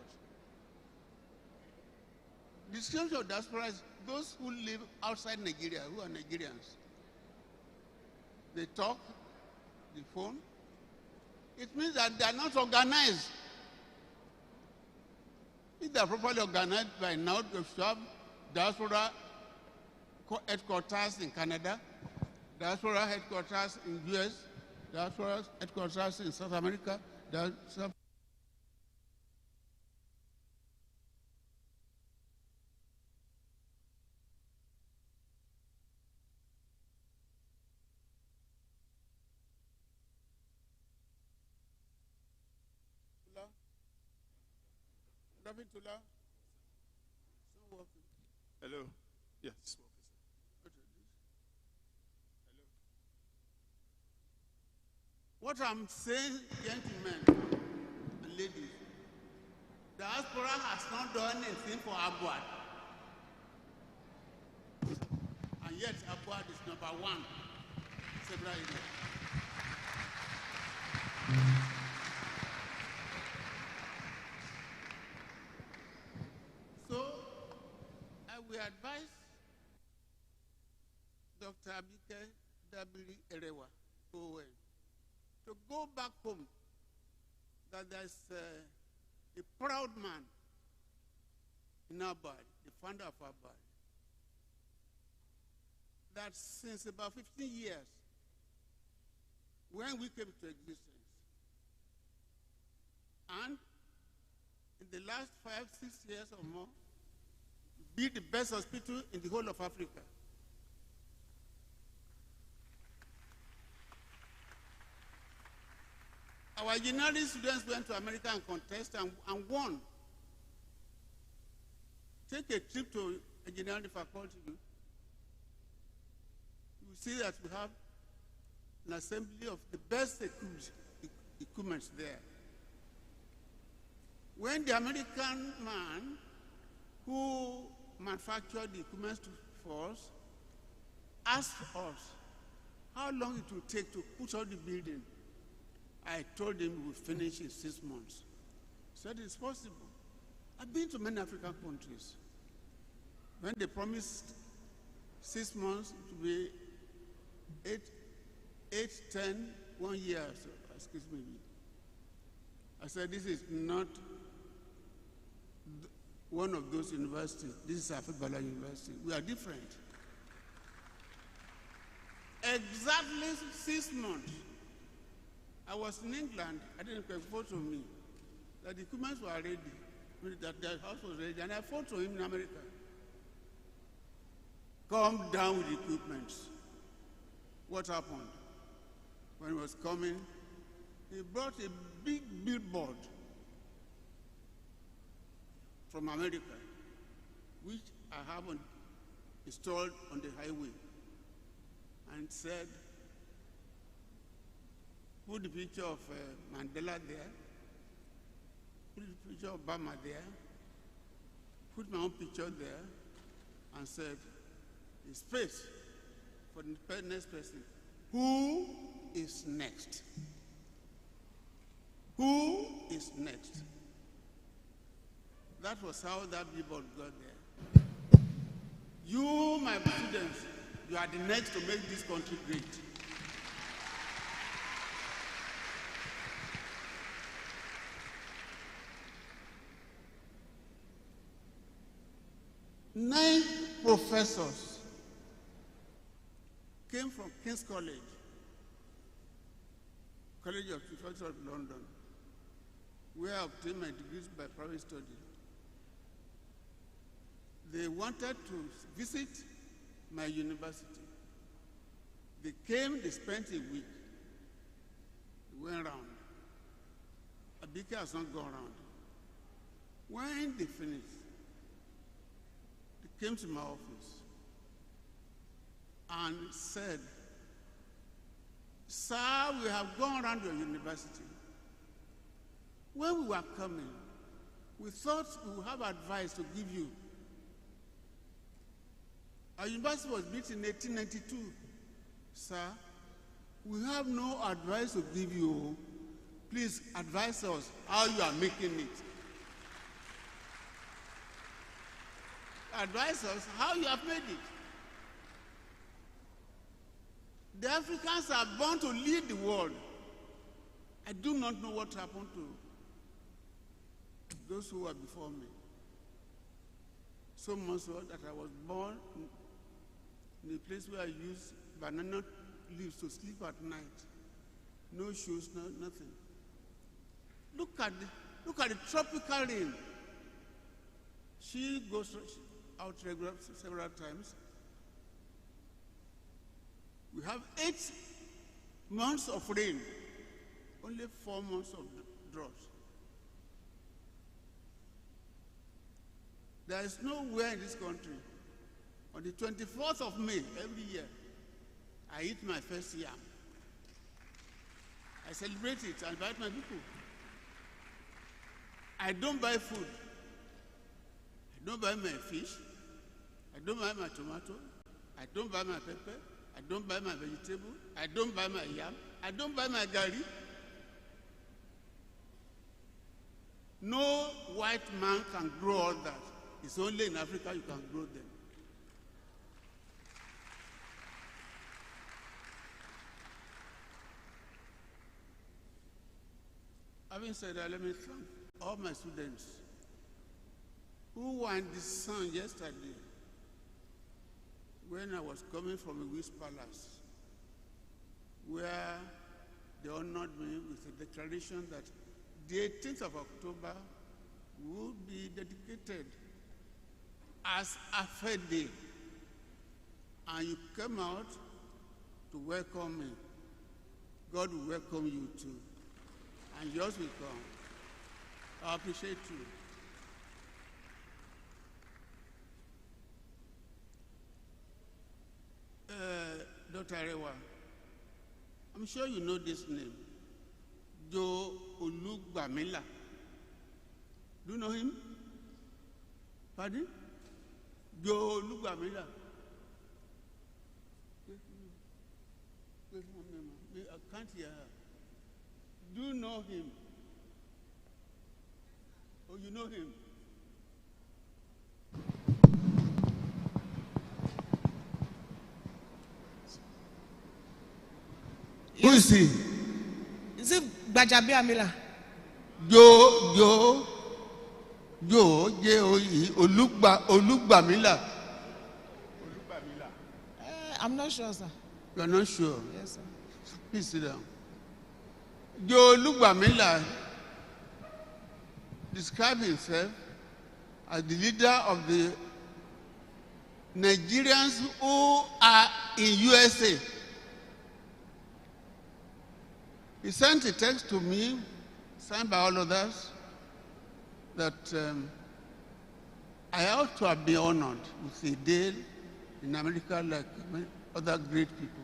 The description of diaspora is those who live outside Nigeria, who are Nigerians. They talk, the phone. It means that they are not organized. If they are properly organized by now, they should have diaspora headquarters in Canada, diaspora headquarters in US, diaspora headquarters in South America, Prophet Tula. Hello. Yes. What I'm saying, gentlemen and ladies, Diaspora has not done anything for Abuad. And yet Abuad is number one. Several years. So, I will advise Dr. Abike Dabiri Erewa, ON, to go back home, that there's a proud man in Abad, the founder of Abad, that since about 15 years, when we came to existence, and in the last 5-6 years or more, be the best hospital in the whole of Africa. Our engineering students went to America and contested and won. Take a trip to engineering faculty. You will see that we have an assembly of the best equipment there. When the American man who manufactured the equipment for us asked us how long it would take to put out the building, I told him we would finish in 6 months. He said it's possible. I've been to many African countries. When they promised 6 months, it would be 8, 10, 1 year. So, excuse me. I said, this is not one of those universities. This is Afebala University. We are different. Exactly 6 months. I was in England. I didn't take a photo of me. That the equipment were ready. That the house was ready. And I photo him in America. Come down with the equipment. What happened? When he was coming, he brought a big billboard from America, which I have installed on the highway, and said, put the picture of Mandela there, put the picture of Obama there, put my own picture there, and said, space for the next person. Who is next? Who is next? That was how that billboard got there. You, my students, you are the next to make this country great. Nine professors came from King's College, College of University of London, where I obtained my degrees by private study. They wanted to visit my university. They came, they spent a week. They went around. Abike has not gone around. When they finished, they came to my office and said, sir, we have gone around your university. When we were coming, we thought we would have advice to give you. Our university was built in 1892. Sir, we have no advice to give you. Please advise us how you are making it. Advise us how you have made it. The Africans are born to lead the world. I do not know what happened to those who were before me. So much so that I was born in a place where I used banana leaves to sleep at night. No shoes, no, nothing. Look at the tropical rain. She goes out several times. We have 8 months of rain, only 4 months of drought. There is nowhere in this country. On the 24th of May every year, I eat my first yam. I celebrate it, I invite my people. I don't buy food. I don't buy my fish. I don't buy my tomato. I don't buy my pepper. I don't buy my vegetable. I don't buy my yam. I don't buy my gari. No white man can grow all that. It's only in Africa you can grow them. Having said that, let me thank all my students who were in the sun yesterday when I was coming from a Wish Palace, where they honored me with a declaration that the 18th of October would be dedicated as a Faith Day. And you came out to welcome me. God will welcome you too. And yours will come. I appreciate you. Dr. Arewa, I'm sure you know this name. Joe Olugbamila. Do you know him? Pardon? Joe Olugbamila. I can't hear her. Do you know him? Oh, you know him? Who is he? Is it Bajabi Amila? Joe, J-O-E, Olugbamila. I'm not sure, sir. You are not sure? Yes, sir. Please sit down. Joe Olugbamila described himself as the leader of the Nigerians who are in USA. He sent a text to me, signed by all others, that I ought to have been honored with a day in America like other great people.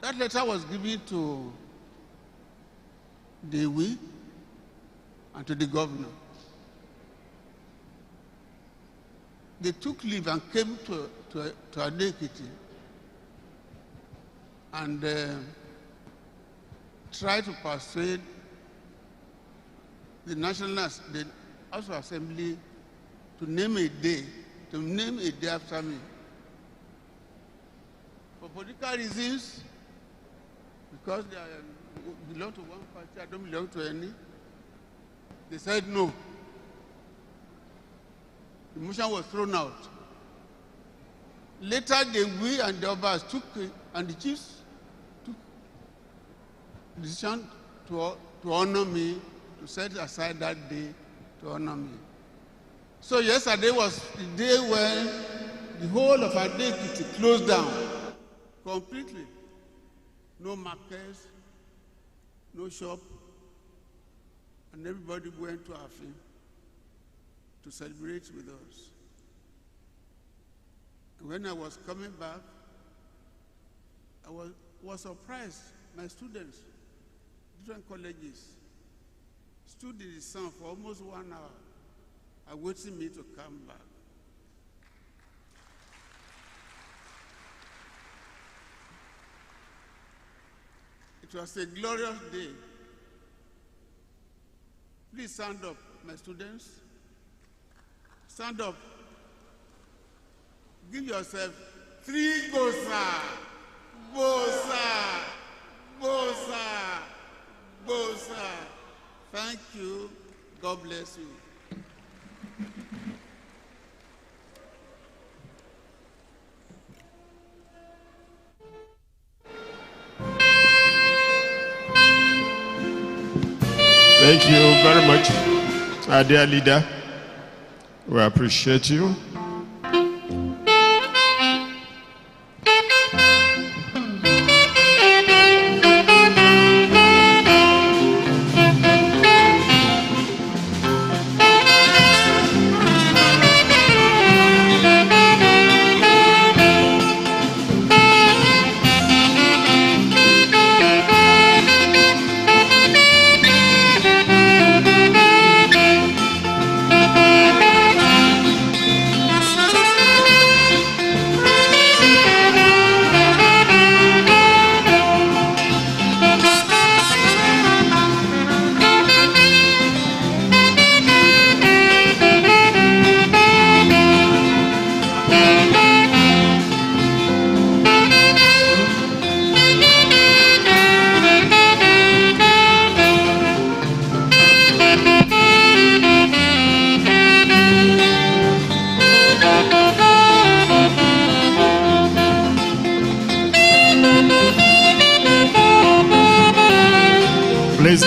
That letter was given to Dewi and to the governor. They took leave and came to Adekiti and tried to persuade the House of Assembly to name a day after me. For political reasons, because they belong to one party, I don't belong to any, they said no. The motion was thrown out. Later, we and the others and the chiefs took the decision to honor me, to set aside that day to honor me. So yesterday was the day when the whole of Adekiti closed down completely. No markets, no shop, and everybody went to Afi to celebrate with us. When I was coming back, I was surprised. My students, different colleges, stood in the sun for almost 1 hour, awaiting me to come back. It was a glorious day. Please stand up, my students. Stand up. Give yourself 3 bosa, bosa, bosa, bosa. Thank you. God bless you. Thank you very much, our dear leader. We appreciate you.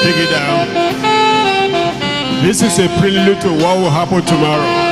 Take it down. This is a prelude to what will happen tomorrow.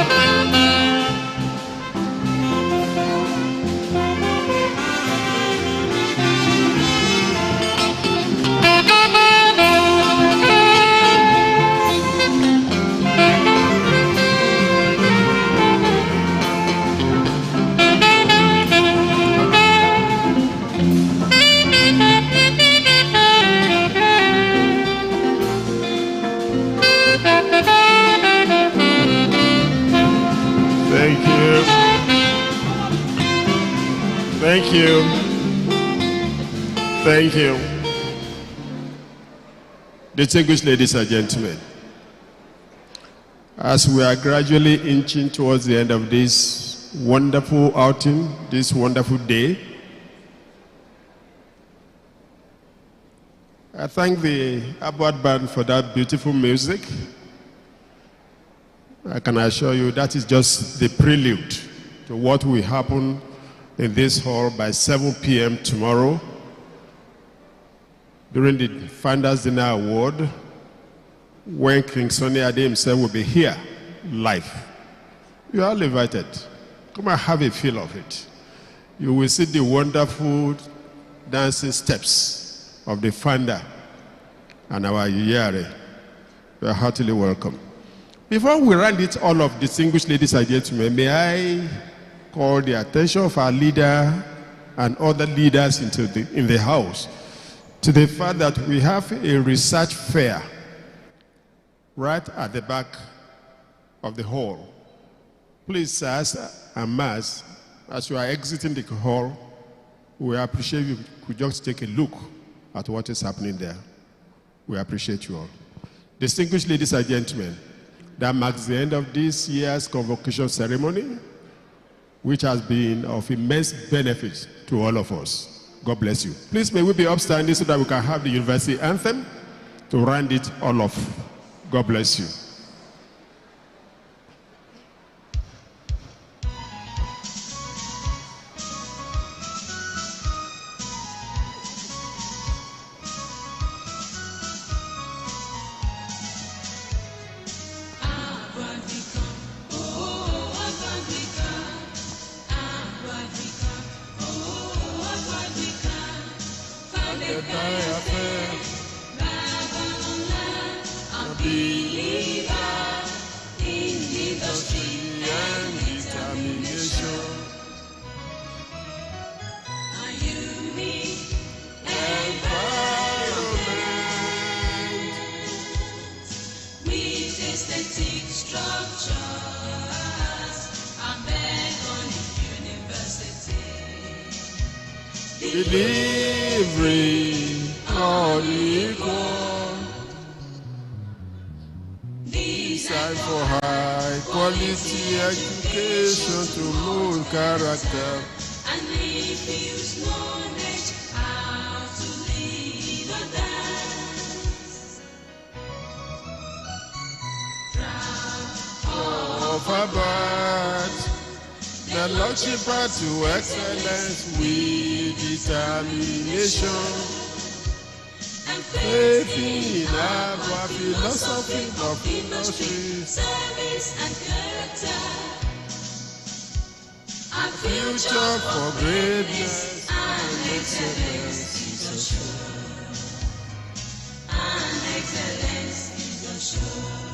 Thank you. Thank you. Thank you. Distinguished ladies and gentlemen, as we are gradually inching towards the end of this wonderful outing, this wonderful day, I thank the Abbott Band for that beautiful music. I can assure you that is just the prelude to what will happen in this hall by 7 p.m. tomorrow during the Founders Dinner Award, when King Sunny Ade himself will be here live. You are all invited. Come and have a feel of it. You will see the wonderful dancing steps of the founder and our Yiyare. You are heartily welcome. Before we round it all of distinguished ladies and gentlemen, may I call the attention of our leader and other leaders in the house to the fact that we have a research fair right at the back of the hall. Please, sirs and ma'ams, as you are exiting the hall, we appreciate you could just take a look at what is happening there. We appreciate you all. Distinguished ladies and gentlemen, that marks the end of this year's convocation ceremony, which has been of immense benefit to all of us. God bless you. Please, may we be upstanding so that we can have the university anthem to round it all off. God bless you. Delivery unequal, desire for high quality education to mold character, and refuse knowledge how to live or dance. Proud of our birth, the launching path to excellence with determination, and faith in our philosophy of industry, service and character. Our future for greatness and excellence is assured. And excellence is assured.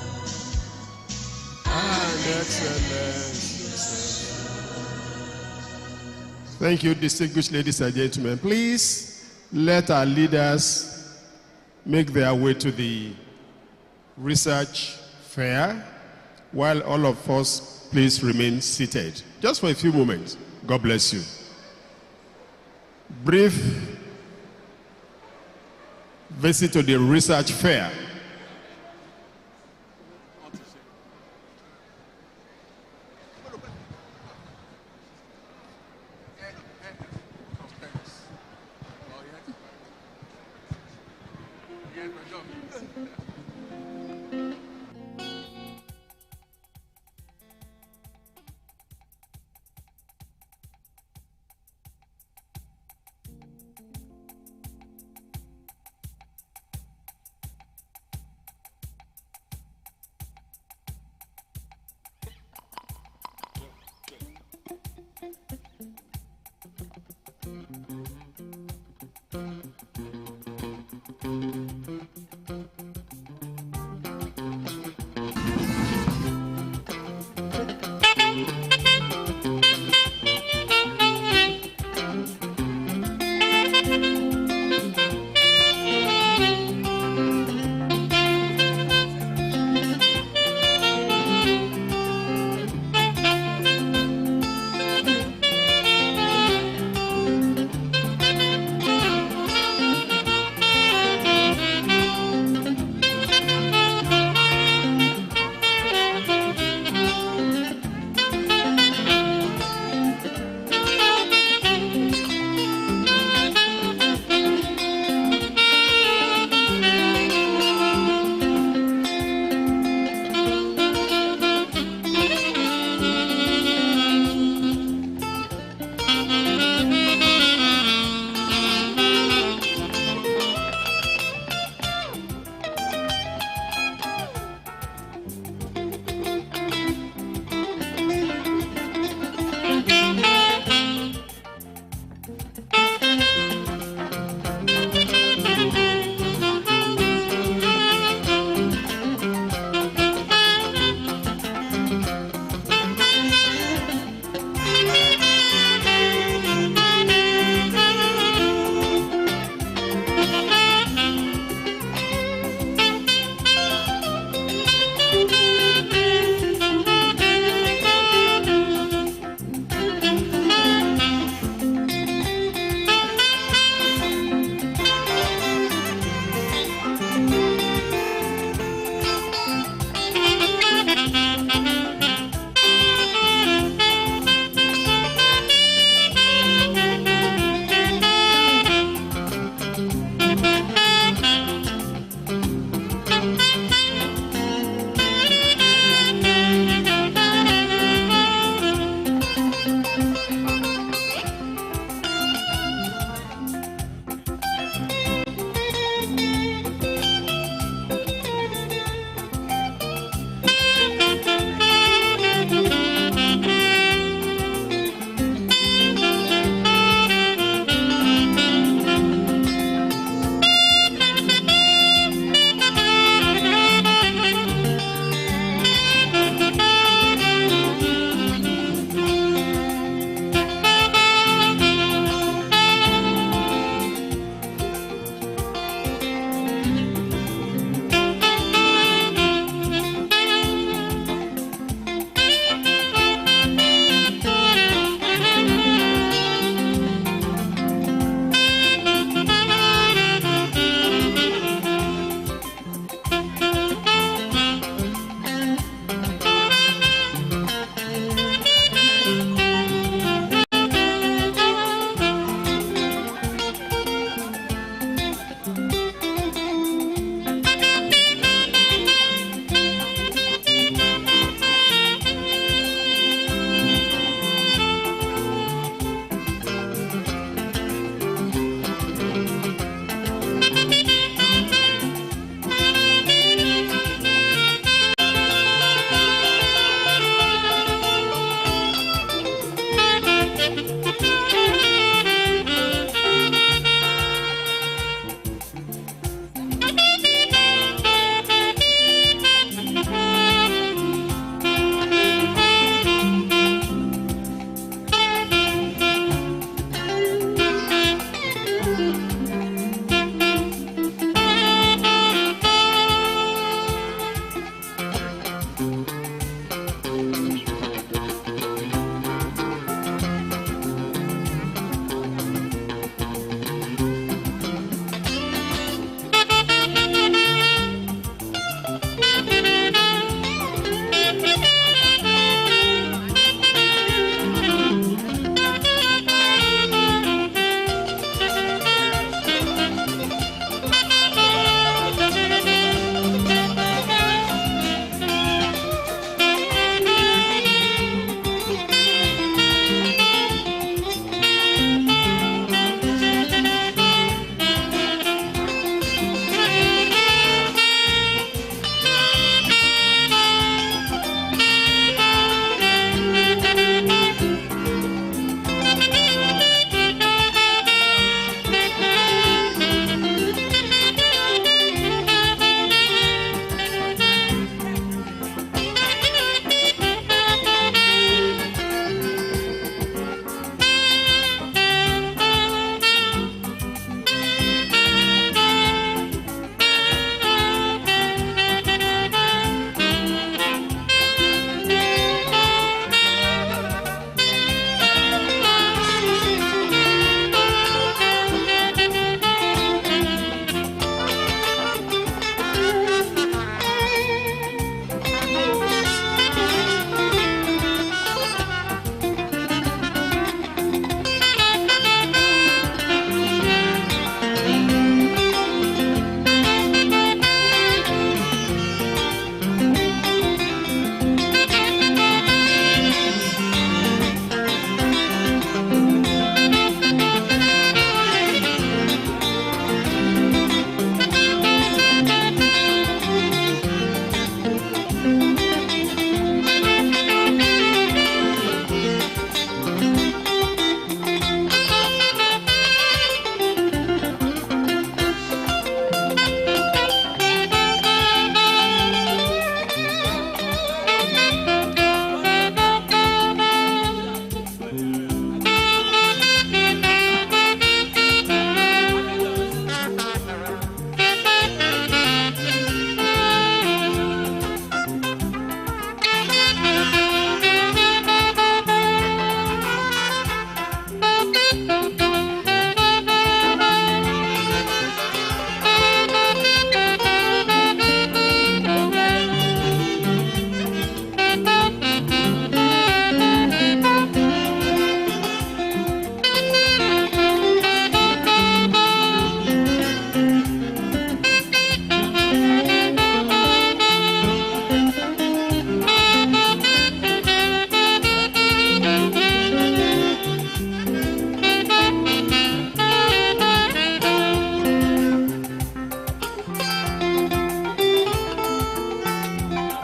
and excellence. Thank you, distinguished ladies and gentlemen. Please let our leaders make their way to the research fair while all of us please remain seated. Just for a few moments. God bless you. Brief visit to the research fair.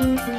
Thank you.